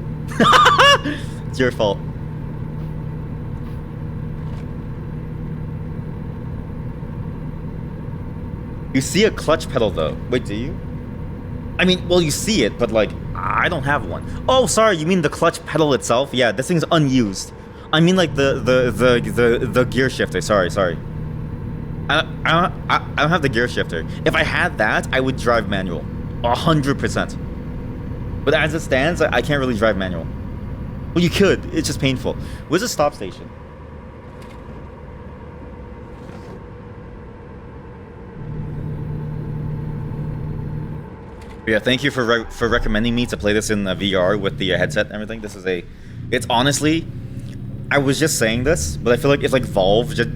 It's your fault. You see a clutch pedal though. Wait, do you? I mean, well, you see it, but like, I don't have one. Oh, sorry, you mean the clutch pedal itself? Yeah, this thing's unused. I mean, like the gear shifter. Sorry. I don't have the gear shifter. If I had that, I would drive manual, 100%. But as it stands, I can't really drive manual. Well, you could. It's just painful. Where's the stop station? Yeah, thank you for recommending me to play this in VR with the headset and everything. This is it's honestly, I was just saying this, but I feel like it's like Valve just,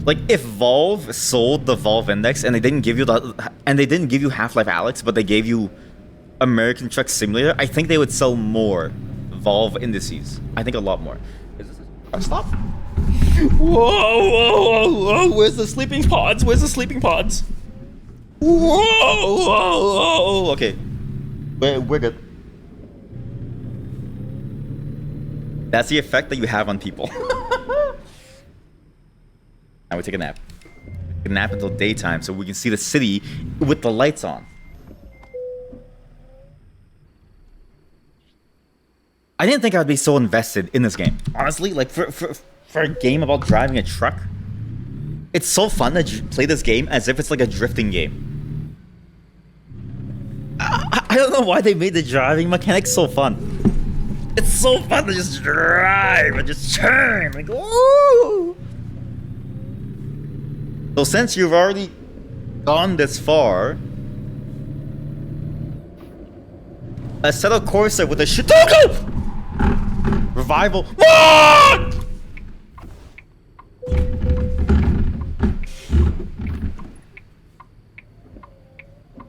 like if Valve sold the Valve Index and they didn't give you Half-Life Alyx, but they gave you American Truck Simulator, I think they would sell more Valve indices. I think a lot more. Is this a stop? Whoa! Where's the sleeping pods? Whoa! Okay, we're good. That's the effect that you have on people. Now we take a nap. Take a nap until daytime so we can see the city with the lights on. I didn't think I'd be so invested in this game. Honestly, like for a game about driving a truck, it's so fun to play this game as if it's like a drifting game. I don't know why they made the driving mechanics so fun. It's so fun to just drive and just turn, like, woo! So since you've already gone this far, Assetto Corsa with a Shitoku! Revival. What?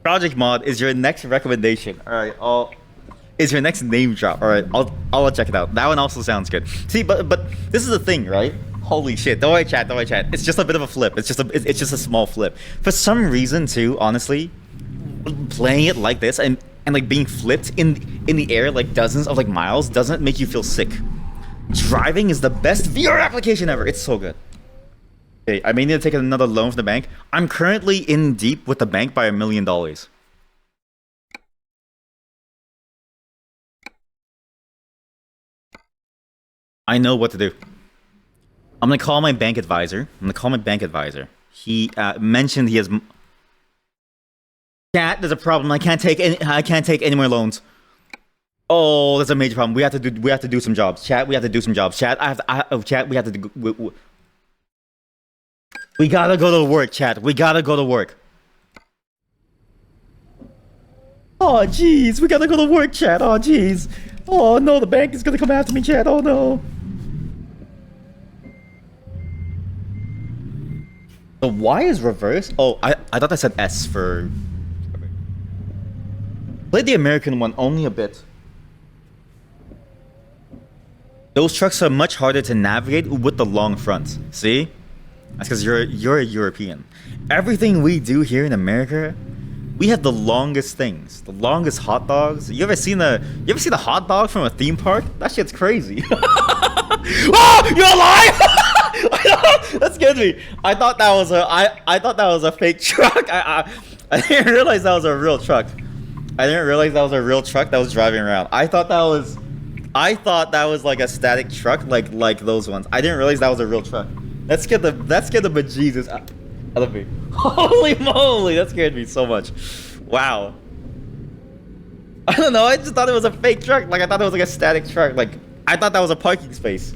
Project Mod is your next recommendation. Alright, is your next name drop. Alright, I'll check it out. That one also sounds good. See, but this is the thing, right? Holy shit. Don't worry, chat. It's just a bit of a flip. It's just a small flip. For some reason too, honestly, playing it like this and like being flipped in the air like dozens of like miles doesn't make you feel sick. Driving is the best VR application ever. It's so good. Okay, I may need to take another loan from the bank. I'm currently in deep with the bank by $1 million. I know what to do. I'm gonna call my bank advisor. He mentioned he has. Chat, there's a problem. I can't take any more loans. Oh, that's a major problem. We have to do some jobs. Chat, we have to do some jobs. Chat, chat, we have to do. We gotta go to work, chat. We gotta go to work. Oh, jeez. We gotta go to work, chat. Oh, jeez. Oh, no. The bank is gonna come after me, chat. Oh, no. The Y is reversed? Oh, I thought I said S for... Play the American one only a bit. Those trucks are much harder to navigate with the long fronts. See? That's because you're a European. Everything we do here in America, we have the longest things, the longest hot dogs. You ever seen a hot dog from a theme park? That shit's crazy. Oh, you're alive! That scared me. I thought that was a fake truck. I didn't realize that was a real truck. I didn't realize that was a real truck that was driving around. I thought that was like a static truck, like those ones. I didn't realize that was a real truck. That scared the bejesus out of me. Holy moly, that scared me so much. Wow. I don't know, I just thought it was a fake truck. Like, I thought it was like a static truck. Like, I thought that was a parking space.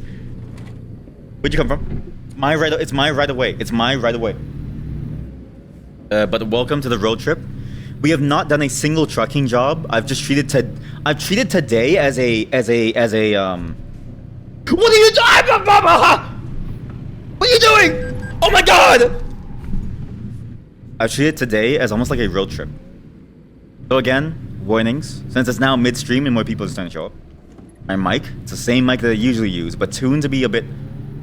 Where'd you come from? It's my right of way. It's my right of way. But welcome to the road trip. We have not done a single trucking job. I've treated today as a What are you doing? What are you doing? Oh my god! I've treated today as almost like a road trip. So again, warnings. Since it's now midstream and more people are starting to show up. My mic, it's the same mic that I usually use, but tuned to be a bit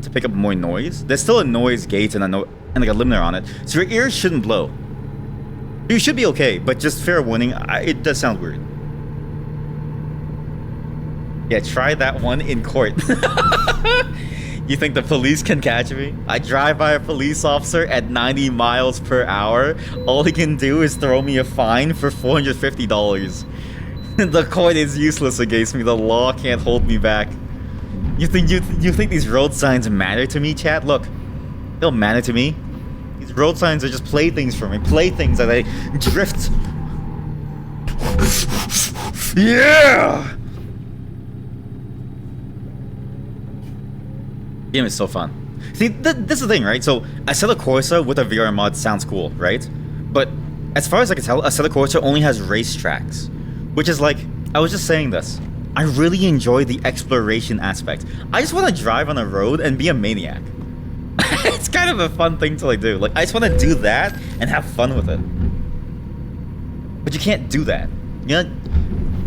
to pick up more noise. There's still a noise gate and like a limiter on it, so your ears shouldn't blow. You should be okay, but just fair warning, it does sound weird. Yeah, try that one in court. You think the police can catch me? I drive by a police officer at 90 miles per hour. All he can do is throw me a fine for $450. The court is useless against me. The law can't hold me back. You think these road signs matter to me, chat? Look, they don't matter to me. These road signs are just playthings for me. Playthings that I drift. Yeah! Game is so fun. See, this is the thing, right? So, Assetto Corsa with a VR mod sounds cool, right? But as far as I can tell, Assetto Corsa only has racetracks. Which is like, I was just saying this. I really enjoy the exploration aspect. I just want to drive on a road and be a maniac. It's kind of a fun thing to like do. Like, I just want to do that and have fun with it. But you can't do that. You know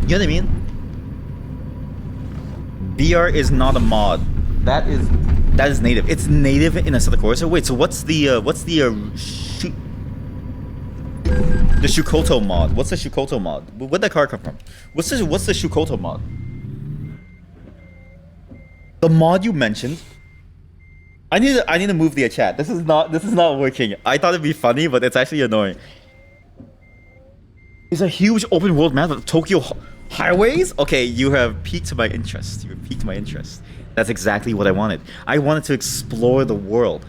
what I mean? VR is not a mod. That is native. It's native in Assetto Corsa. Wait, so what's the Shukoto mod? What's the Shukoto mod? Where'd that car come from? What's the Shukoto mod? The mod you mentioned. I need to move the chat. This is not working. I thought it'd be funny, but it's actually annoying. It's a huge open world map of Tokyo highways. Okay, you have piqued my interest. You have piqued my interest. That's exactly what I wanted. I wanted to explore the world.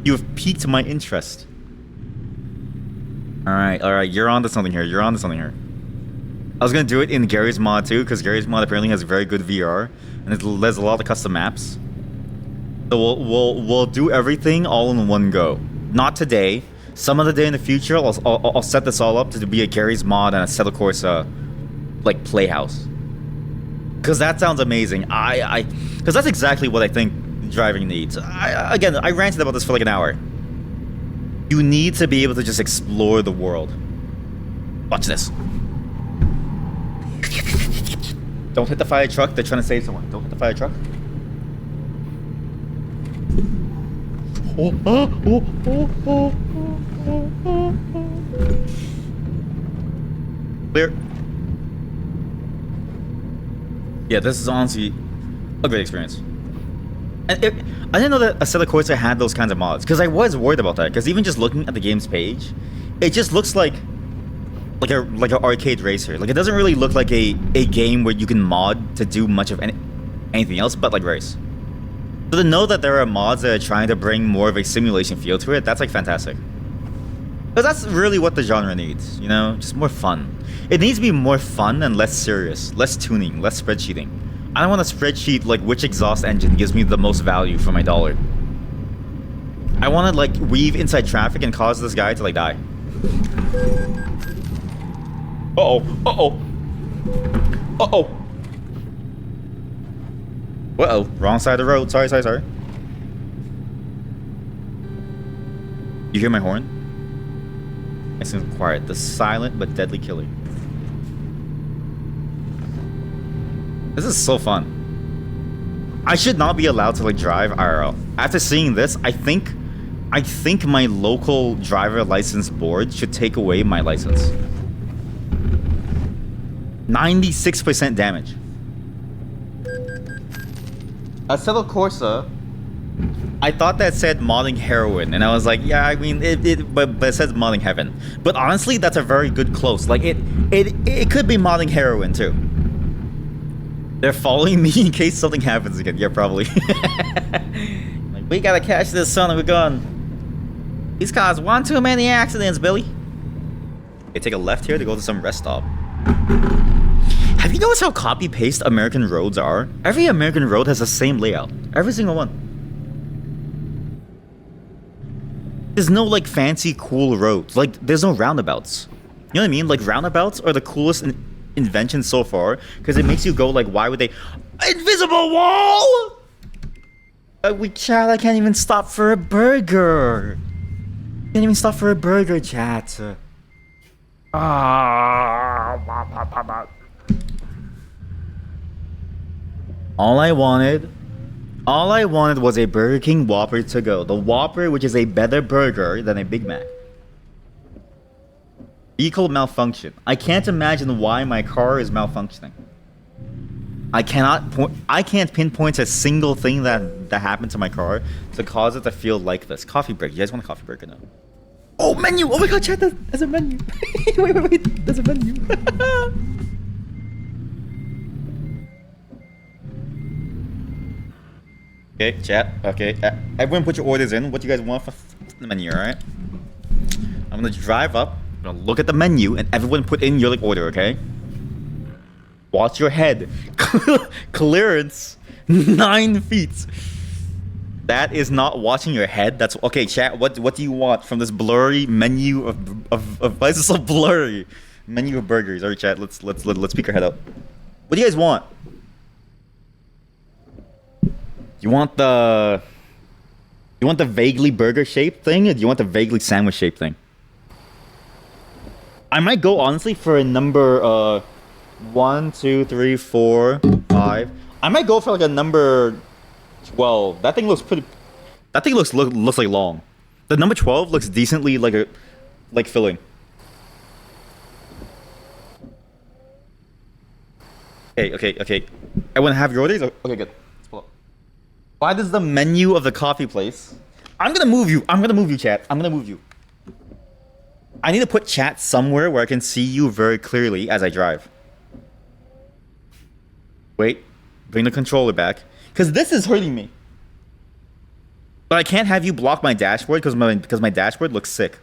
You have piqued my interest. Alright, you're on to something here. I was gonna do it in Gary's mod too, because Gary's mod apparently has very good VR, and there's a lot of custom maps. So we'll do everything all in one go. Not today. Some other day in the future, I'll set this all up to be a Gary's mod and a Assetto Corsa like playhouse. Because that sounds amazing. Because that's exactly what I think driving needs. I ranted about this for like an hour. You need to be able to just explore the world. Watch this. Don't hit the fire truck. They're trying to save someone. Don't hit the fire truck. Clear. Yeah, this is honestly a great experience. And I didn't know that Assetto Corsa had those kinds of mods, because I was worried about that. Because even just looking at the game's page, it just looks like an arcade racer. Like, it doesn't really look like a game where you can mod to do much of anything else but like race. So to know that there are mods that are trying to bring more of a simulation feel to it, that's like fantastic. Because that's really what the genre needs, you know? Just more fun. It needs to be more fun and less serious, less tuning, less spreadsheeting. I don't want a spreadsheet like which exhaust engine gives me the most value for my dollar. I want to like weave inside traffic and cause this guy to like die. Uh-oh, wrong side of the road. Sorry. You hear my horn? Nice and quiet. The silent but deadly killer. This is so fun. I should not be allowed to like drive IRL. After seeing this, I think my local driver license board should take away my license. 96% damage. Assetto Corsa. I thought that said modding heroin, and I was like, yeah, I mean, but it says modding heaven. But honestly, that's a very good close. Like, It could be modding heroin too. They're following me in case something happens again. Yeah, probably. Like, we gotta catch this son of a gun. He's caused one too many accidents, Billy. Okay, take a left here to go to some rest stop. Have you noticed how copy-paste American roads are? Every American road has the same layout. Every single one. There's no, like, fancy, cool roads. Like, there's no roundabouts. You know what I mean? Like, roundabouts are the coolest invention so far, because it makes you go like, why would they? Invisible wall! Chat, I can't even stop for a burger. Can't even stop for a burger, chat. All I wanted was a Burger King Whopper to go. The Whopper, which is a better burger than a Big Mac. Vehicle malfunction. I can't imagine why my car is malfunctioning. I can't pinpoint a single thing that happened to my car to cause it to feel like this. Coffee break. You guys want a coffee break or no? Oh, menu! Oh my god, chat, there's a menu. wait. There's a menu. Okay, chat. Okay. Everyone put your orders in. What do you guys want from the menu, alright? I'm gonna drive up. I'm gonna look at the menu and everyone put in your order, okay? Watch your head. Clearance 9 feet. That is not watching your head. That's okay, chat. What do you want from this blurry menu of why is it so blurry? Menu of burgers. Alright, chat. Let's peek our head out. What do you guys want? You want the vaguely burger shaped thing, or do you want the vaguely sandwich shaped thing? I might go honestly for a number 1, 2, 3, 4, 5. I might go for like a number 12. That thing looks pretty. That thing looks like long. The number 12 looks decently like filling. Okay. I want to have your orders. Okay, good. Let's pull up. Why does the menu of the coffee place? I'm gonna move you, chat. I'm gonna move you. I need to put chat somewhere where I can see you very clearly as I drive. Wait, bring the controller back. Because this is hurting me. But I can't have you block my dashboard because my dashboard looks sick.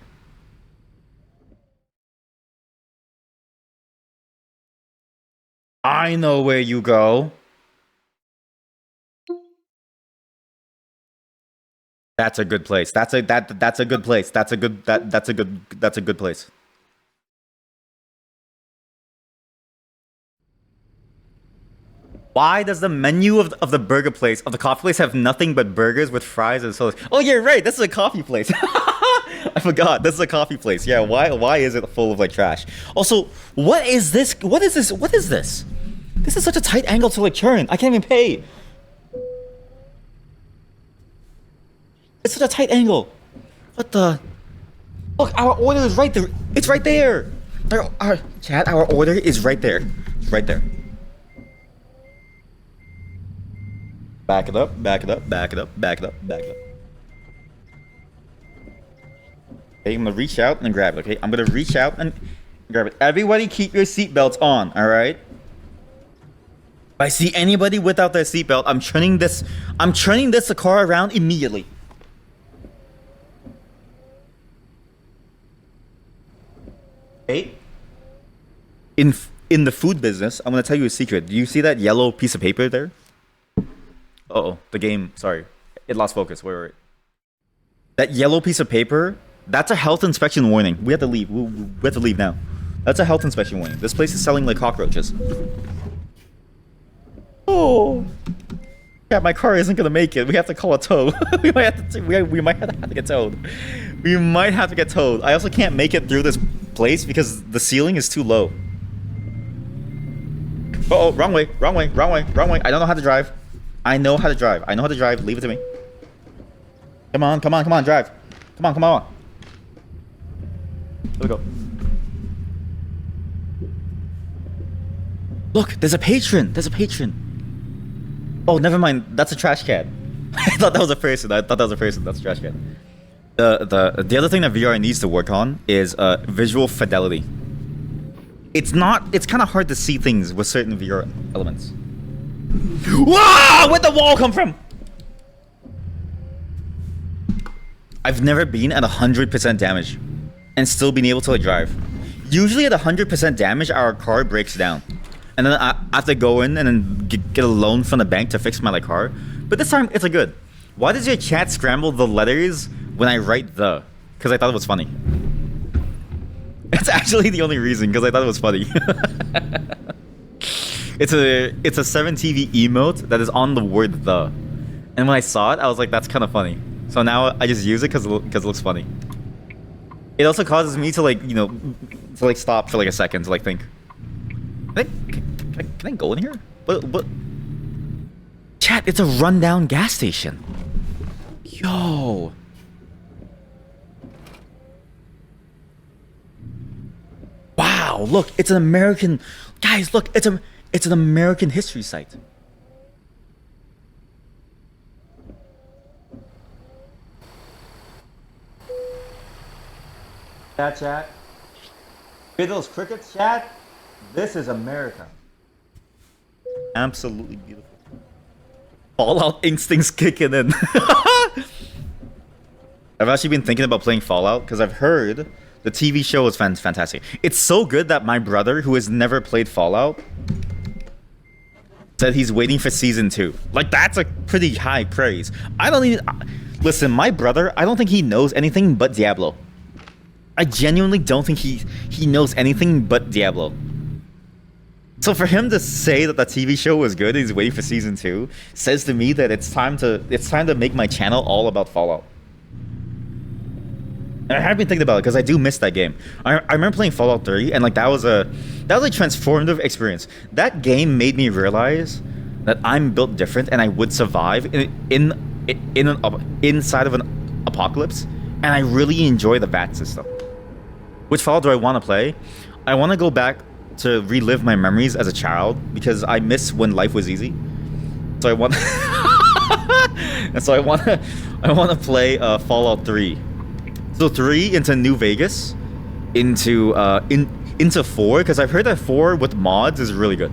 I know where you go. That's a good place. That's a good place. That's a good place. Why does the menu of the burger place, of the coffee place, have nothing but burgers with fries and sodas? Oh, you're right. This is a coffee place. I forgot. This is a coffee place. Yeah. Why is it full of like trash? Also, what is this? What is this? What is this? This is such a tight angle to like turn. I can't even pay. It's such a tight angle. What the? Look, our order is right there. It's right there. Our chat. Our order is right there. It's right there. Back it up, back it up, back it up, back it up, back it up. Okay, I'm gonna reach out and grab it, okay? I'm gonna reach out and grab it. Everybody keep your seatbelts on, alright? If I see anybody without their seatbelt, I'm turning this car around immediately. Okay? In the food business, I'm gonna tell you a secret. Do you see that yellow piece of paper there? Uh-oh, the game, sorry. It lost focus, wait. That yellow piece of paper, that's a health inspection warning. We have to leave, we have to leave now. That's a health inspection warning. This place is selling like cockroaches. Oh. Yeah, my car isn't gonna make it. We have to call a tow. we might have to get towed. We might have to get towed. I also can't make it through this place because the ceiling is too low. Uh-oh, wrong way. I don't know how to drive. I know how to drive. Leave it to me. Come on, drive. Come on. Here we go. Look, there's a patron. Oh, never mind. That's a trash can. I thought that was a person. That's a trash can. The other thing that VR needs to work on is visual fidelity. it's not. It's kind of hard to see things with certain VR elements. Whoa! Where'd the wall come from? I've never been at 100% damage and still been able to like drive. Usually at 100% damage, our car breaks down, and then I have to go in and then get a loan from the bank to fix my like car. But this time it's a good. Why does your chat scramble the letters when I write the? Because I thought it was funny. It's actually the only reason, because I thought it was funny. It's a 7TV emote that is on the word the, and when I saw it, I was like, that's kind of funny. So now I just use it because it looks funny. It also causes me to like, you know, to like stop for like a second to like think. Can I go in here? What? Chat, it's a rundown gas station. Yo. Wow, look, it's an American... Guys, look, it's an American history site. Chat. Hear those crickets, chat? This is America. Absolutely beautiful. Fallout instincts kicking in. I've actually been thinking about playing Fallout because I've heard the TV show is fantastic. It's so good that my brother, who has never played Fallout, said he's waiting for season 2. Like, that's a pretty high praise. I don't even... Listen, my brother, I don't think he knows anything but Diablo. I genuinely don't think he knows anything but Diablo. So for him to say that the TV show was good and he's waiting for season 2 says to me that it's time to make my channel all about Fallout. And I have been thinking about it because I do miss that game. I remember playing Fallout 3 and like that was a transformative experience. That game made me realize that I'm built different and I would survive inside of an apocalypse, and I really enjoy the VAT system. Which Fallout do I want to play? I want to go back to relive my memories as a child because I miss when life was easy. So I want and so I want to play Fallout 3. So 3 into New Vegas, into 4, because I've heard that 4 with mods is really good.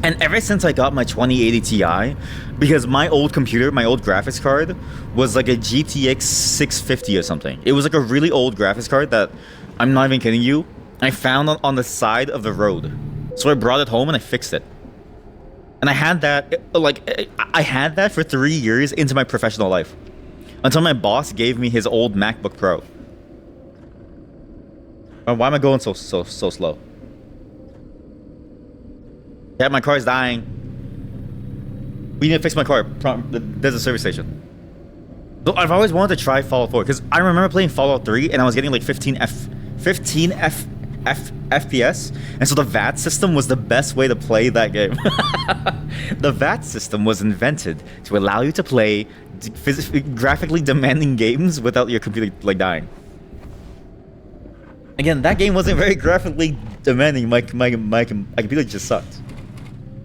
And ever since I got my 2080 Ti, because my old computer, my old graphics card, was like a GTX 650 or something. It was like a really old graphics card that, I'm not even kidding you, I found on the side of the road. So I brought it home and I fixed it. And I had that, I had that for 3 years into my professional life. Until my boss gave me his old MacBook Pro. Why am I going so slow? Yeah, my car's dying. We need to fix my car. There's a service station. So I've always wanted to try Fallout 4 because I remember playing Fallout 3 and I was getting like 15 FPS, and so the VAT system was the best way to play that game. The VAT system was invented to allow you to play graphically demanding games without your computer like dying. Again, that game wasn't very graphically demanding. My computer just sucked.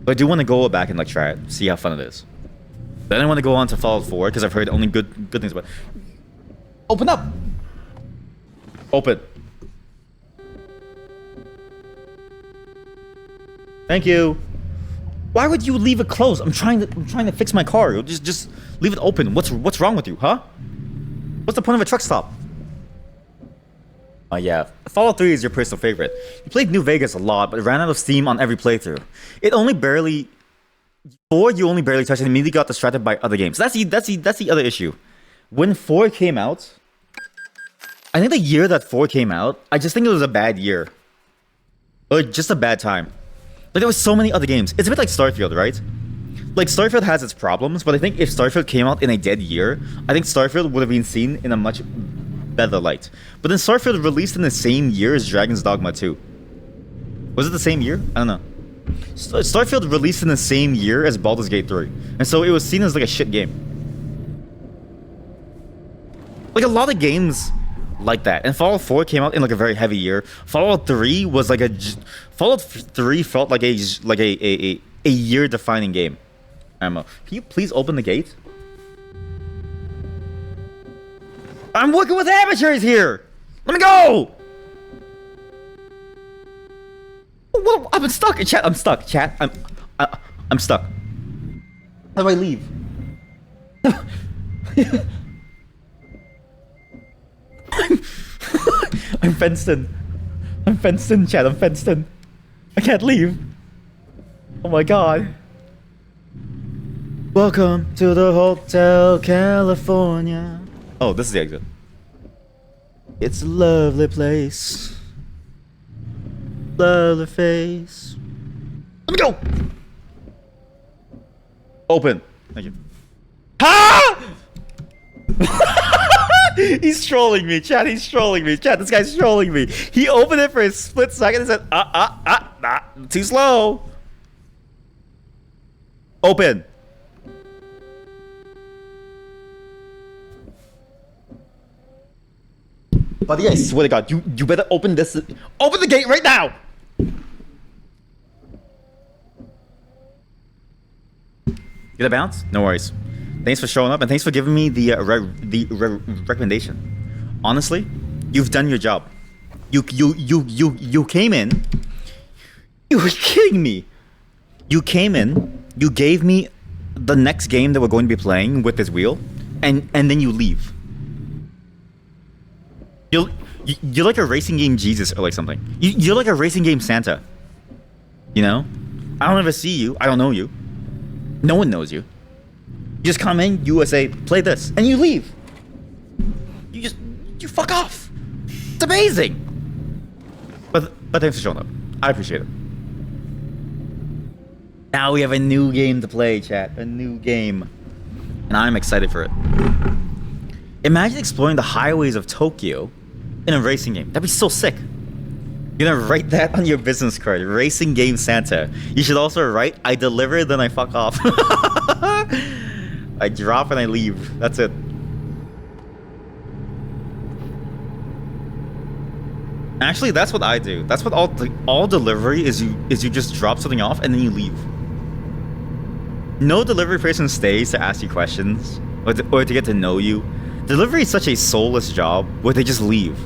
But I do want to go back and like try it, see how fun it is. Then I want to go on to Fallout 4 because I've heard only good things about it. Open up. Open. Thank you. Why would you leave it closed? I'm trying to fix my car. Just leave it open. What's wrong with you, huh? What's the point of a truck stop? Oh yeah, Fallout 3 is your personal favorite. You played New Vegas a lot, but it ran out of steam on every playthrough. It only barely... 4 you only barely touched and immediately got distracted by other games. That's the other issue. When 4 came out... I think the year that 4 came out, I just think it was a bad year. Or just a bad time. Like, there was so many other games. It's a bit like Starfield, right? Like, Starfield has its problems, but I think if Starfield came out in a dead year, I think Starfield would have been seen in a much better light. But then Starfield released in the same year as Dragon's Dogma 2. Was it the same year? I don't know. Starfield released in the same year as Baldur's Gate 3. And so it was seen as like a shit game. Like, a lot of games like that. And Fallout 4 came out in like a very heavy year. Fallout 3 was like Fallout 3 felt like a year-defining game. Can you please open the gate? I'm working with amateurs here! Let me go! What? I'm stuck. Chat, I'm stuck. Chat, I'm stuck. How do I leave? I'm fenced in. I'm fenced in, chat. I'm fenced in. I can't leave. Oh my god. Welcome to the Hotel California. Oh, this is the exit. It's a lovely place. Lovely face. Let me go! Open. Thank you. Ah! He's trolling me, chat. He's trolling me, chat. This guy's trolling me. He opened it for a split second and said, too slow. Open. Buddy, I swear to God, you better open this. Open the gate right now. Get a bounce? No worries. Thanks for showing up and thanks for giving me the recommendation. Honestly, you've done your job. You came in. You were kidding me. You came in. You gave me the next game that we're going to be playing with this wheel, and then you leave. You're like a racing game Jesus or like something. You're like a racing game Santa. You know? I don't ever see you. I don't know you. No one knows you. You just come in, you say, play this, and you leave. You fuck off. It's amazing. But thanks for showing up. I appreciate it. Now we have a new game to play, chat. A new game. And I'm excited for it. Imagine exploring the highways of Tokyo in a racing game. That'd be so sick. You're gonna write that on your business card. Racing game Santa. You should also write, I deliver, then I fuck off. I drop and I leave. That's it. Actually, that's what I do. That's what all delivery is. You just drop something off and then you leave. No delivery person stays to ask you questions or to get to know you. Delivery is such a soulless job where they just leave.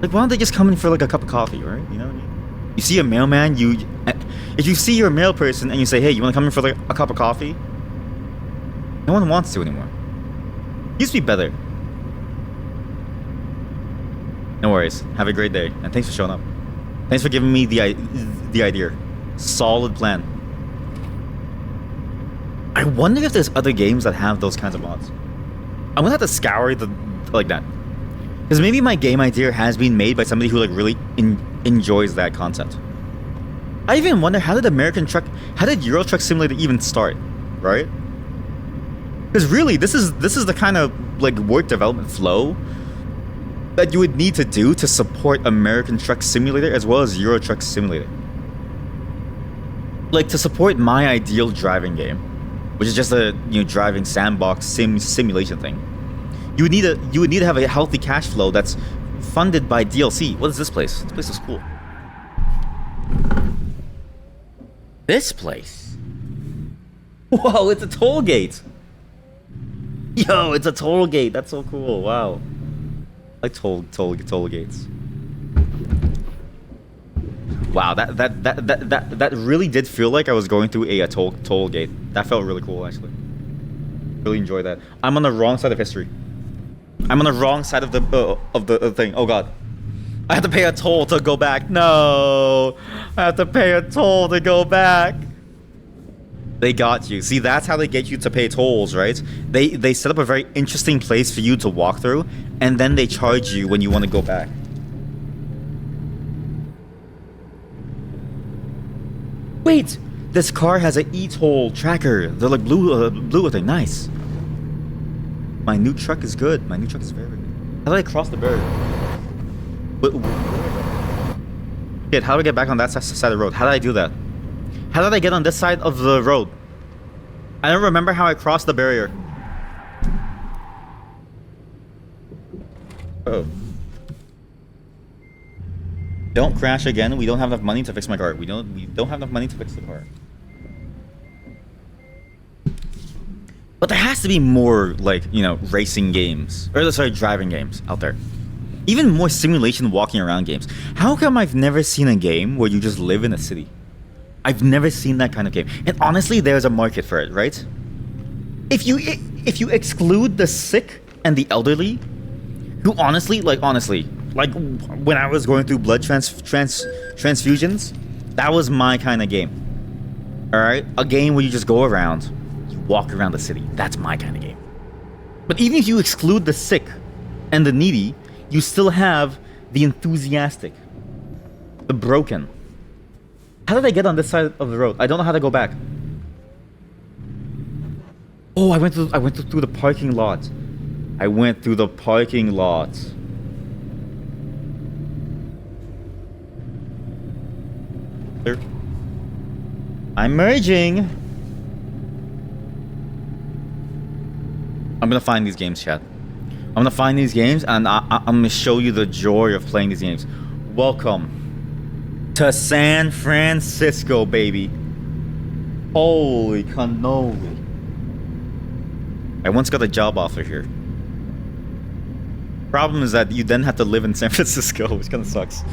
Like, why don't they just come in for like a cup of coffee, right? You know what I mean? You see a mailman, if you see your mail person and you say, hey, you want to come in for like a cup of coffee? No one wants to anymore. Used to be better. No worries. Have a great day, and thanks for showing up. Thanks for giving me the idea. Solid plan. I wonder if there's other games that have those kinds of mods. I'm gonna have to scour like that, because maybe my game idea has been made by somebody who like really enjoys that concept. I even wonder, how did Euro Truck Simulator even start, right? Because really, this is the kind of like work development flow that you would need to do to support American Truck Simulator as well as Euro Truck Simulator. Like, to support my ideal driving game, which is just a driving sandbox simulation thing. You would need to have a healthy cash flow that's funded by DLC. What is this place? This place is cool. This place. Whoa, it's a toll gate. Yo, it's a toll gate. That's so cool. Wow. I like toll gates. Wow, that really did feel like I was going through a toll gate. That felt really cool, actually. Really enjoyed that. I'm on the wrong side of history. I'm on the wrong side of the thing. Oh god, I have to pay a toll to go back. No, I have to pay a toll to go back. They got you. See, that's how they get you to pay tolls, right? They set up a very interesting place for you to walk through, and then they charge you when you want to go back. Wait, this car has an e-toll tracker. They're like blue thing. Nice. My new truck is good. My new truck is very good. How do I cross the barrier? Shit, how do I get back on that side of the road? How did I do that? How did I get on this side of the road? I don't remember how I crossed the barrier. Uh-oh. Don't crash again. We don't have enough money to fix my car. We don't have enough money to fix the car. But there has to be more, like, racing games. Or, sorry, driving games out there. Even more simulation walking around games. How come I've never seen a game where you just live in a city? I've never seen that kind of game. And honestly, there's a market for it, right? If you exclude the sick and the elderly, who honestly, like when I was going through blood transfusions, that was my kind of game. All right, a game where you just go around, you walk around the city. That's my kind of game. But even if you exclude the sick and the needy, you still have the enthusiastic, the broken. How did I get on this side of the road? I don't know how to go back. Oh, I went through the parking lot. I went through the parking lot. There. I'm merging. I'm gonna find these games, chat. I'm gonna find these games, and I'm gonna show you the joy of playing these games. Welcome to San Francisco, baby. Holy cannoli. I once got a job offer here. Problem is that you then have to live in San Francisco, which kind of sucks. No!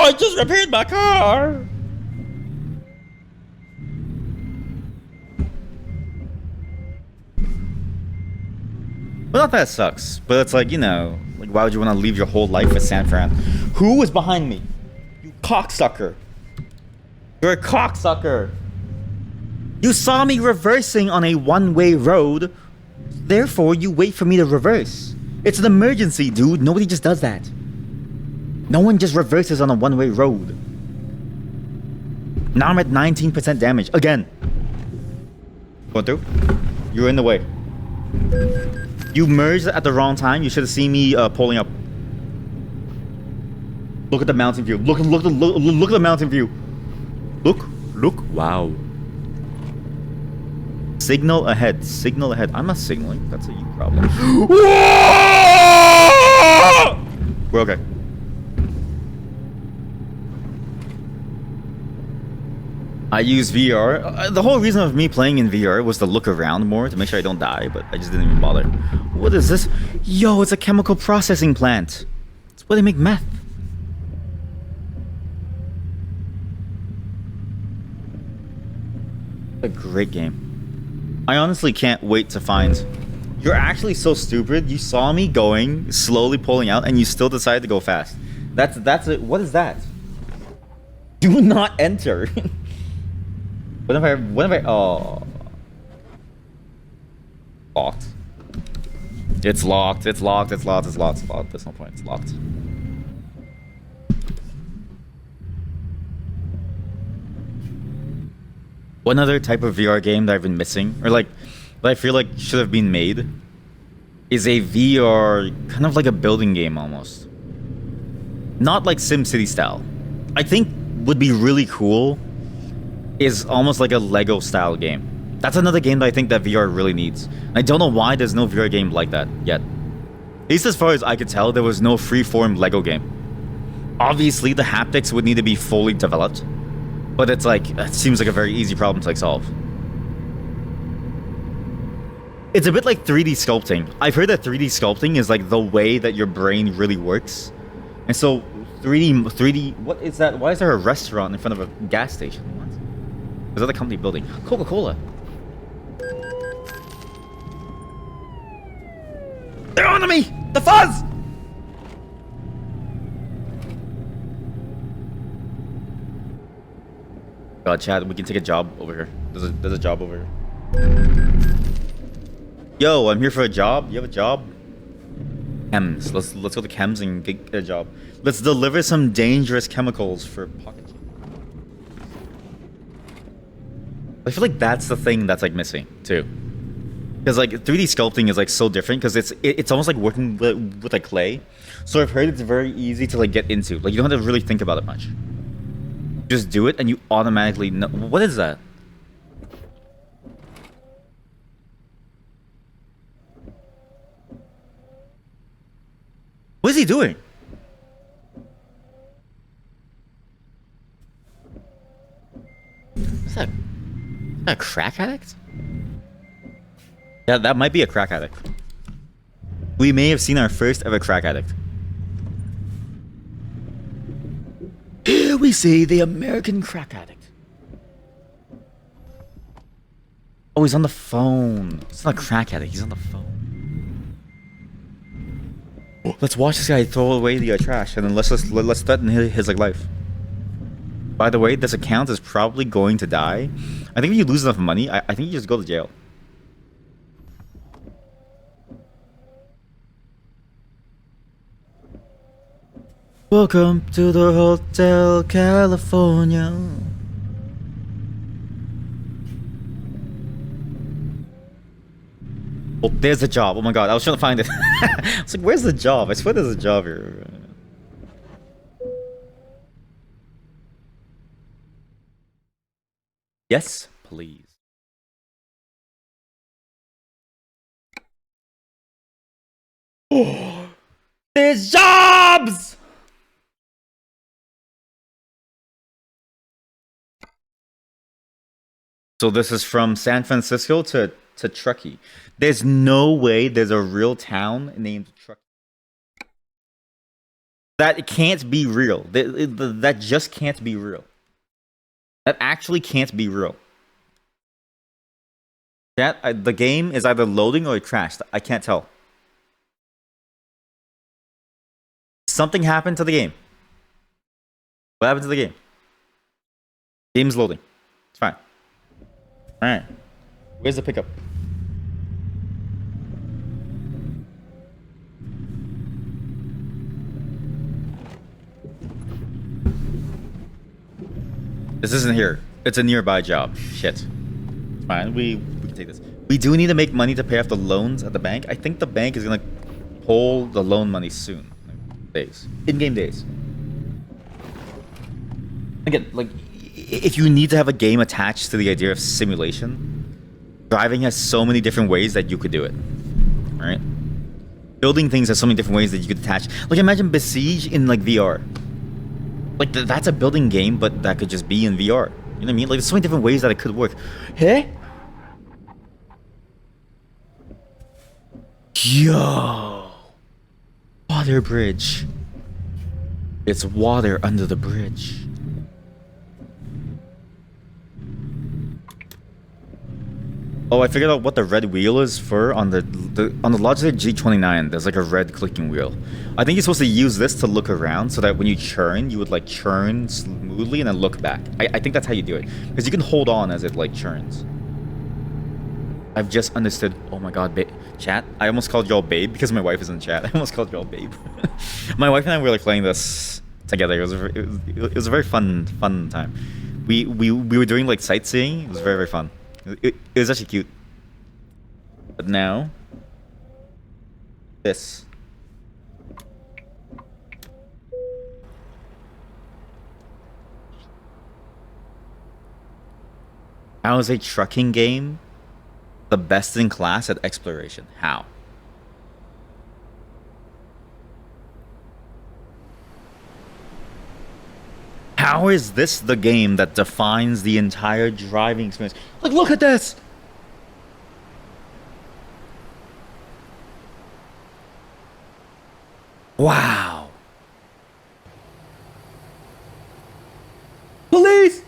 I just repaired my car! Well, not that it sucks, but it's like, you know, like why would you want to leave your whole life for San Fran? Who was behind me? You cocksucker. You're a cocksucker. You saw me reversing on a one-way road, therefore you wait for me to reverse. It's an emergency, dude. Nobody just does that. No one just reverses on a one-way road. Now I'm at 19% damage. Again. Going through? You're in the way. You merged at the wrong time. You should have seen me pulling up. Look at the mountain view. Look at the mountain view. Look. Wow. Signal ahead. Signal ahead. I'm not signaling. That's a you problem. We're okay. I use VR. The whole reason of me playing in VR was to look around more to make sure I don't die, but I just didn't even bother. What is this? Yo, it's a chemical processing plant. It's where they make meth. A great game. I honestly can't wait to find... You're actually so stupid. You saw me going, slowly pulling out, and you still decided to go fast. That's it. What is that? Do not enter. What if I... Oh. Locked. It's locked. There's no point. It's locked. One other type of VR game that I've been missing, or like, that I feel like should have been made, is a VR, kind of like a building game almost. Not like SimCity style. I think would be really cool is almost like a Lego style game. That's another game that I think that VR really needs. I don't know why there's no VR game like that yet. At least as far as I could tell, there was no free-form Lego game. Obviously, the haptics would need to be fully developed, but it's like, it seems like a very easy problem to like solve. It's a bit like 3D sculpting. I've heard that 3D sculpting is like the way that your brain really works. And so 3D, what is that? Why is there a restaurant in front of a gas station? What? Is that a company building? Coca-Cola. They're on to me! The fuzz! God, Chad, we can take a job over here. There's a job over here. Yo, I'm here for a job. You have a job? Chems. Let's go to Chems and get a job. Let's deliver some dangerous chemicals for pocket. I feel like that's the thing that's like missing too, because like 3D sculpting is like so different because it's almost like working with like clay. So I've heard it's very easy to like get into. Like you don't have to really think about it much. Just do it and you automatically know. What is that? What is he doing? What's that? A crack addict? Yeah, that might be a crack addict. We may have seen our first ever crack addict. Here we see the American crack addict. Oh, he's on the phone. It's not a crack addict, he's on the phone. Let's watch this guy throw away the trash, and then let's threaten his like life. By the way, this account is probably going to die. I think if you lose enough money, I think you just go to jail. Welcome to the Hotel California. Oh, there's a job. Oh my god, I was trying to find it. I was like, where's the job? I swear there's a job here. Yes, please. Oh, there's jobs! So this is from San Francisco to Truckee. There's no way there's a real town named Truckee. That can't be real. That just can't be real. That actually can't be real. The game is either loading or it crashed. I can't tell. Something happened to the game. What happened to the game? Game's loading. It's fine. Alright. Where's the pickup? This isn't here. It's a nearby job. Shit. It's fine. We can take this. We do need to make money to pay off the loans at the bank. I think the bank is gonna pull the loan money soon. Days. In-game days. Again, like, if you need to have a game attached to the idea of simulation, driving has so many different ways that you could do it. Right? Building things has so many different ways that you could attach. Like, imagine Besiege in, like, VR. Like, that's a building game, but that could just be in VR. You know what I mean? Like, there's so many different ways that it could work. Hey? Yo! Water bridge. It's water under the bridge. Oh, I figured out what the red wheel is for on the Logitech G29. There's like a red clicking wheel. I think you're supposed to use this to look around so that when you churn, you would like churn smoothly and then look back. I think that's how you do it, because you can hold on as it like churns. I've just understood. Oh my god, chat. I almost called y'all babe because my wife is in chat. I almost called y'all babe. My wife and I were like playing this together. It was a very fun time. We were doing like sightseeing. It was very fun. It was actually cute. But now, this. How is a trucking game the best in class at exploration? How? How is this the game that defines the entire driving experience? Like, look at this! Wow. Police!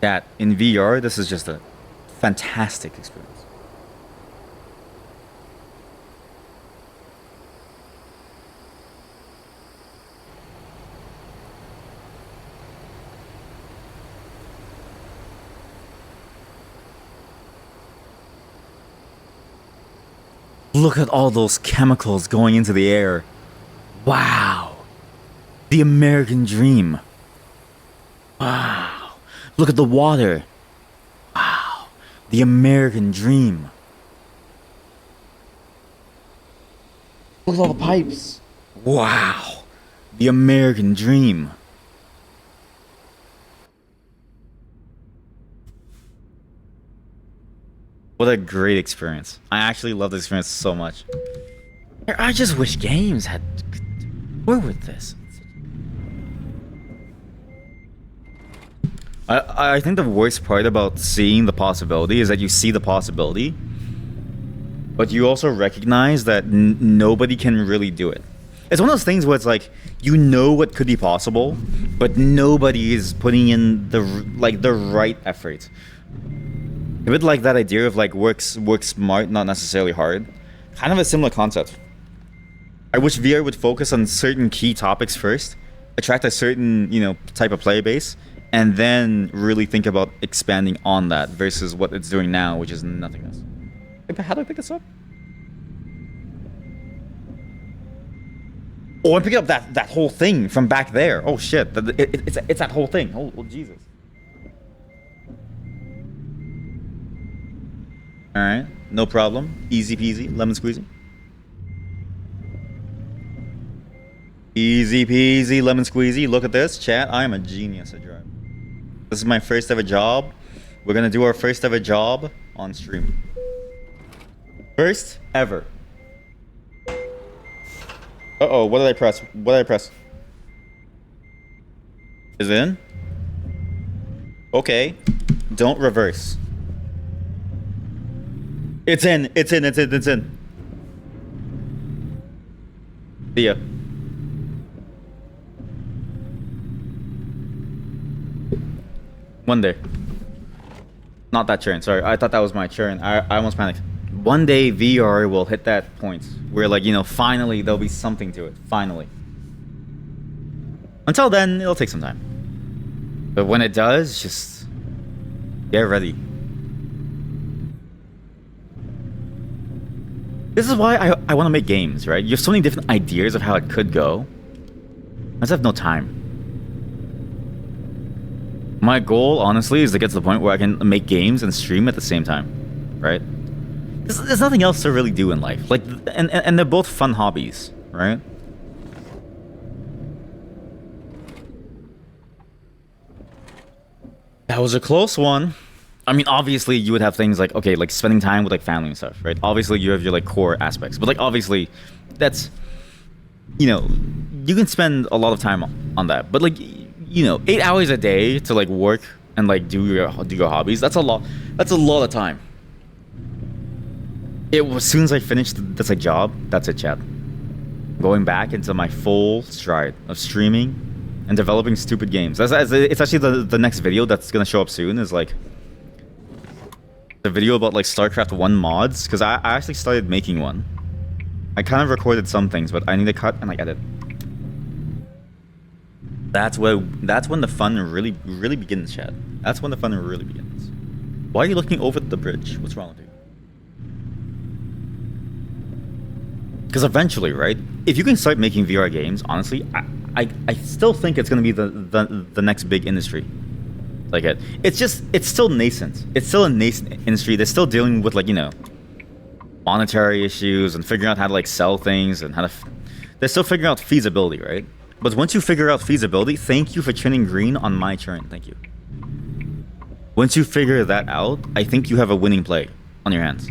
That, in VR, this is just a fantastic experience. Look at all those chemicals going into the air. Wow. The American dream. Wow. Look at the water. Wow. The American dream. Look at all the pipes. Wow. The American dream. What a great experience. I actually love this experience so much. I just wish games had worked with this. I think the worst part about seeing the possibility is that you see the possibility, but you also recognize that nobody can really do it. It's one of those things where it's like you know what could be possible, but nobody is putting in the right effort. A bit like that idea of like work smart, not necessarily hard. Kind of a similar concept. I wish VR would focus on certain key topics first, attract a certain type of player base, and then really think about expanding on that versus what it's doing now, which is nothing else. How do I pick this up? Oh, I'm picking up that whole thing from back there. Oh shit, it's that whole thing. Oh Jesus. All right, no problem. Easy peasy, lemon squeezy. Easy peasy, lemon squeezy. Look at this, chat. I am a genius at driving. This is my first ever job. We're gonna do our first ever job on stream. First ever. Uh-oh, what did I press? What did I press? Is it in? Okay. Don't reverse. It's in. It's in. It's in. It's in. See ya. One day. Not that churn. Sorry, I thought that was my churn. I almost panicked. One day VR will hit that point where, like, finally there'll be something to it. Finally. Until then, it'll take some time. But when it does, just get ready. This is why I want to make games, right? You have so many different ideas of how it could go. I just have no time. My goal, honestly, is to get to the point where I can make games and stream at the same time, right? There's nothing else to really do in life. Like, and they're both fun hobbies, right? That was a close one. I mean, obviously, you would have things like, okay, like spending time with like family and stuff, right? Obviously, you have your like core aspects, but like obviously, that's, you can spend a lot of time on that. But like, 8 hours a day to like work and like do your hobbies. That's a lot. That's a lot of time. As soon as I finish this like job, that's it, chat. Going back into my full stride of streaming and developing stupid games. It's actually the next video that's gonna show up soon. Is like the video about like StarCraft 1 mods, because I actually started making one. I kind of recorded some things, but I need to cut and like edit. That's when the fun really begins, chat. That's when the fun really begins. Why are you looking over the bridge? What's wrong with you? Because eventually, right? If you can start making VR games, honestly, I still think it's gonna be the next big industry. Like it's still nascent. It's still a nascent industry. They're still dealing with like monetary issues and figuring out how to like sell things and how to. They're still figuring out feasibility, right? But once you figure out feasibility, thank you for turning green on my turn. Thank you. Once you figure that out, I think you have a winning play on your hands.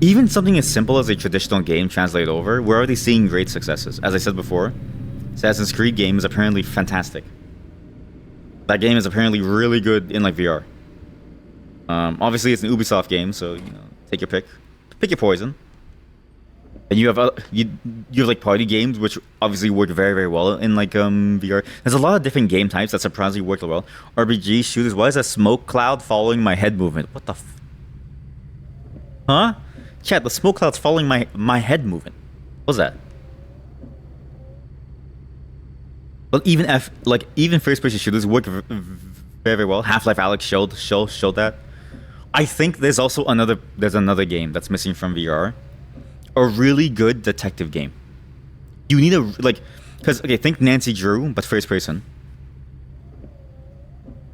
Even something as simple as a traditional game translated over, we're already seeing great successes. As I said before, Assassin's Creed game is apparently fantastic. That game is apparently really good in like VR. Obviously, it's an Ubisoft game, so take your pick, pick your poison. And you have you have like party games, which obviously work very very well in like VR. There's a lot of different game types that surprisingly work well. RPG shooters. Why is a smoke cloud following my head movement? What the? Huh? Chat, the smoke cloud's following my head movement. What's that? Well, even first-person shooters work very, very well. Half-Life Alyx showed that. I think there's also another game that's missing from VR. A really good detective game. You need think Nancy Drew, but first-person.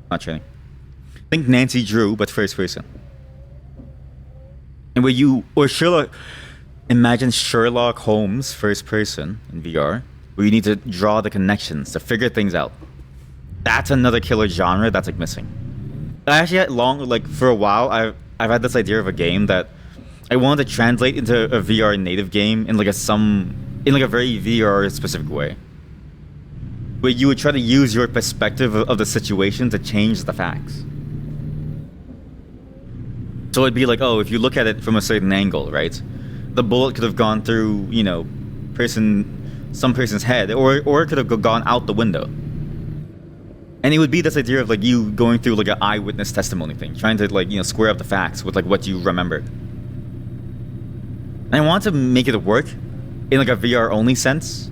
Not training. Think Nancy Drew, but first-person. And imagine Sherlock Holmes first person in VR, where you need to draw the connections to figure things out. That's another killer genre that's like missing. I actually had for a while I've had this idea of a game that I wanted to translate into a VR native game in a very VR specific way. where you would try to use your perspective of the situation to change the facts. So it'd be like, oh, if you look at it from a certain angle, right? The bullet could have gone through, you know, some person's head, or it could have gone out the window. And it would be this idea of like you going through like an eyewitness testimony thing, trying to like, you know, square up the facts with like what you remembered. And I want to make it work in like a VR only sense,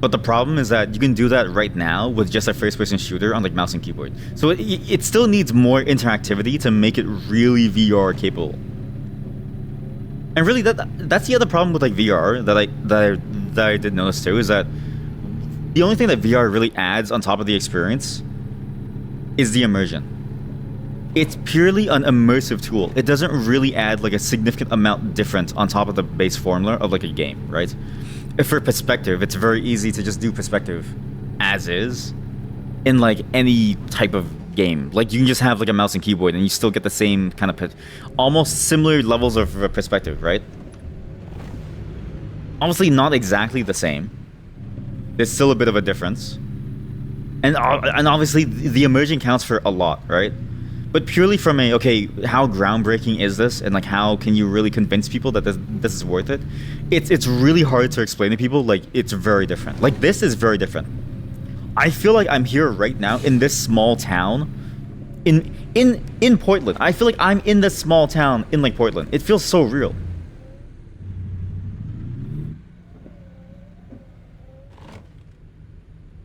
but the problem is that you can do that right now with just a first-person shooter on like mouse and keyboard. So it still needs more interactivity to make it really VR capable. And really, that's the other problem with like VR that I did notice too, is that the only thing that VR really adds on top of the experience is the immersion. It's purely an immersive tool. It doesn't really add like a significant amount different on top of the base formula of like a game, right? For perspective, it's very easy to just do perspective as is in like any type of game. Like you can just have like a mouse and keyboard and you still get the same kind of almost similar levels of perspective, right? Obviously not exactly the same. There's still a bit of a difference. And obviously the immersion counts for a lot, right? But purely from a, okay, how groundbreaking is this, and like how can you really convince people that this is worth it? It's really hard to explain to people. Like, it's very different. Like, this is very different. I feel like I'm here right now in this small town in Portland. I feel like I'm in this small town in like Portland. It feels so real.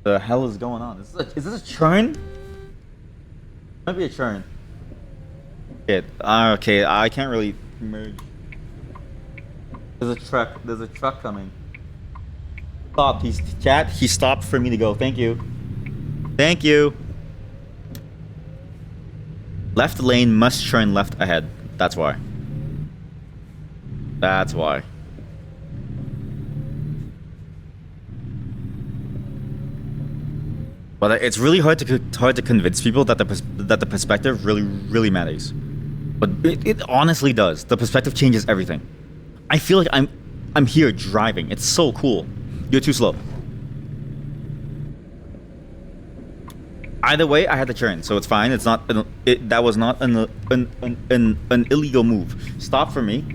The hell is going on? Is this a churn? Might be a churn. Shit. Okay, I can't really merge. There's a truck coming. Stop. He stopped for me to go. Thank you. Thank you. Left lane must turn left ahead. That's why. That's why. But it's really hard to convince people that the perspective really matters. But it honestly does. The perspective changes everything. I feel like I'm here driving. It's so cool. You're too slow. Either way, I had to turn, so it's fine. It's not that was not an illegal move. Stop for me.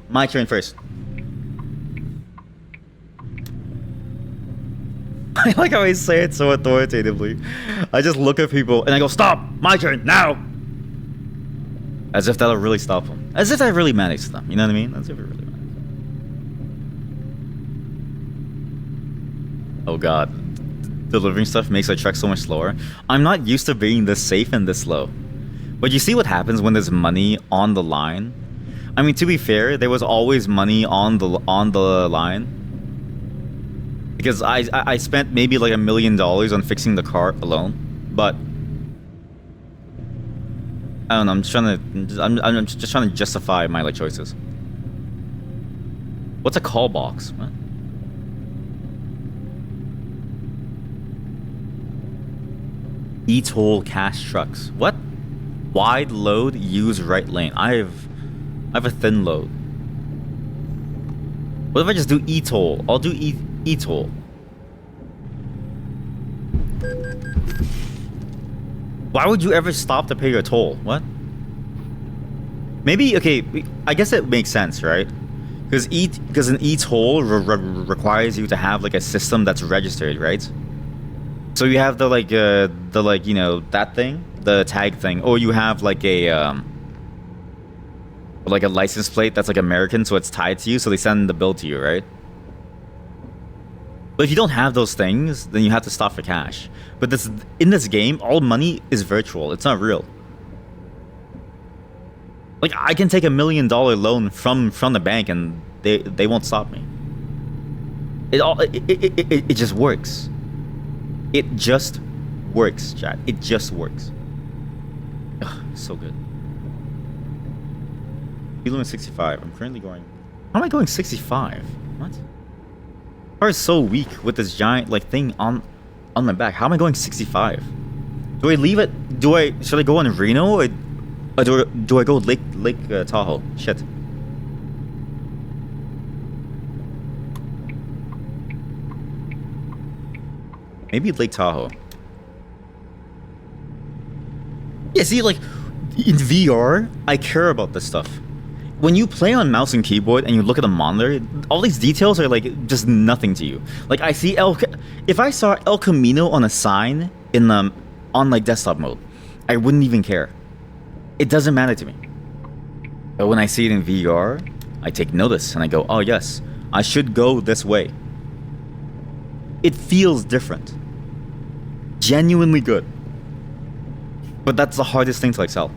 My turn first. I like how I say it so authoritatively. I just look at people and I go, stop! My turn, now! As if that'll really stop them. As if that really matters to them, you know what I mean? As if it really matters. Oh god. Delivering stuff makes our truck so much slower. I'm not used to being this safe and this slow. But you see what happens when there's money on the line? I mean, to be fair, there was always money on the line. Because I spent maybe like $1 million on fixing the car alone, but I don't know. I'm just trying to justify my like choices. What's a call box? What? E-toll cash trucks. What? Wide load, use right lane. I have a thin load. What if I just do e-toll? I'll do e-toll. Why would you ever stop to pay your toll? What? Maybe, okay, I guess it makes sense, right? Because an e-toll requires you to have like a system that's registered, right? So you have the like you know, that thing, the tag thing, or you have like a license plate that's like American, so it's tied to you, so they send the bill to you, right? But if you don't have those things, then you have to stop for cash. But in this game, all money is virtual. It's not real. Like, I can take $1 million loan from the bank and they won't stop me. It just works. It just works, chat. It just works. Ugh, so good. Speed limit 65. I'm currently going... How am I going 65? What? Car is so weak with this giant like thing on my back. How am I going 65? Do I leave it? Should I go on Reno or do I go Lake Tahoe? Shit. Maybe Lake Tahoe. Yeah, see, like, in VR, I care about this stuff. When you play on mouse and keyboard and you look at the monitor, all these details are like just nothing to you. Like I see if I saw El Camino on a sign in on like desktop mode, I wouldn't even care. It doesn't matter to me. But when I see it in VR, I take notice and I go, oh yes, I should go this way. It feels different. Genuinely good. But that's the hardest thing to like sell.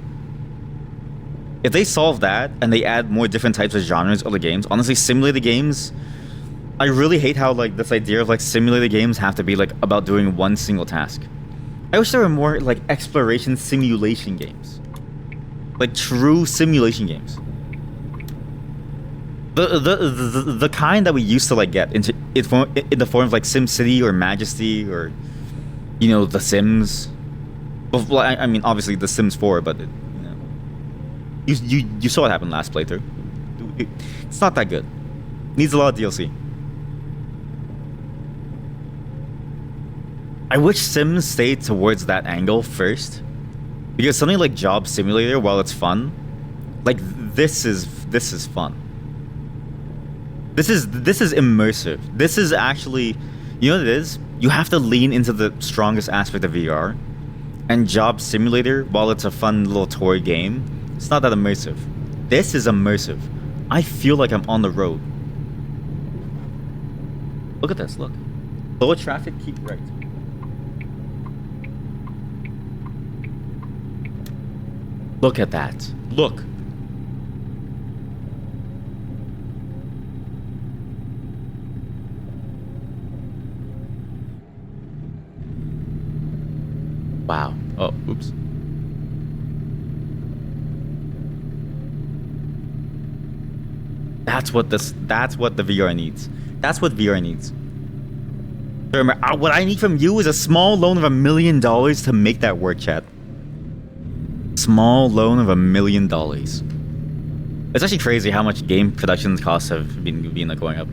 If they solve that and they add more different types of genres of the games, honestly, simulated games, I really hate how like this idea of like simulated games have to be like about doing one single task. I wish there were more like exploration simulation games, like true simulation games. The kind that we used to like get into in the form of like SimCity or Majesty or, you know, The Sims. Well, I mean, obviously The Sims 4, but. You saw what happened last playthrough. It's not that good. Needs a lot of DLC. I wish Sims stayed towards that angle first, because something like Job Simulator, while it's fun, like this is fun. This is immersive. This is actually, you know what it is? You have to lean into the strongest aspect of VR, and Job Simulator, while it's a fun little toy game, it's not that immersive. This is immersive. I feel like I'm on the road. Look at this, look. Lower traffic, keep right. Look at that. Look. Wow. Oh, oops. That's what the VR needs. That's what VR needs. Remember, what I need from you is a small loan of $1 million to make that work, chat. Small loan of $1 million. It's actually crazy how much game production costs have been like going up.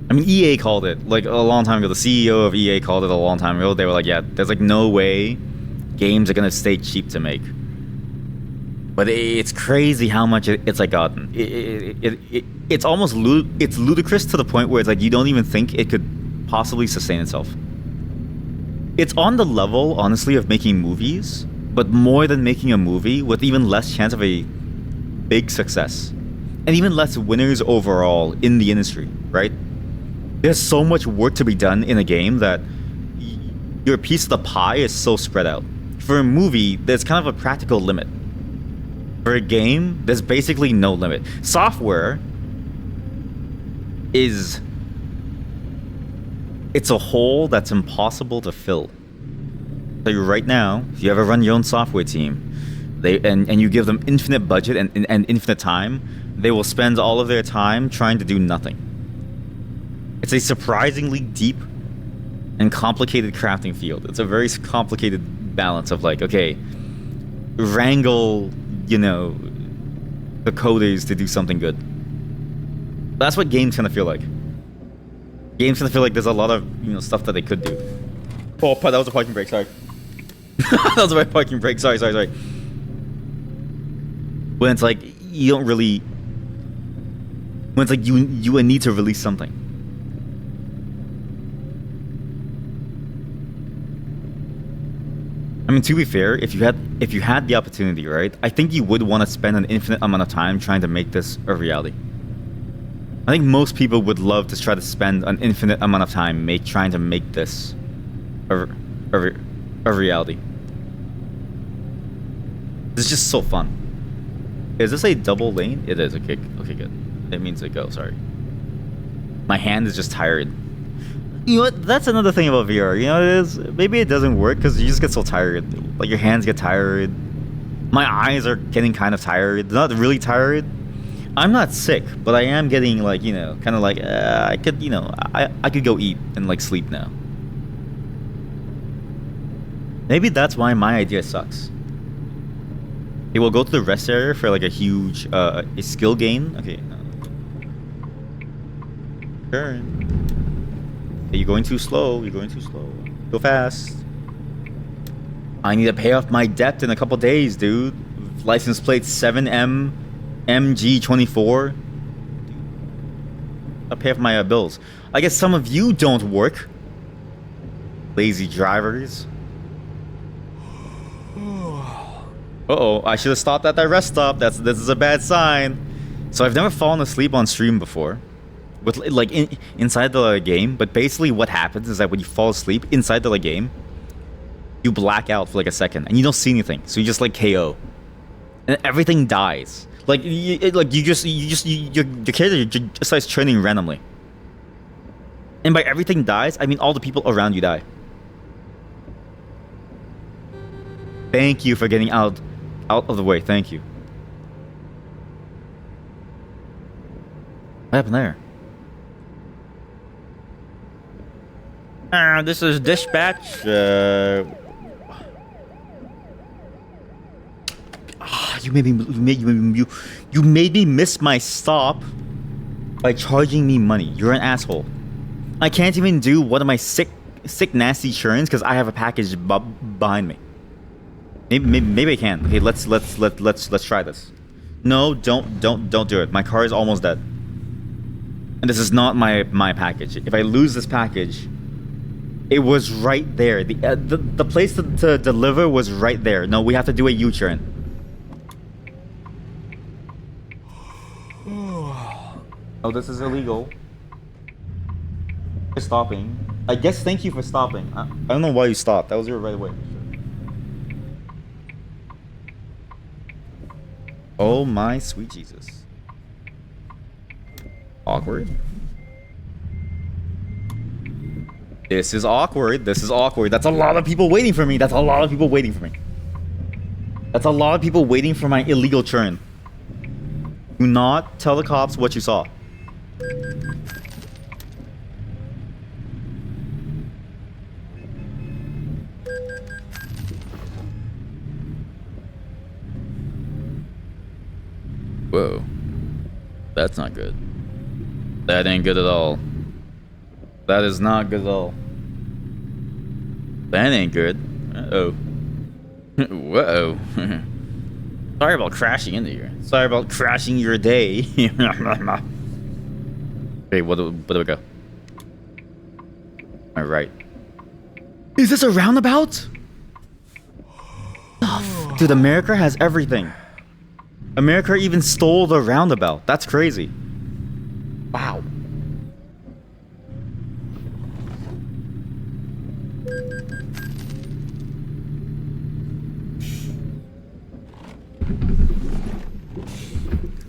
I mean, EA called it like a long time ago. The CEO of EA called it a long time ago. They were like, yeah, there's like no way games are gonna stay cheap to make. But it's crazy how much it's like gotten. It's almost it's ludicrous to the point where it's like you don't even think it could possibly sustain itself. It's on the level, honestly, of making movies, but more than making a movie, with even less chance of a big success, and even less winners overall in the industry. Right? There's so much work to be done in a game that your piece of the pie is so spread out. For a movie, there's kind of a practical limit. For a game, there's basically no limit. Software is... it's a hole that's impossible to fill. So right now, if you ever run your own software team, and you give them infinite budget and infinite time, they will spend all of their time trying to do nothing. It's a surprisingly deep and complicated crafting field. It's a very complicated balance of like, okay, wrangle, you know, the coders to do something good. That's what games kind of feel like. Games kind of feel like there's a lot of, you know, stuff that they could do. Oh, that was a parking brake, sorry. That was a parking brake, sorry. When it's like, you don't really... when it's like, you need to release something. I mean, to be fair, if you had the opportunity, right, I think you would want to spend an infinite amount of time trying to make this a reality. I think most people would love to try to spend an infinite amount of time trying to make this a reality. It's just so fun. Is this a double lane? It is. Okay, good. It means to go. Sorry. My hand is just tired. You know what? That's another thing about VR. You know what it is? Maybe it doesn't work because you just get so tired. Like your hands get tired. My eyes are getting kind of tired. Not really tired. I'm not sick, but I am getting like, you know, kind of like I could, you know, I could go eat and like sleep now. Maybe that's why my idea sucks. Okay, we'll go to the rest area for like a huge a skill gain. Okay. Turn. You're going too slow. You're going too slow. Go fast. I need to pay off my debt in a couple days, dude. License plate 7M MG24. I'll pay off my bills. I guess some of you don't work. Lazy drivers. Uh-oh, I should have stopped at that rest stop. This is a bad sign. So I've never fallen asleep on stream before. With like inside the game, but basically what happens is that when you fall asleep inside the game, you black out for like a second and you don't see anything. So you just like KO. And everything dies. Like your character just starts training randomly. And by everything dies, I mean all the people around you die. Thank you for getting out of the way. Thank you. What happened there? This is dispatch. You made me miss my stop by charging me money. You're an asshole. I can't even do one of my sick nasty churns because I have a package behind me. Maybe I can. Okay, let's try this. No, don't do it. My car is almost dead. And this is not my package. If I lose this package, it was right there. The place to deliver was right there. No, we have to do a U-turn. Oh, this is illegal. You're stopping. I guess thank you for stopping. I don't know why you stopped. That was your right way. Oh my sweet Jesus. Awkward. This is awkward. This is awkward. That's a lot of people waiting for me. That's a lot of people waiting for me. That's a lot of people waiting for my illegal churn. Do not tell the cops what you saw. Whoa. That's not good. That ain't good at all. That is not good at all. That ain't good. Uh-oh. Whoa. Sorry about crashing into here. Sorry about crashing your day. Okay, what do we go? Alright. Is this a roundabout? Oh, dude, America has everything. America even stole the roundabout. That's crazy. Wow.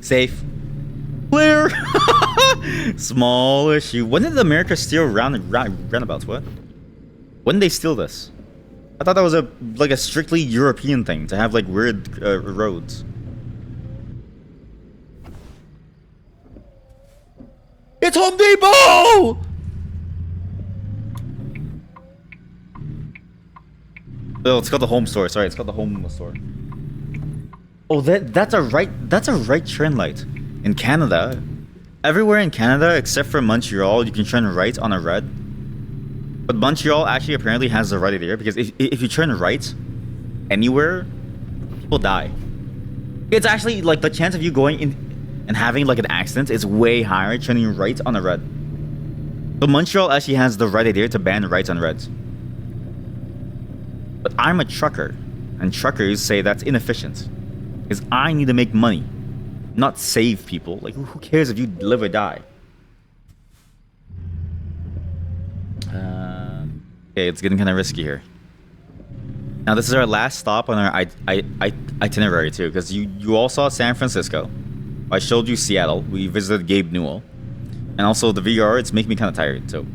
Safe. Clear. Small issue. When did America steal roundabouts? What? When did they steal this? I thought that was like a strictly European thing to have like weird roads. It's Home Depot! Oh, it's called the Home Store. Sorry, it's called the Home Store. Oh, that's a right turn light. In Canada, everywhere in Canada except for Montreal, you can turn right on a red. But Montreal actually apparently has the right there because if you turn right anywhere, people die. It's actually like the chance of you going in and having like an accident is way higher turning right on a red. So Montreal actually has the right idea to ban rights on reds. But I'm a trucker, and truckers say that's inefficient. Because I need to make money, not save people. Like, who cares if you live or die? Okay, it's getting kind of risky here. Now, this is our last stop on our itinerary, too, because you all saw San Francisco. I showed you Seattle. We visited Gabe Newell. And also the VR, it's making me kind of tired, so...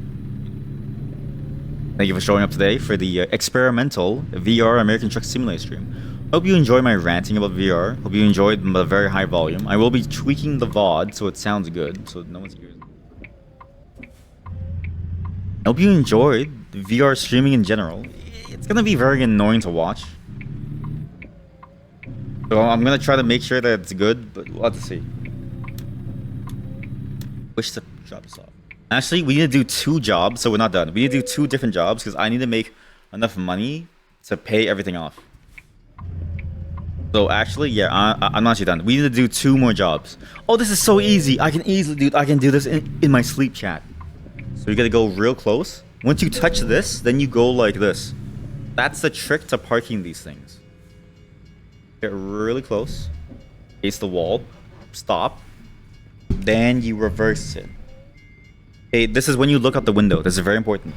Thank you for showing up today for the experimental VR American Truck Simulator stream. Hope you enjoyed my ranting about VR. Hope you enjoyed the very high volume. I will be tweaking the VOD so it sounds good, so no one's hears. I hope you enjoyed the VR streaming in general. It's gonna be very annoying to watch. So I'm gonna try to make sure that it's good, but we'll have to see. Wish to drop this off. Actually, we need to do 2 jobs, so we're not done. We need to do 2 different jobs because I need to make enough money to pay everything off. So actually, yeah, I'm not actually done. We need to do 2 more jobs. Oh, this is so easy. I can do this in my sleep chat. So you gotta go real close. Once you touch this, then you go like this. That's the trick to parking these things. Get really close. Face the wall. Stop. Then you reverse it. Okay, this is when you look out the window. This is very important.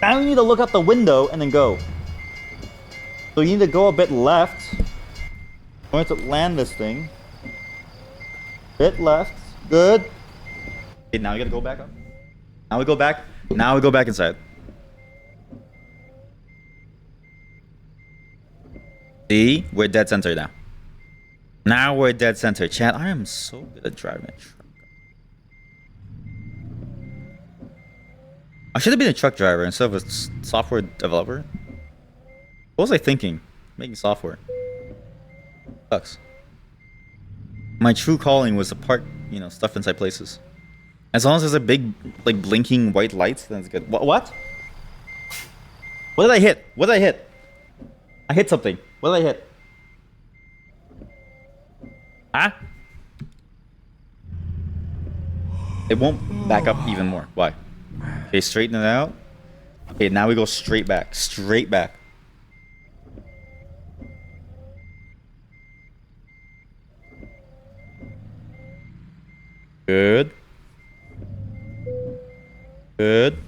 Now you need to look out the window and then go. So you need to go a bit left. I want to land this thing. Bit left. Good. Okay, now you gotta go back up. Now we go back. Now we go back inside. See? We're dead center now. Now we're dead center. Chat, I am so good at driving a truck. I should have been a truck driver instead of a software developer. What was I thinking? Making software. Sucks. My true calling was to park, stuff inside places. As long as there's a big, like, blinking white light, then it's good. What? What did I hit? What did I hit? I hit something. What did I hit? Huh? It won't back up even more. Why? Okay, straighten it out. Okay, now we go straight back. Straight back. Good. Good.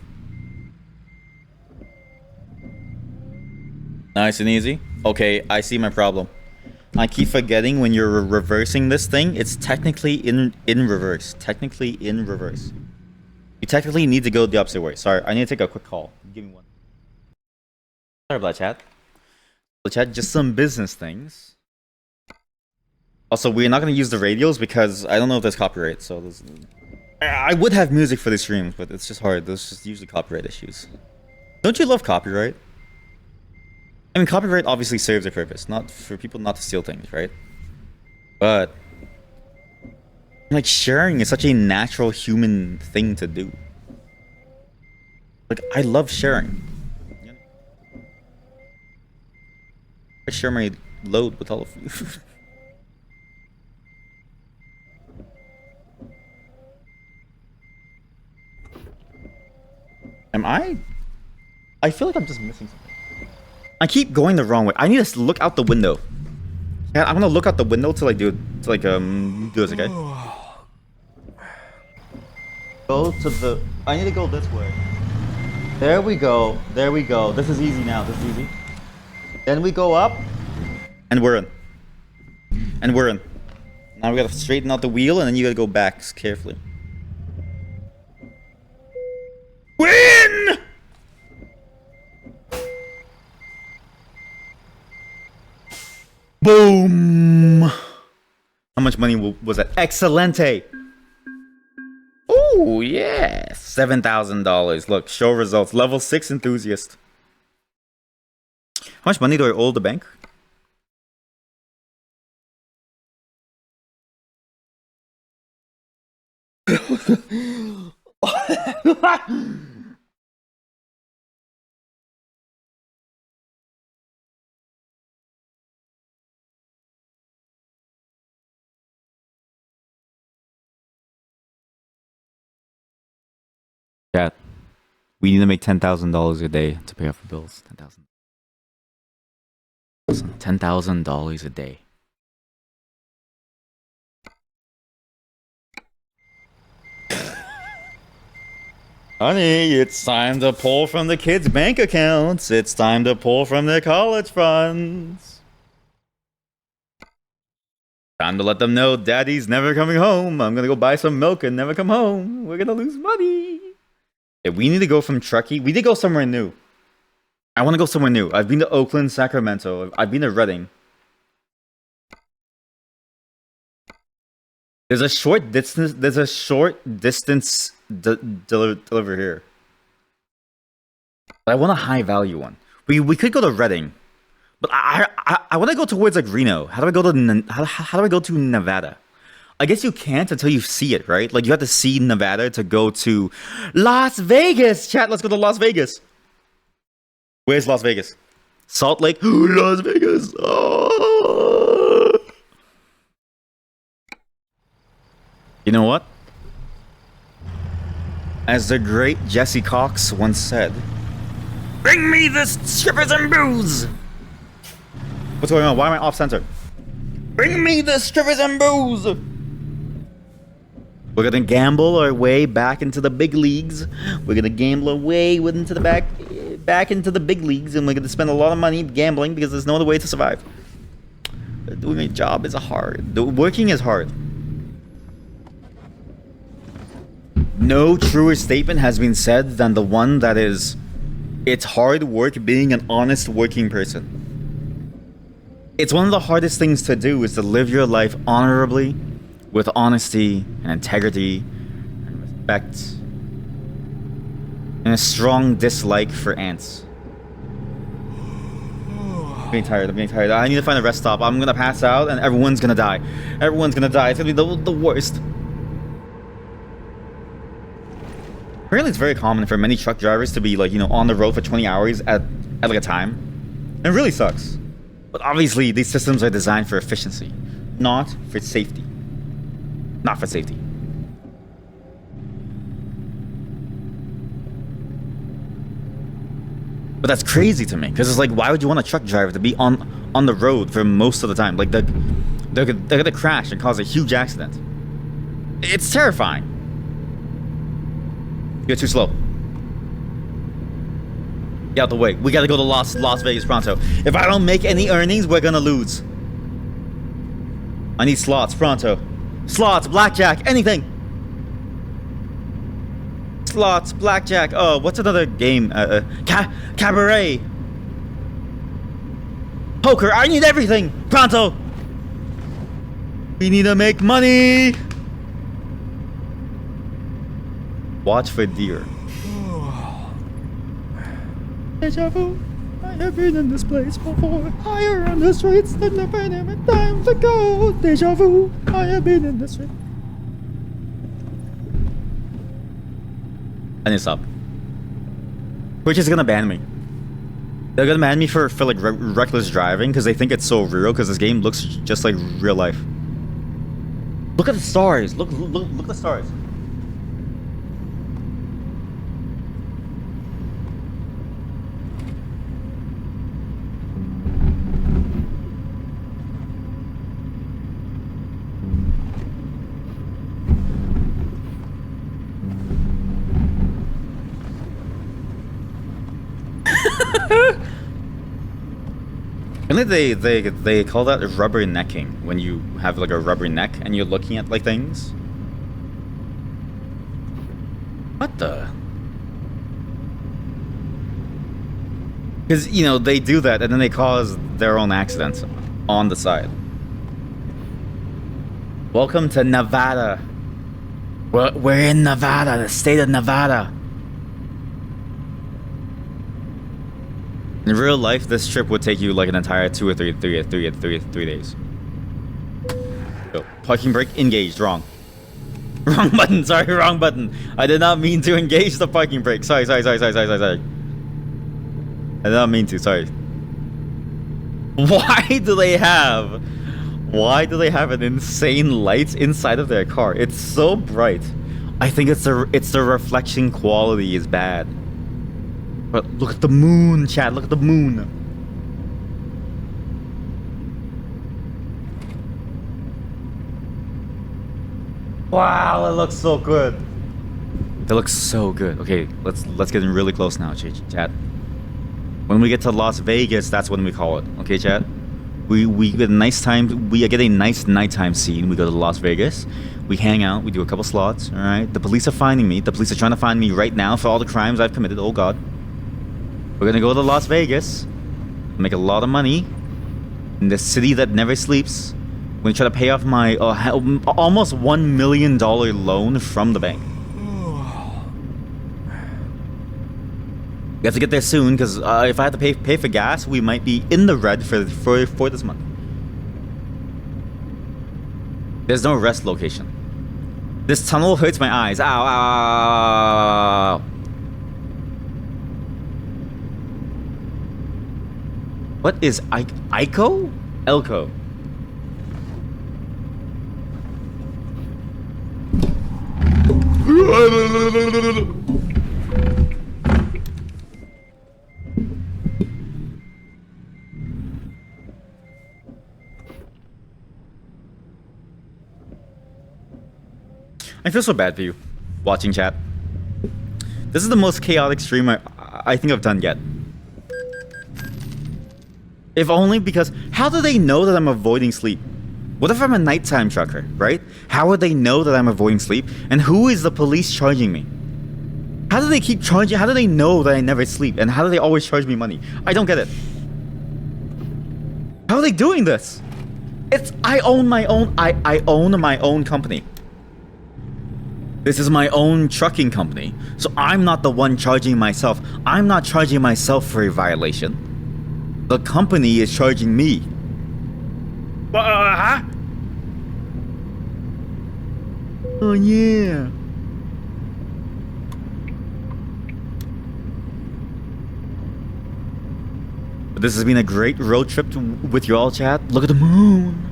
Nice and easy. Okay, I see my problem. I keep forgetting when you're reversing this thing, it's technically in reverse. Technically in reverse. You technically need to go the opposite way. Sorry, I need to take a quick call. Give me one. Sorry about that, chat. So chat, just some business things. Also, we're not going to use the radios because I don't know if there's copyright, so I would have music for the streams, but it's just hard. There's just usually copyright issues. Don't you love copyright? I mean, copyright obviously serves a purpose, not for people not to steal things, right? But like, sharing is such a natural human thing to do. Like, I love sharing. I share my load with all of you. I feel like I'm just missing something. I keep going the wrong way. I need to look out the window. Yeah, I'm gonna look out the window till I do this, okay? Go to the... I need to go this way. There we go. There we go. This is easy now. This is easy. Then we go up. And we're in. And we're in. Now we gotta straighten out the wheel and then you gotta go back carefully. Win! Boom! How much money was that? Excelente! Oh, yeah! $7,000. Look, show results. Level 6 enthusiast. How much money do I owe the bank? Chat. We need to make $10,000 a day to pay off the bills. $10,000 a day. Honey, it's time to pull from the kids' bank accounts. It's time to pull from their college funds. Time to let them know daddy's never coming home. I'm gonna go buy some milk and never come home. We're gonna lose money. Yeah, we need to go from Truckee. We need to go somewhere new. I want to go somewhere new. I've been to Oakland, Sacramento. I've been to Redding. There's a short distance. There's a short distance deliver here. But I want a high value one. We could go to Redding, but I want to go towards like Reno. How do I go to Nevada? I guess you can't until you see it, right? Like, you have to see Nevada to go to Las Vegas. Chat, let's go to Las Vegas. Where's Las Vegas? Salt Lake? Las Vegas. Oh. You know what? As the great Jesse Cox once said, "Bring me the strippers and booze." What's going on? Why am I off center? Bring me the strippers and booze. We're gonna gamble our way back into the big leagues. We're gonna gamble our way into the back into the big leagues, and we're gonna spend a lot of money gambling because there's no other way to survive. Doing a job is hard. Working is hard. No truer statement has been said than the one that is, it's hard work being an honest working person. It's one of the hardest things to do, is to live your life honorably, with honesty and integrity and respect, and a strong dislike for ants. I'm getting tired. I need to find a rest stop. I'm gonna pass out and everyone's gonna die. Everyone's gonna die. It's gonna be the worst. Apparently it's very common for many truck drivers to be, like, you know, on the road for 20 hours at like a time. It really sucks. But obviously these systems are designed for efficiency, not for safety. Not for safety. But that's crazy to me, because it's like, why would you want a truck driver to be on the road for most of the time? Like, they're gonna crash and cause a huge accident. It's terrifying. You're too slow. Get out the way. We gotta go to Las Vegas pronto. If I don't make any earnings, we're gonna lose. I need slots pronto. Slots, blackjack, anything. Slots, blackjack. Oh, what's another game? Cabaret. Poker. I need everything pronto. We need to make money. Watch for deer. Deja vu. I have been in this place before. Higher on the streets than the pandemic times ago. Deja vu. I have been in this street. I need to stop. Which is gonna ban me. They're gonna ban me for like reckless driving because they think it's so real, because this game looks just like real life. Look at the stars. Look at the stars. And they call that rubber necking, when you have like a rubber neck and you're looking at like things. What the? Because, you know, they do that and then they cause their own accidents on the side. Welcome to Nevada. We're in Nevada, the state of Nevada. In real life, this trip would take you like an entire 2 or 3 days. Go. Parking brake engaged. Wrong. Wrong button. Sorry, wrong button. I did not mean to engage the parking brake. Sorry. I did not mean to. Sorry. Why do they have an insane light inside of their car? It's so bright. I think it's the reflection quality is bad. But look at the moon, chat. Look at the moon. Wow, it looks so good. It looks so good. Okay, let's get in really close now, chat. When we get to Las Vegas, that's when we call it. Okay, chat. We get a nice time. We get a nice nighttime scene. We go to Las Vegas. We hang out. We do a couple slots. All right. The police are finding me. The police are trying to find me right now for all the crimes I've committed. Oh God. We're gonna go to Las Vegas, make a lot of money in the city that never sleeps. We're gonna try to pay off my almost $1 million loan from the bank. We have to get there soon, because if I have to pay for gas, we might be in the red for this month. There's no rest location. This tunnel hurts my eyes. Ow, ow, ow, ow. What is Ico? Elko. I feel so bad for you, watching chat. This is the most chaotic stream I think I've done yet. If only because... How do they know that I'm avoiding sleep? What if I'm a nighttime trucker, right? How would they know that I'm avoiding sleep? And who is the police charging me? How do they keep charging? How do they know that I never sleep? And how do they always charge me money? I don't get it. How are they doing this? I own my own... I own my own company. This is my own trucking company. So I'm not the one charging myself. I'm not charging myself for a violation. The company is charging me. Huh? Oh yeah. But this has been a great road trip with you all, chat. Look at the moon.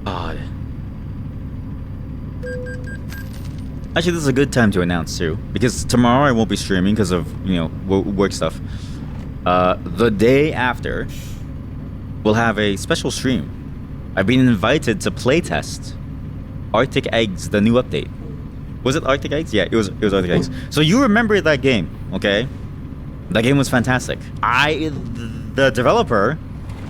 God. Actually, this is a good time to announce too, because tomorrow I won't be streaming because of, you know, work stuff. The day after, we'll have a special stream. I've been invited to playtest Arctic Eggs, the new update. Was it Arctic Eggs? Yeah, it was Arctic Eggs. So you remember that game, okay? That game was fantastic. The developer,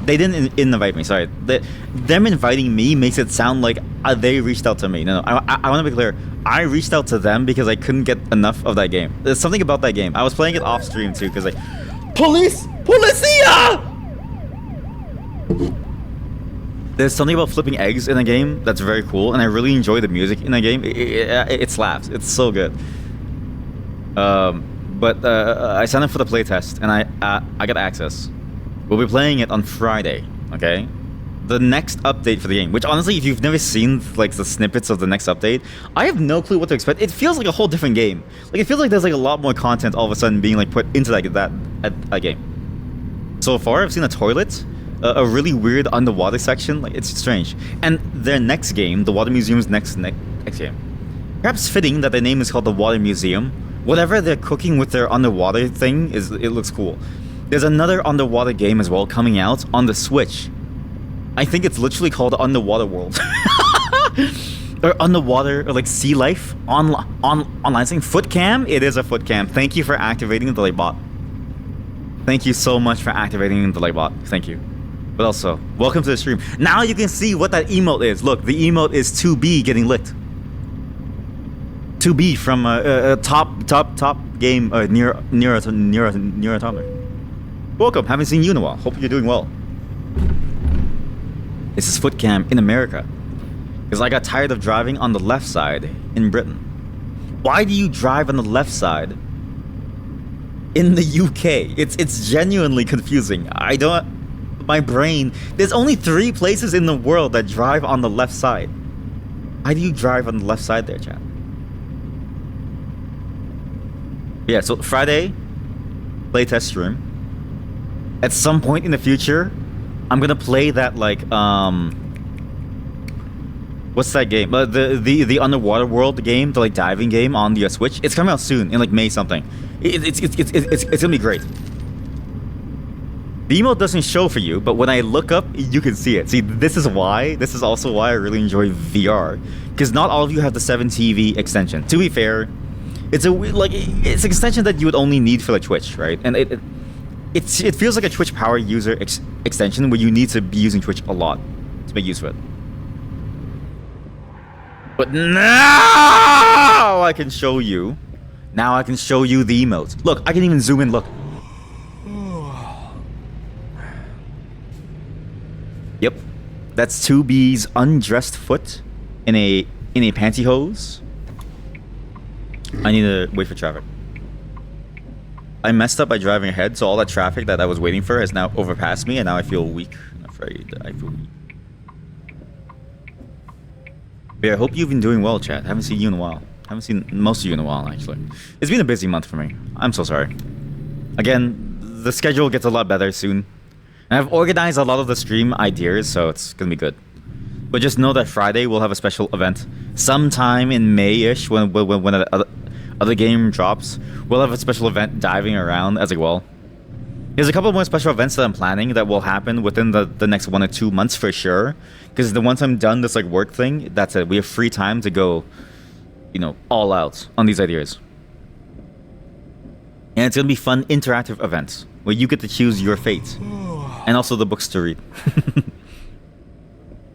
they didn't invite me, sorry. Them inviting me makes it sound like they reached out to me. No, I want to be clear. I reached out to them because I couldn't get enough of that game. There's something about that game. I was playing it off stream too, because like... Policia! There's something about flipping eggs in a game that's very cool, and I really enjoy the music in the game. It slaps. It's so good. But I signed up for the playtest, and I got access. We'll be playing it on Friday, okay? The next update for the game, which honestly, if you've never seen like the snippets of the next update, I have no clue what to expect. It feels like a whole different game. Like it feels like there's like a lot more content all of a sudden being like put into like that game. So far, I've seen a toilet, a really weird underwater section. Like it's strange. And their next game, the Water Museum's next game, perhaps fitting that their name is called the Water Museum. Whatever they're cooking with their underwater thing it looks cool. There's another underwater game as well coming out on the Switch. I think it's literally called Underwater World. Or underwater, or like sea life online thing. Foot cam? It is a foot cam. Thank you for activating the light bot. Thank you so much for activating the light bot. Thank you. But also, welcome to the stream. Now you can see what that emote is. Look, the emote is 2B getting licked. 2B from top game near Atomic. Welcome. Haven't seen you in a while. Hope you're doing well. This is foot cam in America. Because I got tired of driving on the left side in Britain. Why do you drive on the left side in the UK? It's genuinely confusing. My brain... There's only 3 places in the world that drive on the left side. Why do you drive on the left side there, chat? Yeah, so Friday, playtest stream. At some point in the future, I'm gonna play that like what's that game? The Underwater World game, the like diving game on the Switch. It's coming out soon in like May something. It's gonna be great. The emote doesn't show for you, but when I look up, you can see it. See, this is also why I really enjoy VR, because not all of you have the 7TV extension. To be fair, it's an extension that you would only need for like Twitch, right? And it feels like a Twitch power user extension where you need to be using Twitch a lot to make use of it. But now I can show you. Now I can show you the emotes. Look, I can even zoom in. Look. Yep, that's 2B's undressed foot in a pantyhose. I need to wait for traffic. I messed up by driving ahead, so all that traffic that I was waiting for has now overpassed me, and now I feel weak. I'm afraid I feel weak. But yeah, I hope you've been doing well, chat. I haven't seen you in a while. I haven't seen most of you in a while, actually. It's been a busy month for me. I'm so sorry. Again, the schedule gets a lot better soon. And I've organized a lot of the stream ideas, so it's gonna be good. But just know that Friday we'll have a special event. Sometime in May-ish, when the other game drops, we'll have a special event diving around as well. There's a couple more special events that I'm planning that will happen within the next 1 or 2 months for sure. Because once I'm done this like work thing, that's it. We have free time to go, you know, all out on these ideas. And it's gonna be fun interactive events where you get to choose your fate. And also the books to read.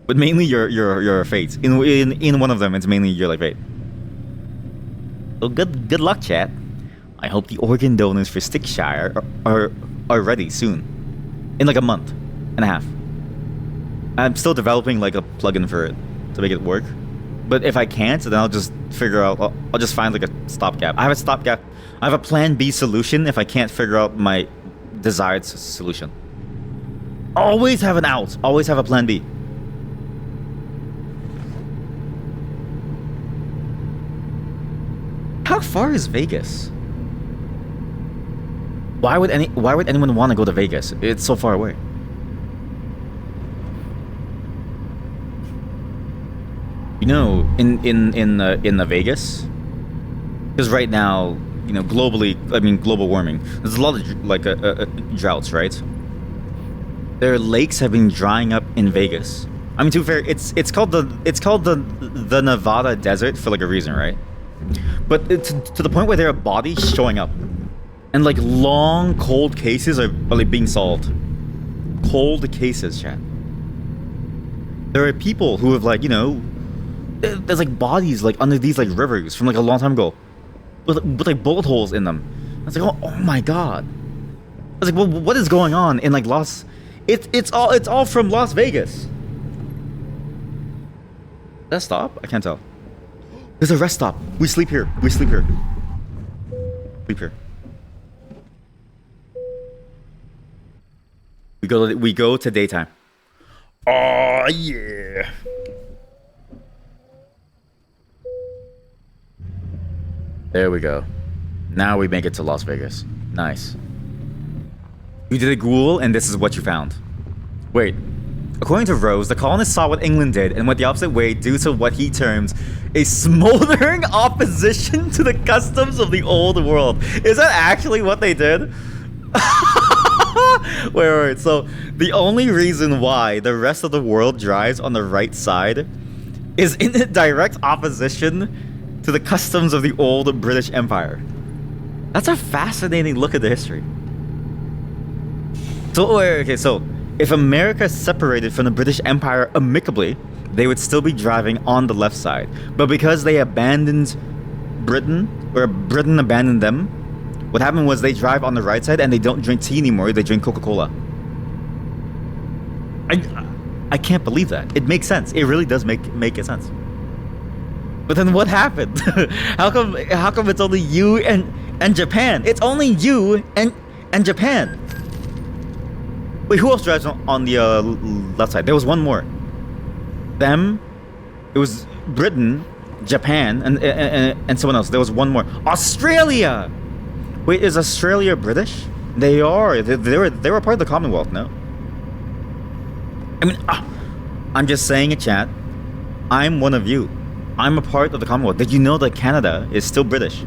But mainly your fate. In one of them, it's mainly your like fate. So good luck, chat. I hope the organ donors for Stickshire are ready soon. In like a month and a half. I'm still developing like a plugin for it to make it work. But if I can't, then I'll just figure out, I'll just find like a stopgap. I have a stopgap. I have a plan B solution if I can't figure out my desired solution. Always have an out. Always have a plan B. How far is Vegas? Why would anyone want to go to Vegas? It's so far away. You know, in the Vegas, because right now, you know, globally, I mean, global warming. There's a lot of like droughts, right? Their lakes have been drying up in Vegas. I mean, to be fair, it's called the Nevada desert for like a reason, right? But it's to the point where there are bodies showing up, and like long cold cases are like being solved. Cold cases, chat. There are people who have like, you know, there's like bodies like under these like rivers from like a long time ago, with like bullet holes in them. I was like, oh my god. I was like, well, what is going on in like Las? It's all from Las Vegas. Did that stop? I can't tell. There's a rest stop. We sleep here. We sleep here. Sleep here. We go to daytime. Oh yeah. There we go. Now we make it to Las Vegas. Nice. You did a Google, and this is what you found. Wait. According to Rose, the colonists saw what England did and went the opposite way due to what he terms a smoldering opposition to the customs of the old world. Is that actually what they did? wait. So the only reason why the rest of the world drives on the right side is in direct opposition to the customs of the old British Empire. That's a fascinating look at the history. So, okay, so if America separated from the British Empire amicably, they would still be driving on the left side. But because they abandoned Britain, or Britain abandoned them, what happened was they drive on the right side and they don't drink tea anymore, they drink Coca-Cola. I can't believe that. It makes sense. It really does make sense. But then what happened? How come it's only you and Japan? It's only you and Japan. Wait, who else drives on the left side? There was one more. Them. It was Britain, Japan, and someone else. There was one more. Australia. Wait, is Australia British? They are. They were part of the Commonwealth. No. I mean, I'm just saying it, chat. I'm one of you. I'm a part of the Commonwealth. Did you know that Canada is still British?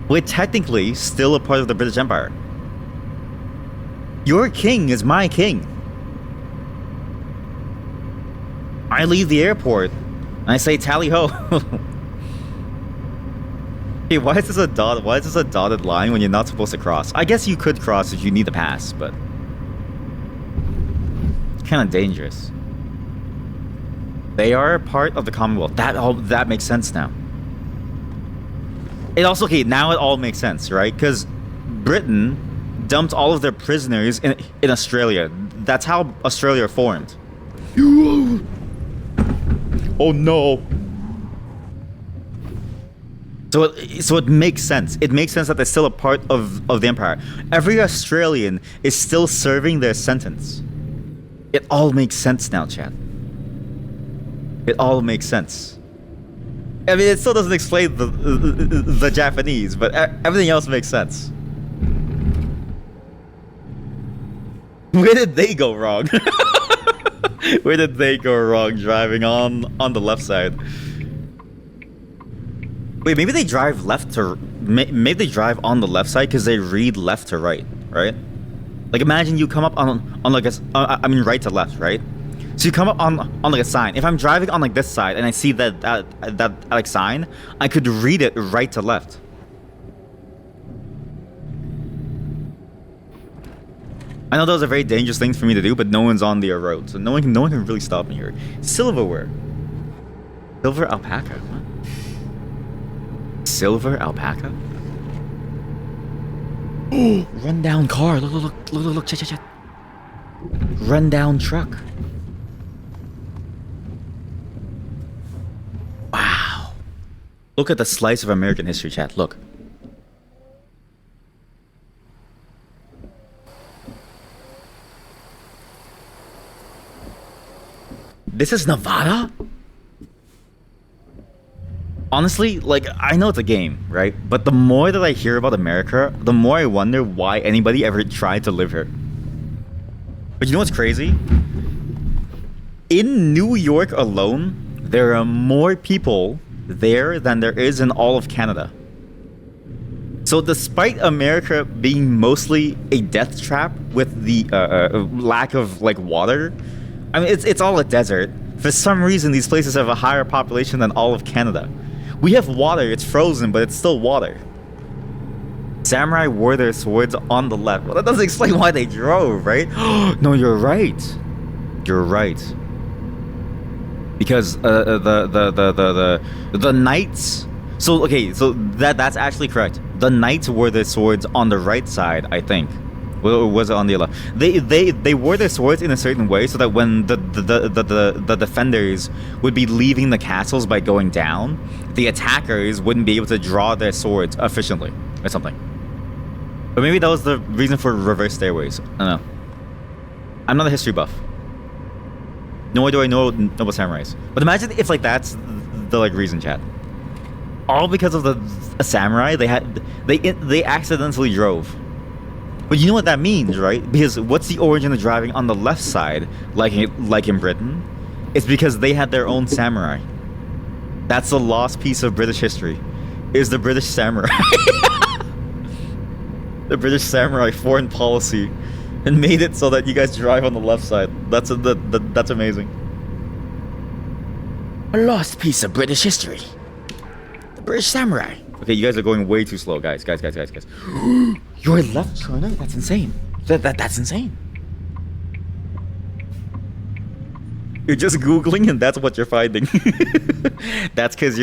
We're technically still a part of the British Empire. Your king is my king. I leave the airport and I say tally ho. Hey, why is this a dotted line when you're not supposed to cross? I guess you could cross if you need a pass, but it's kind of dangerous. They are part of the Commonwealth. That makes sense now. It also, okay, now it all makes sense, right? Because Britain dumped all of their prisoners in Australia. That's how Australia formed. Oh no. So it makes sense. It makes sense that they're still a part of the empire. Every Australian is still serving their sentence. It all makes sense now, Chad. It all makes sense. I mean, it still doesn't explain the Japanese, but everything else makes sense. Where did they go wrong? Where did they go wrong driving on the left side? Wait, maybe they drive left to... Maybe they drive on the left side because they read left to right, right? Like, imagine you come up on like a... I mean, right to left, right? So you come up on like a sign. If I'm driving on like this side and I see that like sign, I could read it right to left. I know that was a very dangerous thing for me to do, but no one's on the road, so no one can really stop me here. Silverware. Silver alpaca? What? Silver alpaca? Oh, run down car. Look, check. Run down truck. Wow. Look at the slice of American history, chat. Look. This is Nevada? Honestly, like, I know it's a game, right? But the more that I hear about America, the more I wonder why anybody ever tried to live here. But you know what's crazy? In New York alone, there are more people there than there is in all of Canada. So despite America being mostly a death trap with the lack of, like, water... I mean, it's all a desert. For some reason, these places have a higher population than all of Canada. We have water, it's frozen, but it's still water. Samurai wore their swords on the left. Well, that doesn't explain why they drove, right? No, you're right. You're right. Because the knights... So, okay, so that's actually correct. The knights wore their swords on the right side, I think. Or was it on the left? They wore their swords in a certain way so that when the defenders would be leaving the castles by going down, the attackers wouldn't be able to draw their swords efficiently or something. But maybe that was the reason for reverse stairways. I don't know. I'm not a history buff. Nor do I know about samurais. But imagine if like that's the like reason, chat. All because of a samurai, they accidentally drove. But you know what that means, right? Because what's the origin of driving on the left side, like in Britain? It's because they had their own samurai. That's the lost piece of British history, is the British samurai. The British samurai foreign policy, and made it so that you guys drive on the left side. That's amazing. A lost piece of British history. The British samurai. Okay, you guys are going way too slow, guys. You're a left turner? That's insane. That's insane. You're just Googling and that's what you're finding. That's because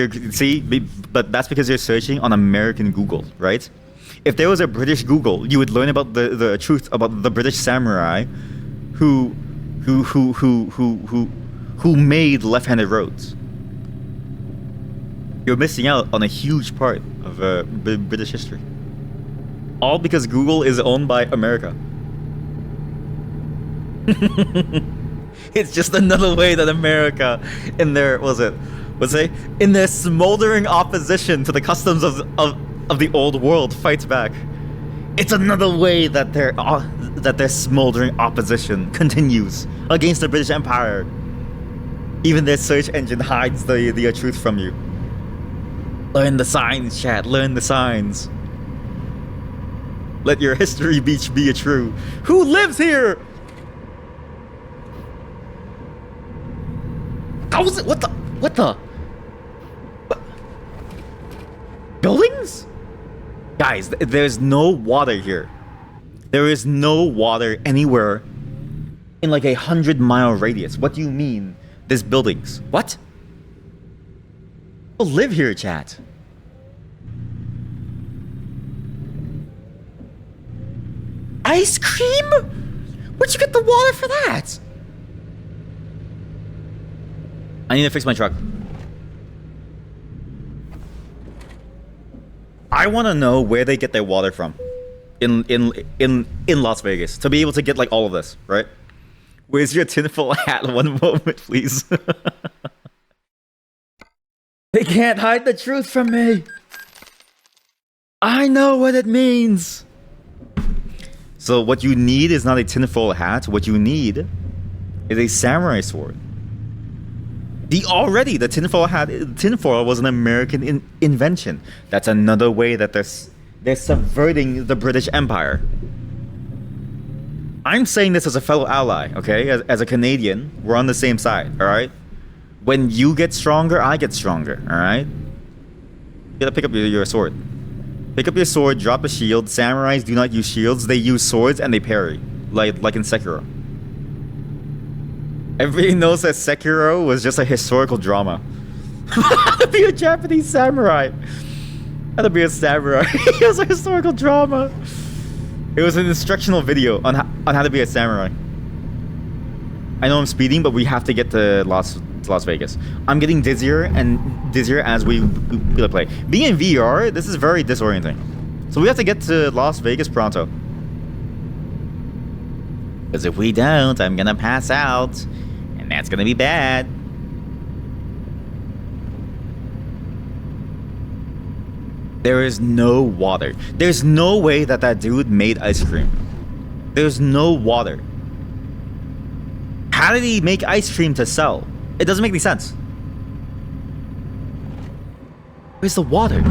but that's because you're searching on American Google, right? If there was a British Google, you would learn about the truth about the British samurai who made left-handed roads. You're missing out on a huge part of British history. All because Google is owned by America. It's just another way that America, in their in their smoldering opposition to the customs of the old world, fights back. It's another way that their smoldering opposition continues against the British Empire. Even their search engine hides the truth from you. Learn the signs, chat. Learn the signs. Let your history beach be a true. Who lives here? How was it? What the? Buildings? Guys, there's no water here. There is no water anywhere in like 100-mile radius. What do you mean? There's buildings. What? People live here, chat. Ice cream? Where'd you get the water for that? I need to fix my truck. I want to know where they get their water from in Las Vegas to be able to get like all of this, right? Where's your tinfoil hat? One moment, please. They can't hide the truth from me. I know what it means. So what you need is not a tinfoil hat. What you need is a samurai sword. The tinfoil was an American invention. That's another way that they're subverting the British Empire. I'm saying this as a fellow ally, okay? As a Canadian, we're on the same side, all right? When you get stronger, I get stronger, all right? You gotta pick up your sword. Pick up your sword, drop a shield. Samurais do not use shields. They use swords and they parry, like in Sekiro. Everybody knows that Sekiro was just a historical drama. How to be a Japanese samurai. How to be a samurai. It was a historical drama. It was an instructional video on how to be a samurai. I know I'm speeding, but we have to get to Las Vegas. I'm getting dizzier and dizzier as we play. Being in VR, this is very disorienting. So we have to get to Las Vegas pronto. Because if we don't, I'm gonna pass out. And that's gonna be bad. There is no water. There's no way that dude made ice cream. There's no water. How did he make ice cream to sell? It doesn't make any sense. Where's the water?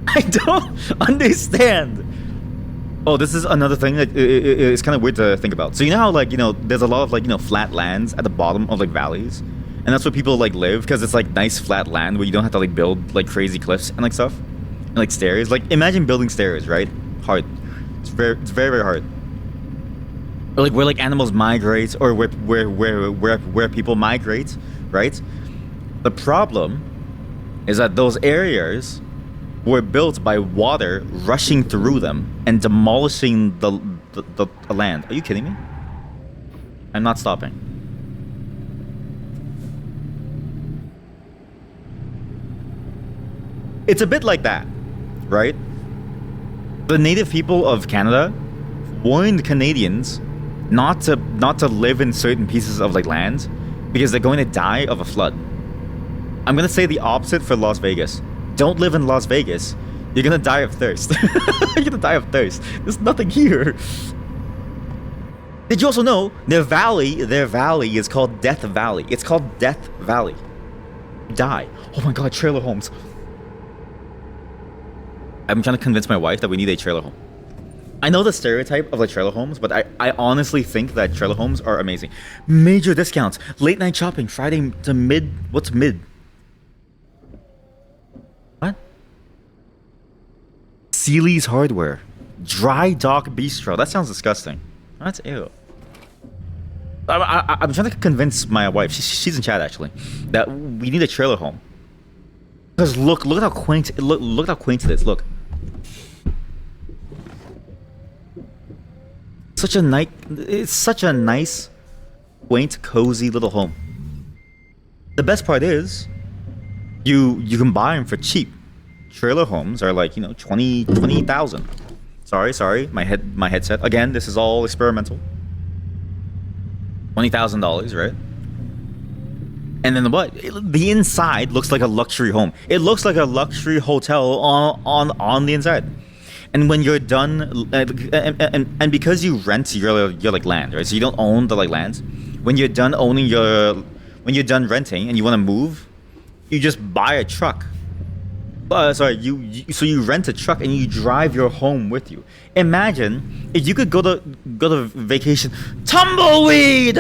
I don't understand. Oh, this is another thing that it's kind of weird to think about. So you know how, like, you know, there's a lot of, like, you know, flat lands at the bottom of, like, valleys? And that's where people, like, live, because it's, like, nice flat land where you don't have to, like, build, like, crazy cliffs and, like, stuff. And, like, stairs. Like, imagine building stairs, right? Hard. It's very, very hard. Or, like, where, like, animals migrate, or where people migrate, right? The problem is that those areas were built by water rushing through them and demolishing the land. Are you kidding me? I'm not stopping. It's a bit like that, right? The native people of Canada warned Canadians not to live in certain pieces of, like, land because they're going to die of a flood. I'm gonna say the opposite for Las Vegas. Don't live in Las Vegas. You're gonna die of thirst. You're gonna die of thirst. There's nothing here. Did you also know their valley is called Death Valley? It's called Death Valley. Die. Oh my god, trailer homes. I'm trying to convince my wife that we need a trailer home. I know the stereotype of, like, trailer homes, but I honestly think that trailer homes are amazing. Major discounts. Late night shopping. Friday to mid. What's mid? What? Sealy's Hardware. Dry Dock Bistro. That sounds disgusting. That's ew. I'm trying to convince my wife. She's in chat, actually, that we need a trailer home. Because look at how quaint. Look how quaint it is. Look. It's such a nice, quaint, cozy little home. The best part is, you can buy them for cheap. Trailer homes are like, you know, 20,000. Sorry, my headset. Again, this is all experimental. $20,000, right? And then what? The inside looks like a luxury home. It looks like a luxury hotel on the inside. And when you're done, and because you rent your like land, right? So you don't own the, like, lands. When you're done renting and you want to move, you just buy a truck. So you rent a truck and you drive your home with you. Imagine if you could go to vacation. Tumbleweed.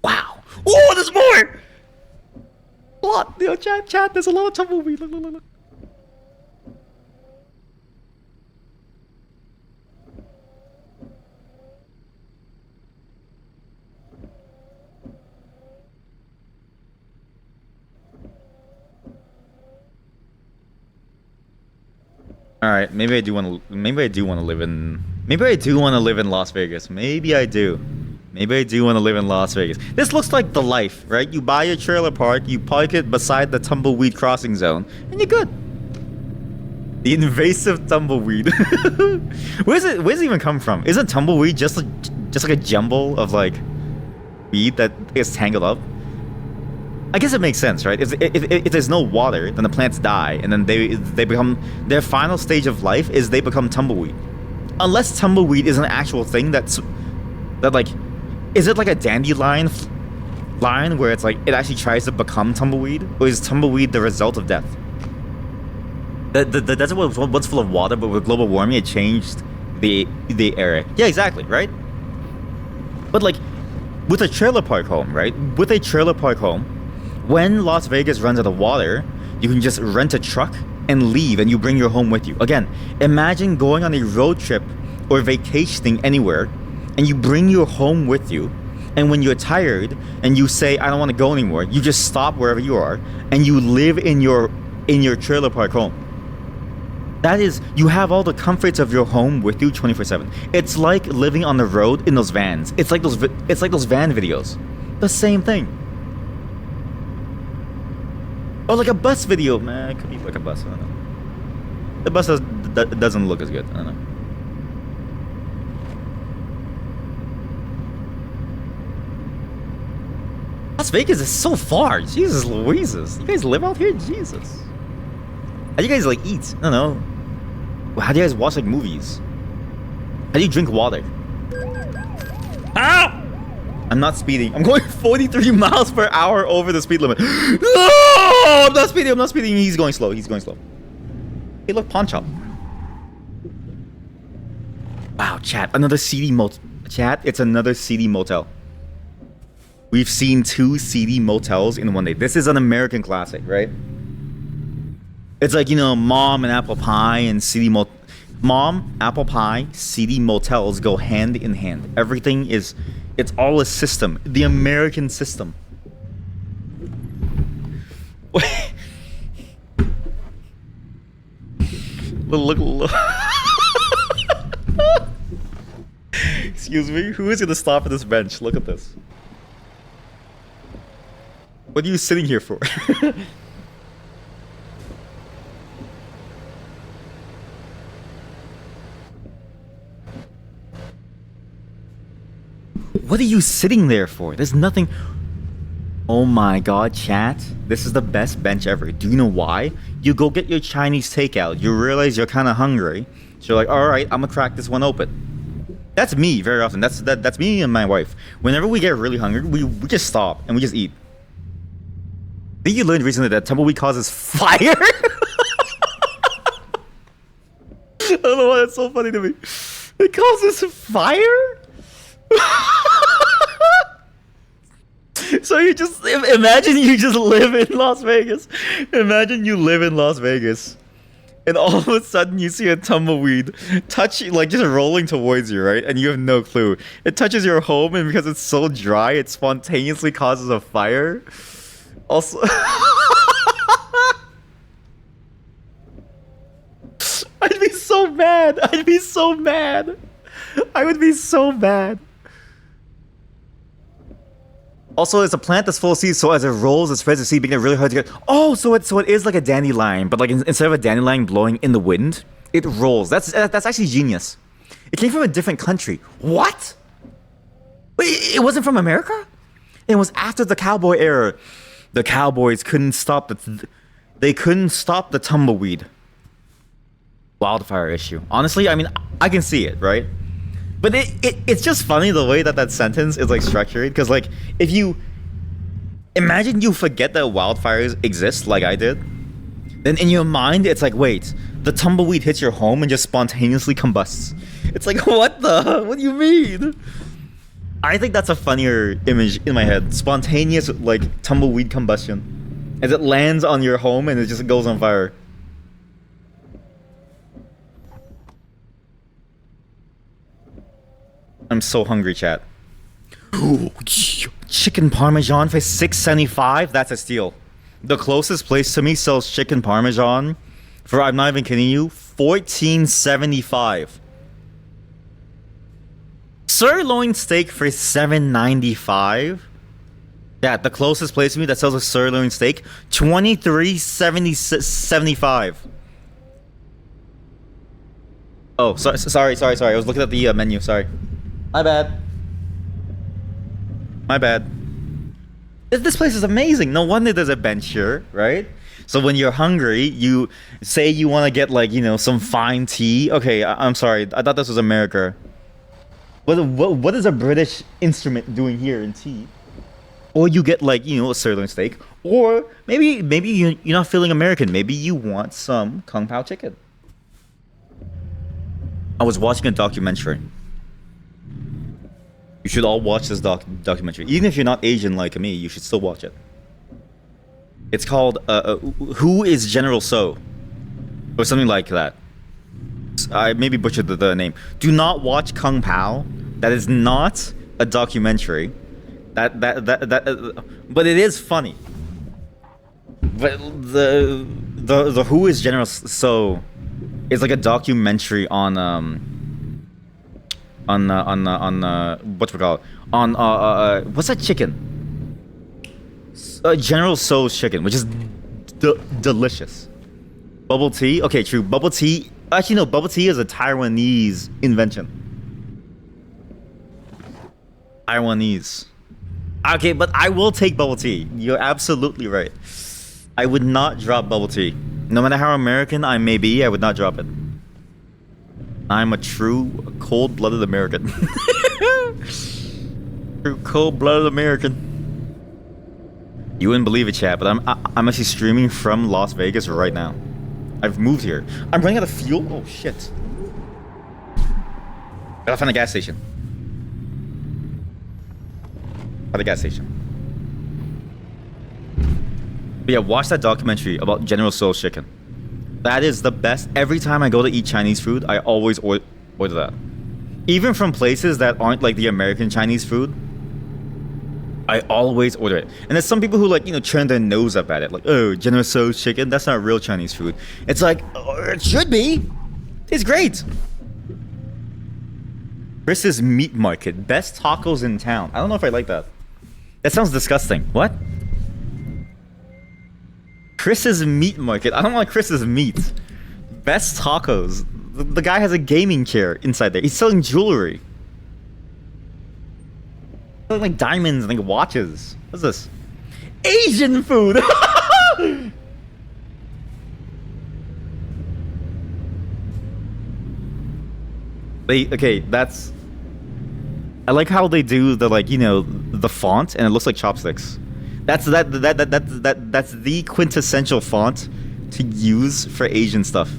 Wow. Oh, there's more! What? Yo, chat, there's a lot of tumbleweed. Look. All right, maybe I do want to live in Maybe I do want to live in Las Vegas. Maybe I do. Maybe I do want to live in Las Vegas. This looks like the life, right? You buy a trailer park, you park it beside the tumbleweed crossing zone, and you're good. The invasive tumbleweed. Where's it even come from? Isn't tumbleweed just like a jumble of like weed that is tangled up? I guess it makes sense, right? If there's no water, then the plants die, and then they become, their final stage of life is they become tumbleweed. Unless tumbleweed is an actual thing that like, is it like a dandelion line where it's like it actually tries to become tumbleweed, or is tumbleweed the result of death? The desert was once full of water, but with global warming, it changed the area. Yeah, exactly, right? But like, with a trailer park home, right? With a trailer park home, when Las Vegas runs out of water, you can just rent a truck and leave, and you bring your home with you. Again, imagine going on a road trip or vacationing anywhere, and you bring your home with you, and when you're tired and you say, I don't want to go anymore, you just stop wherever you are, and you live in your trailer park home. That is, you have all the comforts of your home with you 24/7. It's like living on the road in those vans. It's like those van videos. The same thing. Or like a bus video, man. It could be like a bus. I don't know. The bus doesn't look as good. I don't know. Las Vegas is so far. Jesus Louises. You guys live out here? Jesus. How do you guys like eat? I don't know. How do you guys watch like movies? How do you drink water? Ah! I'm not speeding. I'm going 43 miles per hour over the speed limit. No! I'm not speeding. I'm not speeding. He's going slow. He's going slow. Hey, look, pawn shop. Wow, chat. Another seedy motel. Chat, it's another seedy motel. We've seen 2 seedy motels in one day. This is an American classic, right? It's like, you know, mom and apple pie and seedy Mom, apple pie, seedy motels go hand in hand. Everything is, it's all a system. The American system. Look. Excuse me, who is gonna stop at this bench? Look at this. What are you sitting here for? What are you sitting there for? There's nothing. Oh my god, chat. This is the best bench ever. Do you know why? You go get your Chinese takeout. You realize you're kind of hungry. So you're like, alright, I'm gonna crack this one open. That's me very often. That's me and my wife. Whenever we get really hungry, we just stop and we just eat. Did you learn recently that tumbleweed causes fire? I don't know why that's so funny to me. It causes fire? So you just imagine you just live in Las Vegas. Imagine you live in Las Vegas, and all of a sudden you see a tumbleweed like just rolling towards you, right? And you have no clue. It touches your home, and because it's so dry, it spontaneously causes a fire. Also, I'd be so mad. I'd be so mad. I would be so mad. Also, it's a plant that's full of seeds, so as it rolls, it spreads the seed, making it really hard to get. Oh, so it is like a dandelion, but like instead of a dandelion blowing in the wind, it rolls. That's actually genius. It came from a different country. What? Wait, it wasn't from America? It was after the cowboy era. The cowboys couldn't stop the tumbleweed wildfire issue. Honestly, I mean, I can see it, right? But it's just funny the way that sentence is like structured, because like if you imagine you forget that wildfires exist like I did, then in your mind it's like, wait, the tumbleweed hits your home and just spontaneously combusts. It's like, what do you mean? I think that's a funnier image in my head. Spontaneous like tumbleweed combustion as it lands on your home and it just goes on fire. I'm so hungry, chat. Ooh, chicken parmesan for $6.75? That's a steal. The closest place to me sells chicken parmesan for, I'm not even kidding you, $14.75. Sirloin steak for $7.95. Yeah, the closest place to me that sells a sirloin steak, $23.75. Oh, sorry. I was looking at the menu. Sorry. My bad. My bad. This place is amazing. No wonder there's a bench here, right? So when you're hungry, you say you want to get like, you know, some fine tea. Okay, I'm sorry. I thought this was America. What is a British instrument doing here in tea? Or you get like, you know, a sirloin steak. Or maybe you're not feeling American. Maybe you want some Kung Pao chicken. I was watching a documentary. You should all watch this documentary. Even if you're not Asian like me, you should still watch it. It's called Who is General So? Or something like that. I maybe butchered the name. Do not watch Kung Pao. That is not a documentary. But it is funny. But the Who is General So is like a documentary on what's that chicken? General Tso's chicken, which is delicious. Bubble tea? Okay, true. Bubble tea. Actually, no. Bubble tea is a Taiwanese invention. Taiwanese. Okay, but I will take bubble tea. You're absolutely right. I would not drop bubble tea. No matter how American I may be, I would not drop it. I'm a true cold-blooded American. True cold-blooded American. You wouldn't believe it, chat, but I'm actually streaming from Las Vegas right now. I've moved here. I'm running out of fuel. Oh shit! Gotta find a gas station. Find a gas station. But yeah, watch that documentary about General Tso's chicken. That is the best. Every time I go to eat Chinese food, I always order that. Even from places that aren't like the American Chinese food, I always order it. And there's some people who like, you know, turn their nose up at it. Like, oh, General Tso's chicken, that's not real Chinese food. It's like, oh, it should be. It's great. Chris's Meat Market, best tacos in town. I don't know if I like that. That sounds disgusting. What? Chris's Meat Market. I don't want Chris's meat. Best tacos. The guy has a gaming chair inside there. He's selling jewelry. Selling like diamonds and like watches. What's this? Asian food! Okay, that's... I like how they do the, like, you know, the font and it looks like chopsticks. That's the quintessential font to use for Asian stuff.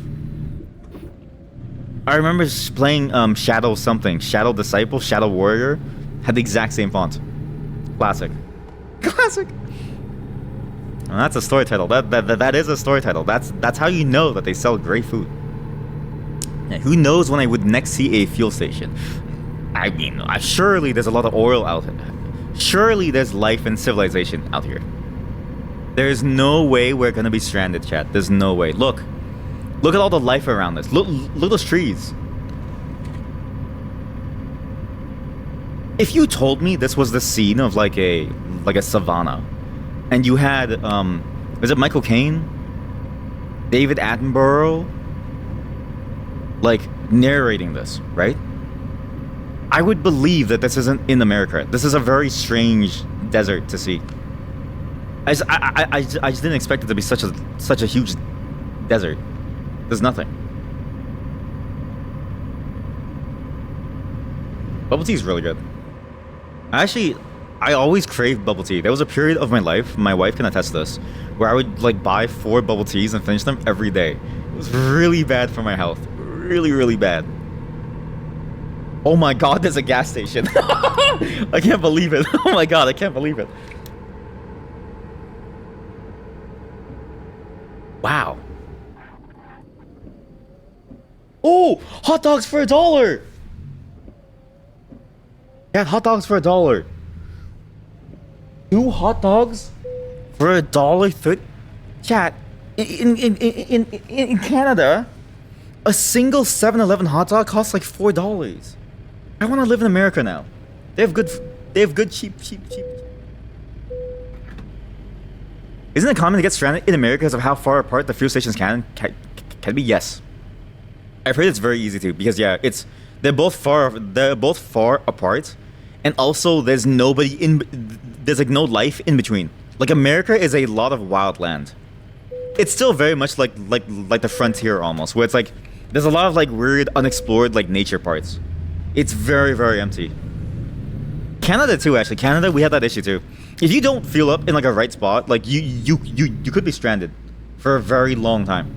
I remember playing Shadow something, Shadow Disciple, Shadow Warrior, had the exact same font. Classic. Classic. And that's a story title. That is a story title. That's how you know that they sell great food. Yeah, who knows when I would next see a fuel station? I mean, surely there's a lot of oil out here. Surely there's life and civilization out here. There's no way we're gonna be stranded, chat. There's no way. Look at all the life around us. Look at those trees. If you told me this was the scene of like a savanna, and you had is it Michael Caine, David Attenborough, like narrating this, right? I would believe that this isn't in America. This is a very strange desert to see. I just didn't expect it to be such a huge desert. There's nothing. Bubble tea is really good. I always craved bubble tea. There was a period of my life, my wife can attest to this, where I would like buy 4 bubble teas and finish them every day. It was really bad for my health. Really, really bad. Oh my god, there's a gas station. I can't believe it. Oh my god, I can't believe it. Wow. Oh, hot dogs for $1. Yeah, hot dogs for $1. 2 hot dogs for $1.30. Chat, in Canada, a single 7-Eleven hot dog costs like $4. I want to live in America now. They have good cheap. Isn't it common to get stranded in America because of how far apart the fuel stations can be? Yes. I've heard it's very easy to, because yeah, they're both far apart, and also there's like no life in between. Like America is a lot of wild land. It's still very much like the frontier almost, where it's like there's a lot of like weird unexplored like nature parts. It's very, very empty. Canada too, actually. Canada, we have that issue too. If you don't feel up in like a right spot, like you could be stranded for a very long time.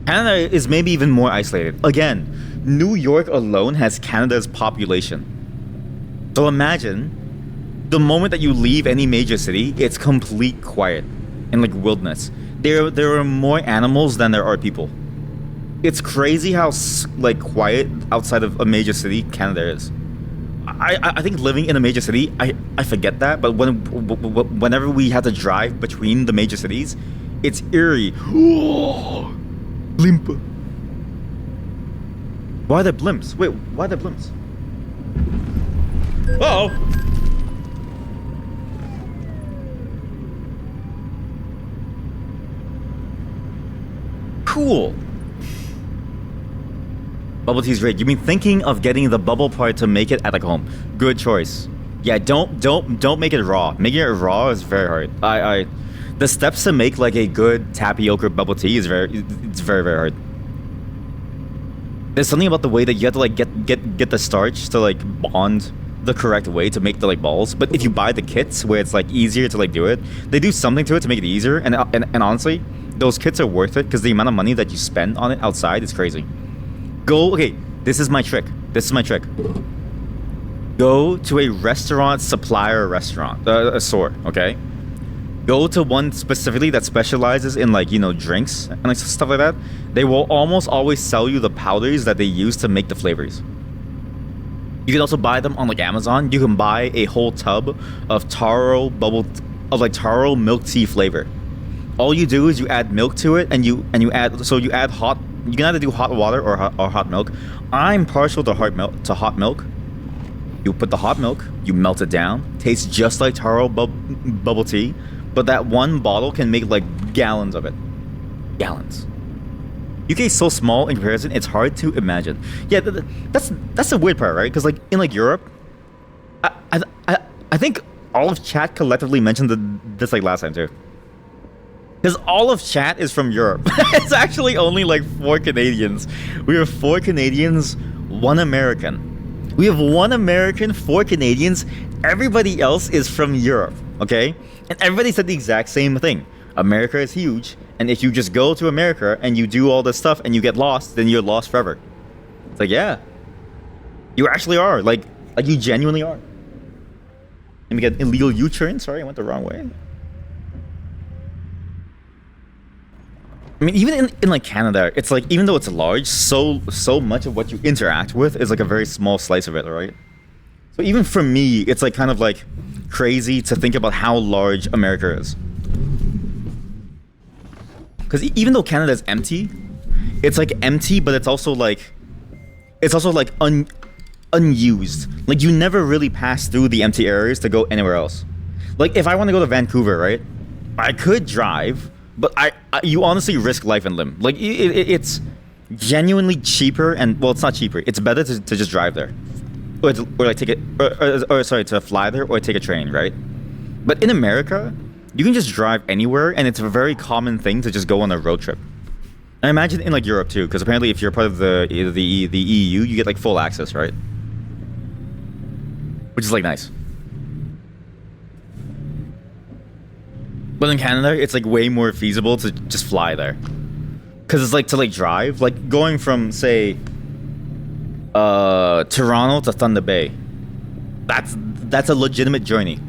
Canada is maybe even more isolated. Again, New York alone has Canada's population. So imagine the moment that you leave any major city, it's complete quiet and like wilderness. There are more animals than there are people. It's crazy how like quiet outside of a major city Canada is. I think living in a major city, I forget that, but whenever we had to drive between the major cities, it's eerie. Blimp. Why are there blimps? Wait, why are there blimps? Uh-oh. Cool. Bubble tea's great. You've been thinking of getting the bubble part to make it at like home. Good choice. Yeah, don't make it raw. Making it raw is very hard. The steps to make like a good tapioca bubble tea is very hard. There's something about the way that you have to like get the starch to like bond the correct way to make the like balls. But if you buy the kits where it's like easier to like do it, they do something to it to make it easier. And honestly, those kits are worth it because the amount of money that you spend on it outside is crazy. Okay, this is my trick. Go to a restaurant supplier a store, okay? Go to one specifically that specializes in like, you know, drinks and like stuff like that. They will almost always sell you the powders that they use to make the flavors. You can also buy them on like Amazon. You can buy a whole tub of taro milk tea flavor. All you do is you add milk to it, and you add hot. You can either do hot water or hot milk. I'm partial to hot milk. You put the hot milk, you melt it down. Tastes just like taro bubble tea, but that one bottle can make like gallons of it. Gallons. UK is so small in comparison, it's hard to imagine. Yeah, that's the weird part, right? Because like in like Europe, I think all of chat collectively mentioned this like last time too. Because all of chat is from Europe. It's actually only like 4 Canadians. We have 4 Canadians, 1 American. We have 1 American, 4 Canadians. Everybody else is from Europe, okay? And everybody said the exact same thing. America is huge, and if you just go to America and you do all this stuff and you get lost, then you're lost forever. It's like, yeah. You actually are. Like you genuinely are. Let me get illegal U-turn. Sorry, I went the wrong way. I mean, even in like Canada, it's like, even though it's large, so much of what you interact with is like a very small slice of it, right? So even for me, it's like kind of like crazy to think about how large America is. Because even though Canada is empty, it's like empty, but it's also like unused. Like you never really pass through the empty areas to go anywhere else. Like if I want to go to Vancouver, right? I could drive. But you honestly risk life and limb. Like it's genuinely cheaper, and well, it's not cheaper. It's better to just drive there, or like take it, or sorry, to fly there or take a train, right? But in America, you can just drive anywhere, and it's a very common thing to just go on a road trip. I imagine in like Europe too, because apparently if you're part of the EU, you get like full access, right? Which is like nice. But in Canada, it's like way more feasible to just fly there. Because it's like to like drive, like going from say Toronto to Thunder Bay. That's a legitimate journey.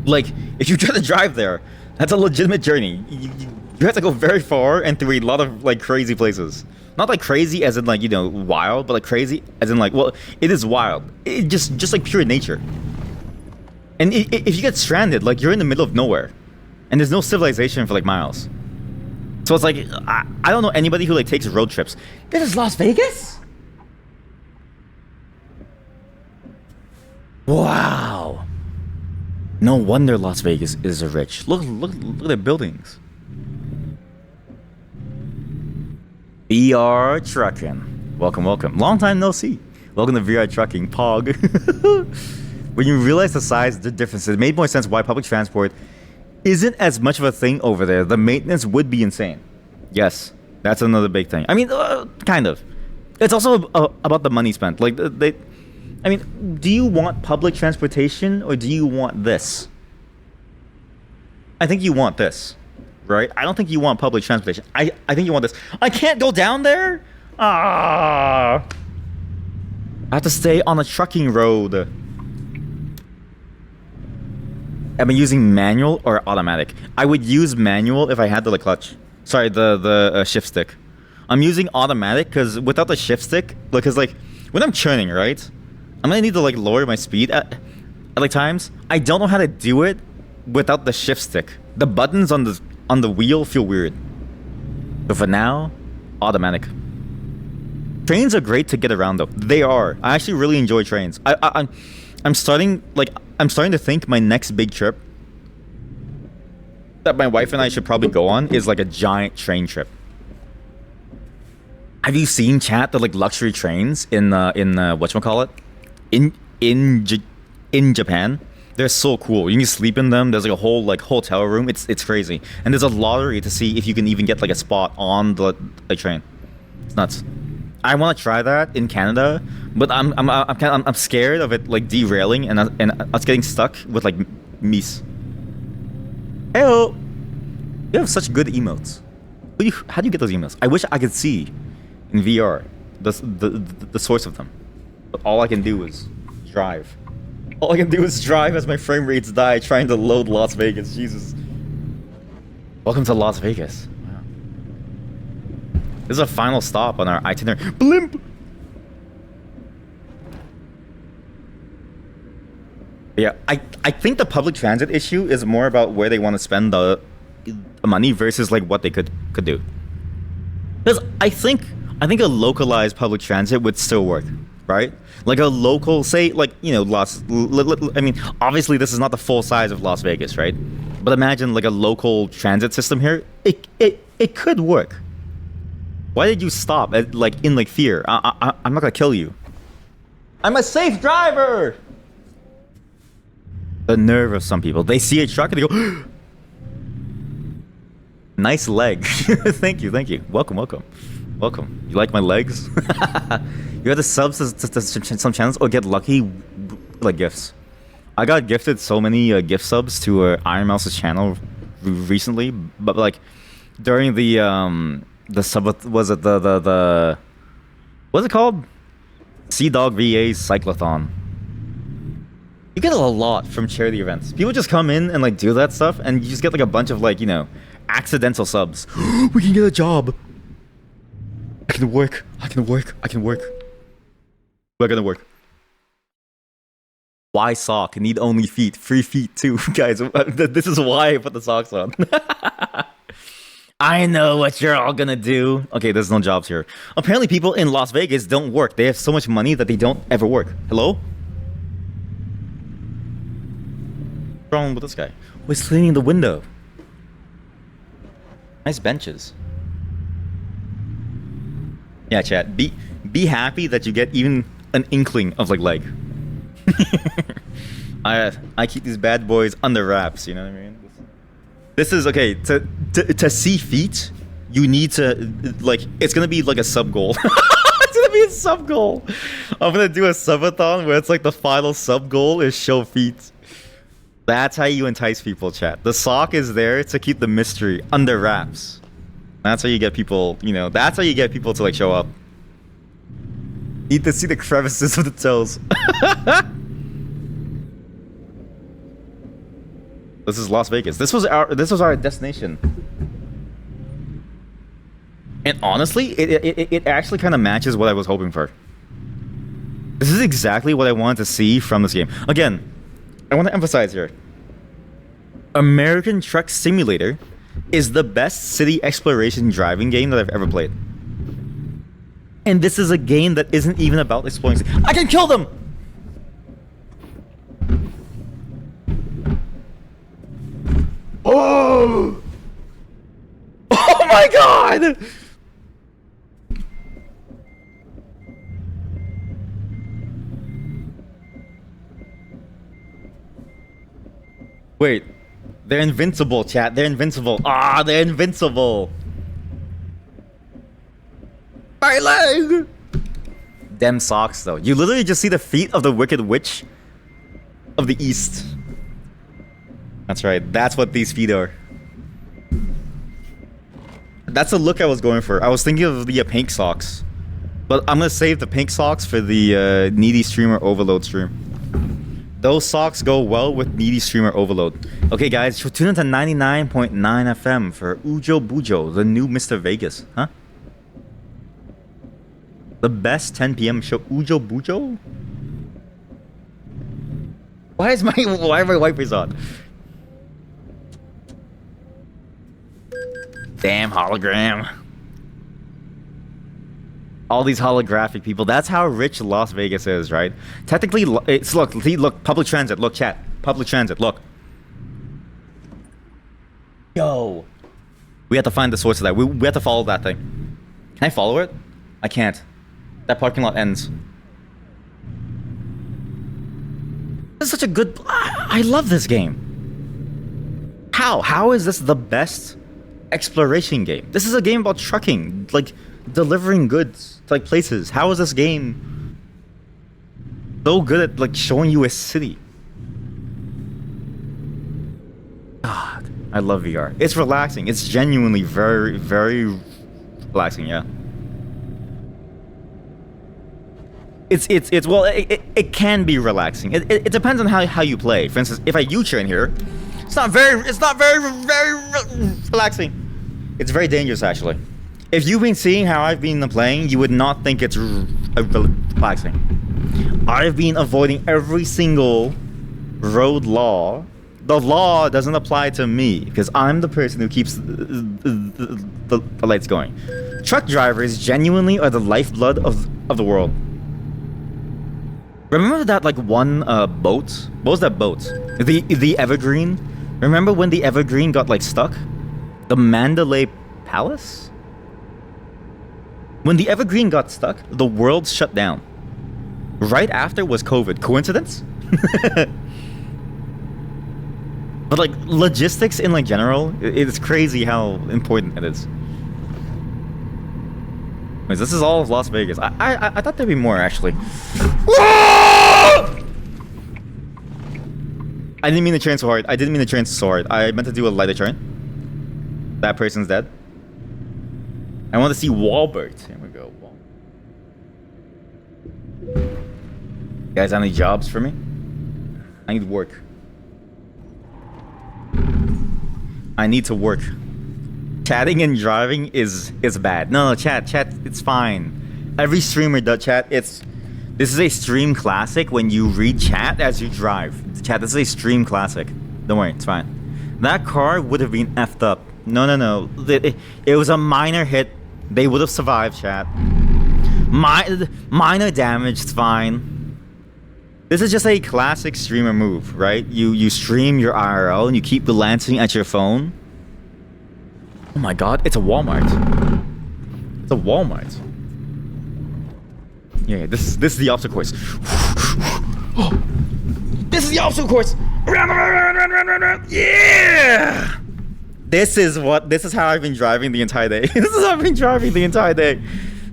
Like if you try to drive there, that's a legitimate journey. You have to go very far and through a lot of like crazy places. Not like crazy as in like, you know, wild, but like crazy as in like, well, it is wild. It just like pure nature. And if you get stranded, like you're in the middle of nowhere. And there's no civilization for like miles. So it's like, I don't know anybody who like takes road trips. This is Las Vegas? Wow. No wonder Las Vegas is rich. Look at the buildings. VR trucking. Welcome. Long time no see. Welcome to VR trucking, Pog. When you realize the size, the differences, it made more sense why public transport isn't as much of a thing over there. The maintenance would be insane. Yes, that's another big thing. I mean, kind of. It's also about the money spent. Like, I mean, do you want public transportation or do you want this? I think you want this, right? I don't think you want public transportation. I think you want this. I can't go down there? Ah. I have to stay on a trucking road. I've been using manual or automatic. I would use manual if I had the clutch. Sorry, the shift stick. I'm using automatic because without the shift stick, because like when I'm churning, right? I'm gonna need to like lower my speed at like times. I don't know how to do it without the shift stick. The buttons on the wheel feel weird. But for now, automatic. Trains are great to get around though. They are. I actually really enjoy trains. I'm starting to think my next big trip that my wife and I should probably go on is like a giant train trip. Have you seen, chat, the like luxury trains in whatchamacallit? In Japan? They're so cool. You can sleep in them. There's like a whole like hotel room. It's crazy. And there's a lottery to see if you can even get like a spot on the train. It's nuts. I want to try that in Canada, but I'm scared of it like derailing and us getting stuck with like meese. Heyo, you have such good emotes. How do you get those emotes? I wish I could see in VR the source of them, but all I can do is drive. All I can do is drive as my frame rates die trying to load Las Vegas. Jesus. Welcome to Las Vegas. Wow. This is a final stop on our itinerary. Blimp! Yeah, I think the public transit issue is more about where they want to spend the money versus like what they could do. Because I think a localized public transit would still work, right? Like a local, say, like, you know, I mean, obviously this is not the full size of Las Vegas, right? But imagine like a local transit system here. It could work. Why did you stop at, like, in like fear? I'm not gonna kill you. I'm a safe driver. The nerve of some people. They see a truck and they go, nice leg. Thank you. Welcome. You like my legs? You have to sub to some channels or get lucky like gifts. I got gifted so many gift subs to Iron Mouse's channel recently, but like during the sub, was it the what's it called? Sea Dog VA Cyclothon. You get a lot from charity events. People just come in and like do that stuff, and you just get like a bunch of like, you know, accidental subs. We can get a job. I can work. We're gonna work. Why sock? Need only feet. Free feet too, guys. This is why I put the socks on. I know what you're all gonna do. Okay, there's no jobs here. Apparently people in Las Vegas don't work. They have so much money that they don't ever work. Hello? What's wrong with this guy? Oh, he's cleaning the window. Nice benches. Yeah, chat. Be happy that you get even an inkling of like leg. I keep these bad boys under wraps. You know what I mean? This is okay. To see feet, you need to like. It's gonna be like a sub goal. It's gonna be a sub goal. I'm gonna do a subathon where it's like the final sub goal is show feet. That's how you entice people, chat. The sock is there to keep the mystery under wraps. That's how you get people, you know, that's how you get people to like show up. Need to see the crevices of the toes. This is Las Vegas. This was our destination. And honestly, it actually kind of matches what I was hoping for. This is exactly what I wanted to see from this game. Again, I want to emphasize here. American Truck Simulator is the best city exploration driving game that I've ever played. And this is a game that isn't even about exploring. I can kill them! Oh my god! Wait, they're invincible, chat. They're invincible. Ah, they're invincible. My leg! Them socks, though. You literally just see the feet of the Wicked Witch of the East. That's right. That's what these feet are. That's the look I was going for. I was thinking of the pink socks. But I'm gonna save the pink socks for the Needy Streamer Overload stream. Those socks go well with Needy Streamer Overload. Okay, guys, tune into 99.9 FM for Ujo Bujo, the new Mr. Vegas. Huh? The best 10 p.m. show, Ujo Bujo? Why are my wipers on? Damn hologram. All these holographic people. That's how rich Las Vegas is, right? Technically, it's look, public transit. Look, chat. Public transit. Look. Yo. We have to find the source of that. We have to follow that thing. Can I follow it? I can't. That parking lot ends. This is such a good... I love this game. How? How is this the best exploration game? This is a game about trucking. Like... delivering goods to like places. How is this game so good at like showing you a city? God, I love VR. It's relaxing. It's genuinely very, very relaxing. Yeah. It's well, it can be relaxing. It depends on how you play. For instance, if I U-turn here, it's not very relaxing. It's very dangerous actually. If you've been seeing how I've been playing, you would not think it's relaxing. I've been avoiding every single road law. The law doesn't apply to me because I'm the person who keeps the lights going. Truck drivers genuinely are the lifeblood of the world. Remember that like one boat? What was that boat? The Evergreen? Remember when the Evergreen got like stuck? The Mandalay Palace? When the Evergreen got stuck, the world shut down. Right after was COVID. Coincidence? But like logistics in like general, it's crazy how important it is. Wait, this is all of Las Vegas. I thought there'd be more actually. I didn't mean to train so hard. I meant to do a lighter turn. That person's dead. I want to see Wahlberg. Here we go. You guys have any jobs for me? I need work. I need to work. Chatting and driving is bad. No, chat, it's fine. Every streamer does chat. This is a stream classic when you read chat as you drive. Chat, this is a stream classic. Don't worry, it's fine. That car would have been effed up. No. It was a minor hit. They would have survived, chat. Minor damage, it's fine. This is just a classic streamer move, right? You stream your IRL and you keep glancing at your phone. Oh my god, it's a Walmart. It's a Walmart. Yeah, this is the obstacle course. This is the obstacle course. Run. Yeah! This is how I've been driving the entire day. This is how I've been driving the entire day.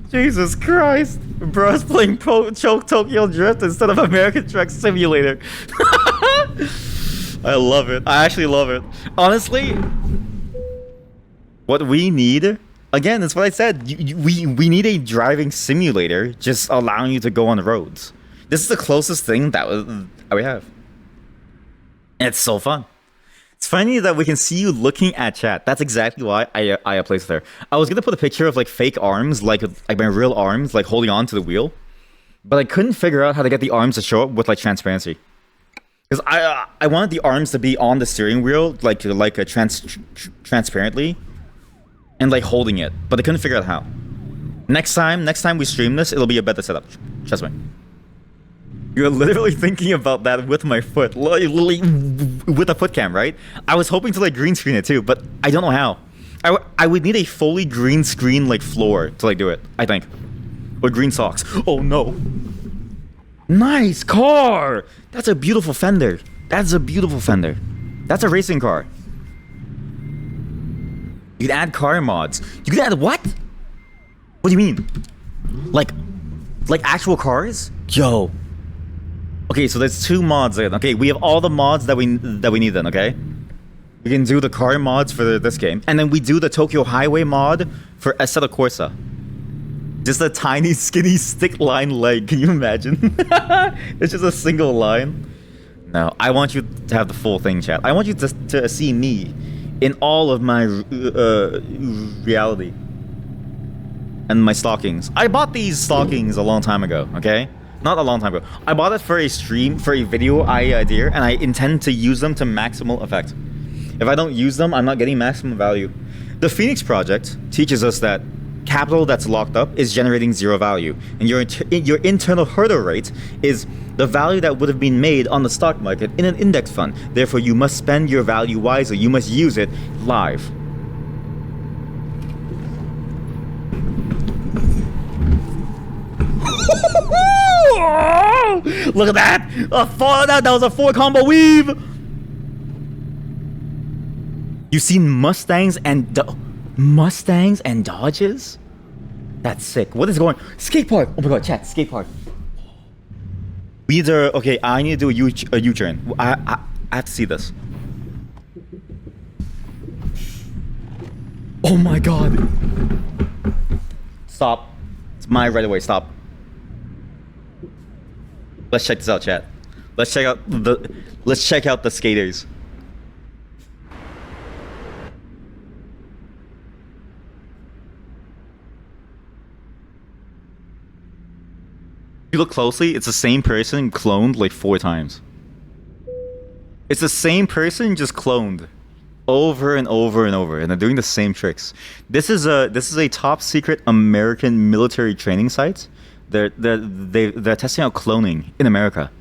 Jesus Christ. Bro's playing Choke Tokyo Drift instead of American Truck Simulator. I love it. I actually love it. Honestly, what we need, again, that's what I said. We need a driving simulator just allowing you to go on the roads. This is the closest thing that we have. And it's so fun. It's funny that we can see you looking at chat. That's exactly why I placed there. I was gonna put a picture of like fake arms, like my real arms, like holding on to the wheel, but I couldn't figure out how to get the arms to show up with like transparency. Because I wanted the arms to be on the steering wheel, like a transparently, and like holding it, but I couldn't figure out how. Next time we stream this, it'll be a better setup. Trust me. You're literally thinking about that with my foot, with a foot cam, right? I was hoping to like green screen it too, but I don't know how. I would need a fully green screen like floor to like do it, I think. Or green socks. Oh no. Nice car! That's a beautiful fender. That's a beautiful fender. That's a racing car. You can add car mods. You can add what? What do you mean? Like actual cars? Yo. Okay, so there's 2 mods then. Okay, we have all the mods that we need then, okay? We can do the car mods for this game. And then we do the Tokyo Highway mod for Assetto Corsa. Just a tiny, skinny, stick line leg. Can you imagine? It's just a single line. No, I want you to have the full thing, chat. I want you to see me in all of my reality. And my stockings. I bought these stockings a long time ago, okay? Not a long time ago. I bought it for a stream, for a video idea, and I intend to use them to maximal effect. If I don't use them, I'm not getting maximum value. The Phoenix Project teaches us that capital that's locked up is generating 0 value, and your internal hurdle rate is the value that would have been made on the stock market in an index fund. Therefore, you must spend your value wisely. You must use it live. Look at that! That was a 4 combo weave! You've seen Mustangs and Dodges? That's sick. What is going on? Skate park! Oh my god, chat, skate park. We need to... Okay, I need to do a U-turn. I have to see this. Oh my god. Stop. It's my right away, stop. Let's check this out, chat. Let's check out the skaters. If you look closely, it's the same person cloned like 4 times. It's the same person just cloned over and over and over, and they're doing the same tricks. This is a top secret American military training site. They're testing out cloning in America.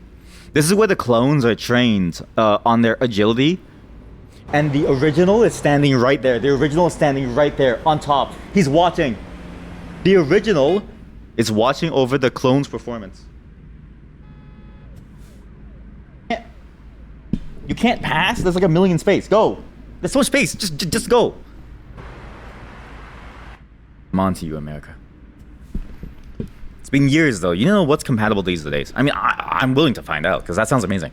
This is where the clones are trained on their agility, and the original is standing right there. The original is standing right there on top. He's watching. The original is watching over the clone's performance. You can't pass. There's like a million space. Go. There's so much space. Just go. I'm on to you, America. It's been years though. You know what's compatible these days? I mean, I'm willing to find out because that sounds amazing.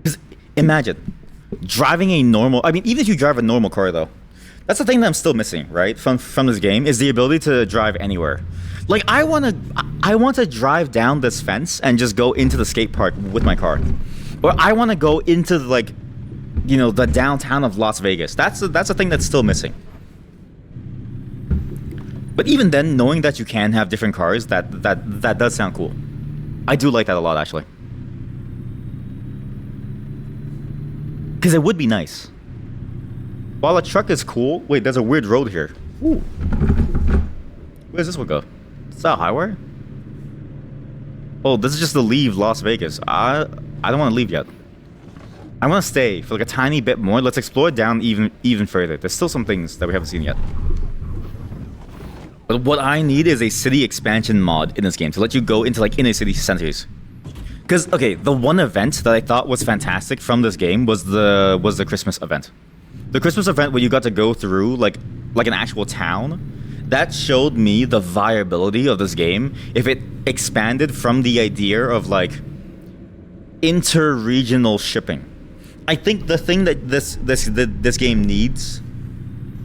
Because imagine driving a normal. I mean, even if you drive a normal car though, that's the thing that I'm still missing, right? From this game is the ability to drive anywhere. Like I want to drive down this fence and just go into the skate park with my car, or I want to go into like, you know, the downtown of Las Vegas. That's the thing that's still missing. But even then, knowing that you can have different cars, that does sound cool. I do like that a lot, actually. Because it would be nice. While a truck is cool... Wait, there's a weird road here. Ooh. Where does this one go? Is that a highway? Oh, this is just to leave Las Vegas. I don't want to leave yet. I want to stay for like a tiny bit more. Let's explore down even further. There's still some things that we haven't seen yet. But what I need is a city expansion mod in this game to let you go into like inner city centers. Because okay, the one event that I thought was fantastic from this game was the Christmas event. The Christmas event where you got to go through like an actual town. That showed me the viability of this game if it expanded from the idea of like inter-regional shipping. I think the thing that this game needs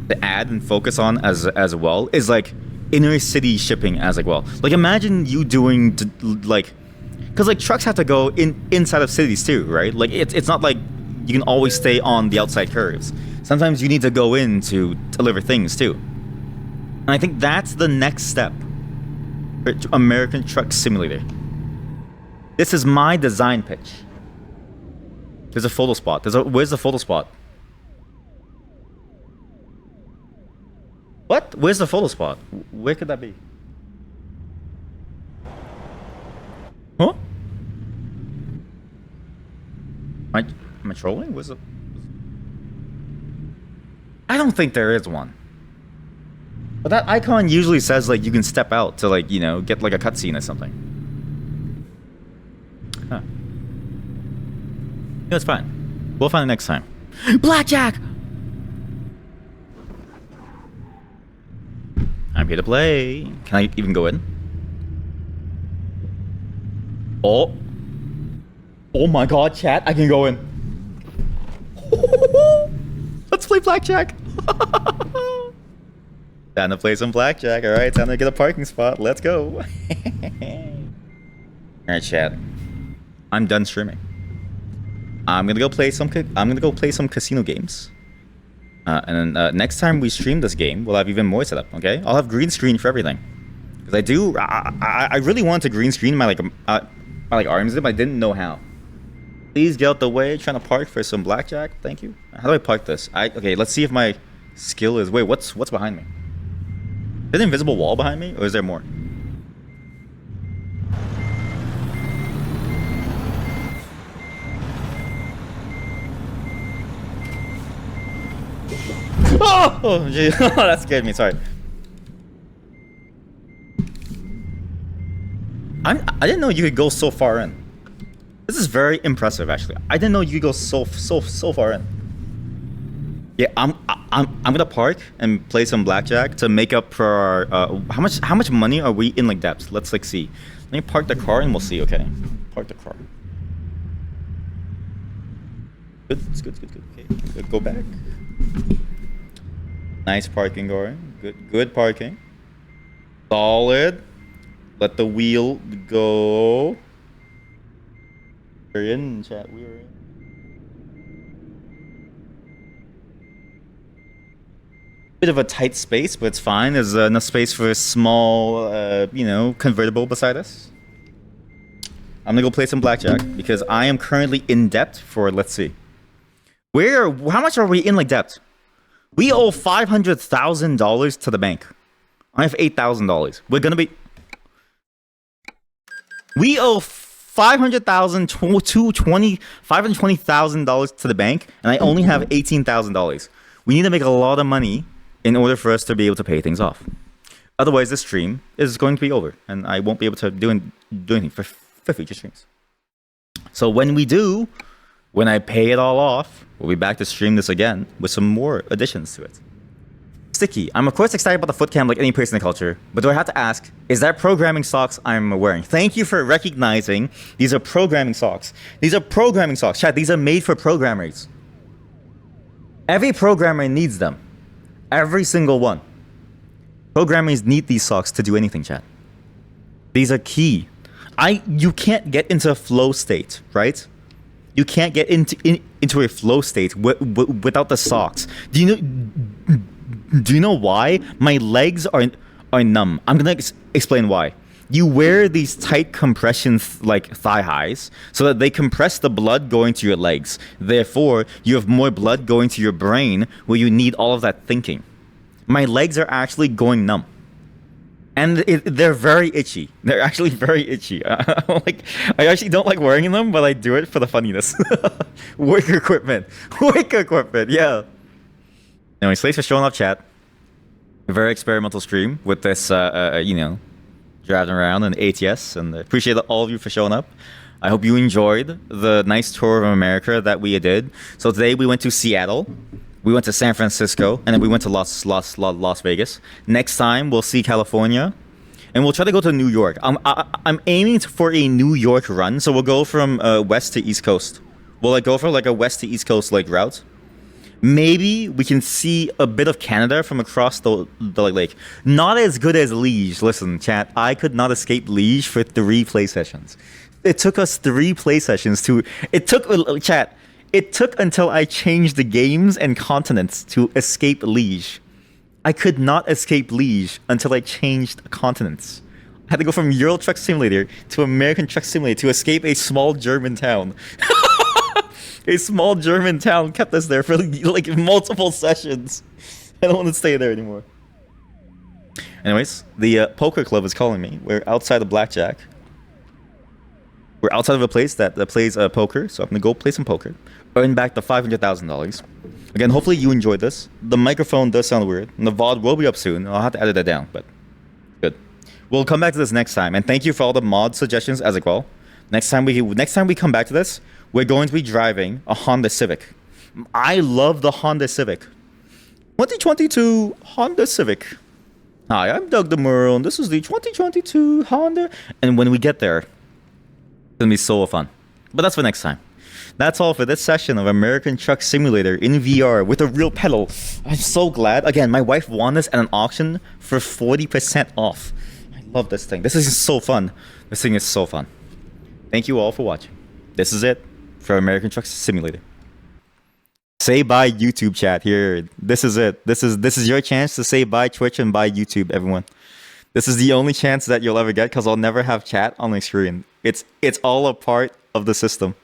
to add and focus on as well is like inner city shipping as like well. Like imagine you doing like, because like trucks have to go inside of cities too, right? Like it's not like you can always stay on the outside curves. Sometimes you need to go in to deliver things too. And I think that's the next step for American Truck Simulator. This is my design pitch. There's a photo spot. Where's the photo spot? What? Where's the photo spot? Where could that be? Huh? Am I trolling? Was it? I don't think there is one. But that icon usually says like you can step out to like, you know, get like a cutscene or something. Huh. Yeah, it's fine. We'll find it next time. Blackjack! I'm here to play. Can I even go in? Oh. Oh my god, chat, I can go in. Let's play blackjack. Time to play some blackjack. Alright, time to get a parking spot. Let's go. Alright, chat. I'm done streaming. I'm gonna go play some casino games. And then next time we stream this game, we'll have even more setup, okay? I'll have green screen for everything. Because I really wanted to green screen my arms in, but I didn't know how. Please get out the way. Trying to park for some blackjack. Thank you. How do I park this? Okay, let's see if my skill is... Wait, what's behind me? Is there an invisible wall behind me, or is there more? Oh, gee. That scared me. Sorry. I didn't know you could go so far in. This is very impressive, actually. I didn't know you could go so far in. Yeah, I'm gonna park and play some blackjack to make up for our how much money are we in like debt? Let's like see. Let me park the car and we'll see. Okay, park the car. Good, it's good. Okay, good. Go back. Nice parking going. Good parking. Solid. Let the wheel go. We're in, chat. We're in. Bit of a tight space, but it's fine. There's enough space for a small, you know, convertible beside us. I'm gonna go play some blackjack because I am currently in debt for, let's see. How much are we in like debt? We owe $500,000 to the bank. I have $8,000. We're gonna be... We owe $520,000 to the bank, and I only have $18,000. We need to make a lot of money in order for us to be able to pay things off. Otherwise, this stream is going to be over, and I won't be able to do anything for future streams. So when we do, when I pay it all off, we'll be back to stream this again with some more additions to it. Sticky. I'm of course excited about the foot cam like any person in the culture, but do I have to ask, is that programming socks I'm wearing? Thank you for recognizing these are programming socks. These are programming socks. Chat, these are made for programmers. Every programmer needs them. Every single one. Programmers need these socks to do anything, chat. These are key. You can't get into a flow state, right? You can't get into a flow state without the socks. Do you know why? My legs are numb. I'm gonna explain why. You wear these tight compression like thigh highs so that they compress the blood going to your legs. Therefore, you have more blood going to your brain where you need all of that thinking. My legs are actually going numb. And they're very itchy. They're actually very itchy. I actually don't like wearing them, but I do it for the funniness. Work equipment. Work equipment, yeah. Anyway, thanks for showing up, chat. A very experimental stream with this, you know, driving around in ATS, and I appreciate all of you for showing up. I hope you enjoyed the nice tour of America that we did. So today we went to Seattle, we went to San Francisco, and then we went to Las Vegas. Next time we'll see California, and we'll try to go to New York. I'm aiming for a New York run, so we'll go from west to east coast. We'll like go for like a west to east coast like route. Maybe we can see a bit of Canada from across the lake. Not as good as Liege. Listen, chat, I could not escape Liege for 3 play sessions. It took us 3 play sessions to... It took until I changed the games and continents to escape Liege. I could not escape Liege until I changed continents. I had to go from Euro Truck Simulator to American Truck Simulator to escape a small German town. A small German town kept us there for like multiple sessions. I don't want to stay there anymore. Anyways, the poker club is calling me. We're outside of blackjack. We're outside of a place that plays poker, so I'm gonna go play some poker, earn back the $500,000. Again, hopefully you enjoyed this. The microphone does sound weird, and the VOD will be up soon. I'll have to edit it down, but good. We'll come back to this next time, and thank you for all the mod suggestions as well. Next time we come back to this, we're going to be driving a Honda Civic. I love the Honda Civic. 2022 Honda Civic. Hi, I'm Doug DeMuro, and this is the 2022 Honda. And when we get there, it's gonna be so fun. But that's for next time. That's all for this session of American Truck Simulator in VR with a real pedal. I'm so glad. Again, my wife won this at an auction for 40% off. I love this thing. This is so fun. This thing is so fun. Thank you all for watching. This is it for American Truck Simulator. Say bye YouTube chat here. This is it. This is your chance to say bye Twitch and bye YouTube, everyone. This is the only chance that you'll ever get because I'll never have chat on my screen. It's all a part of the system.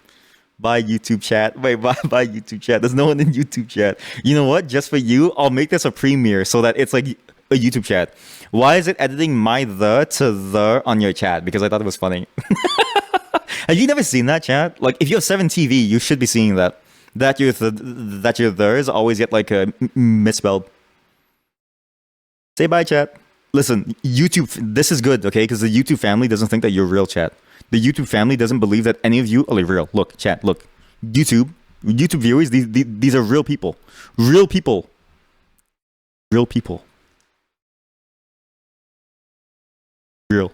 Bye YouTube chat. Wait, bye YouTube chat. There's no one in YouTube chat. You know what? Just for you, I'll make this a premiere so that it's like a YouTube chat. Why is it editing my the to the on your chat? Because I thought it was funny. Have you never seen that, chat? Like, if you have 7 TV, you should be seeing that. That your thers always get like misspelled. Say bye, chat. Listen, YouTube, this is good, okay? Because the YouTube family doesn't think that you're real, chat. The YouTube family doesn't believe that any of you are real. Look, chat, look. YouTube viewers, these are real people. Real people. Real people. Real.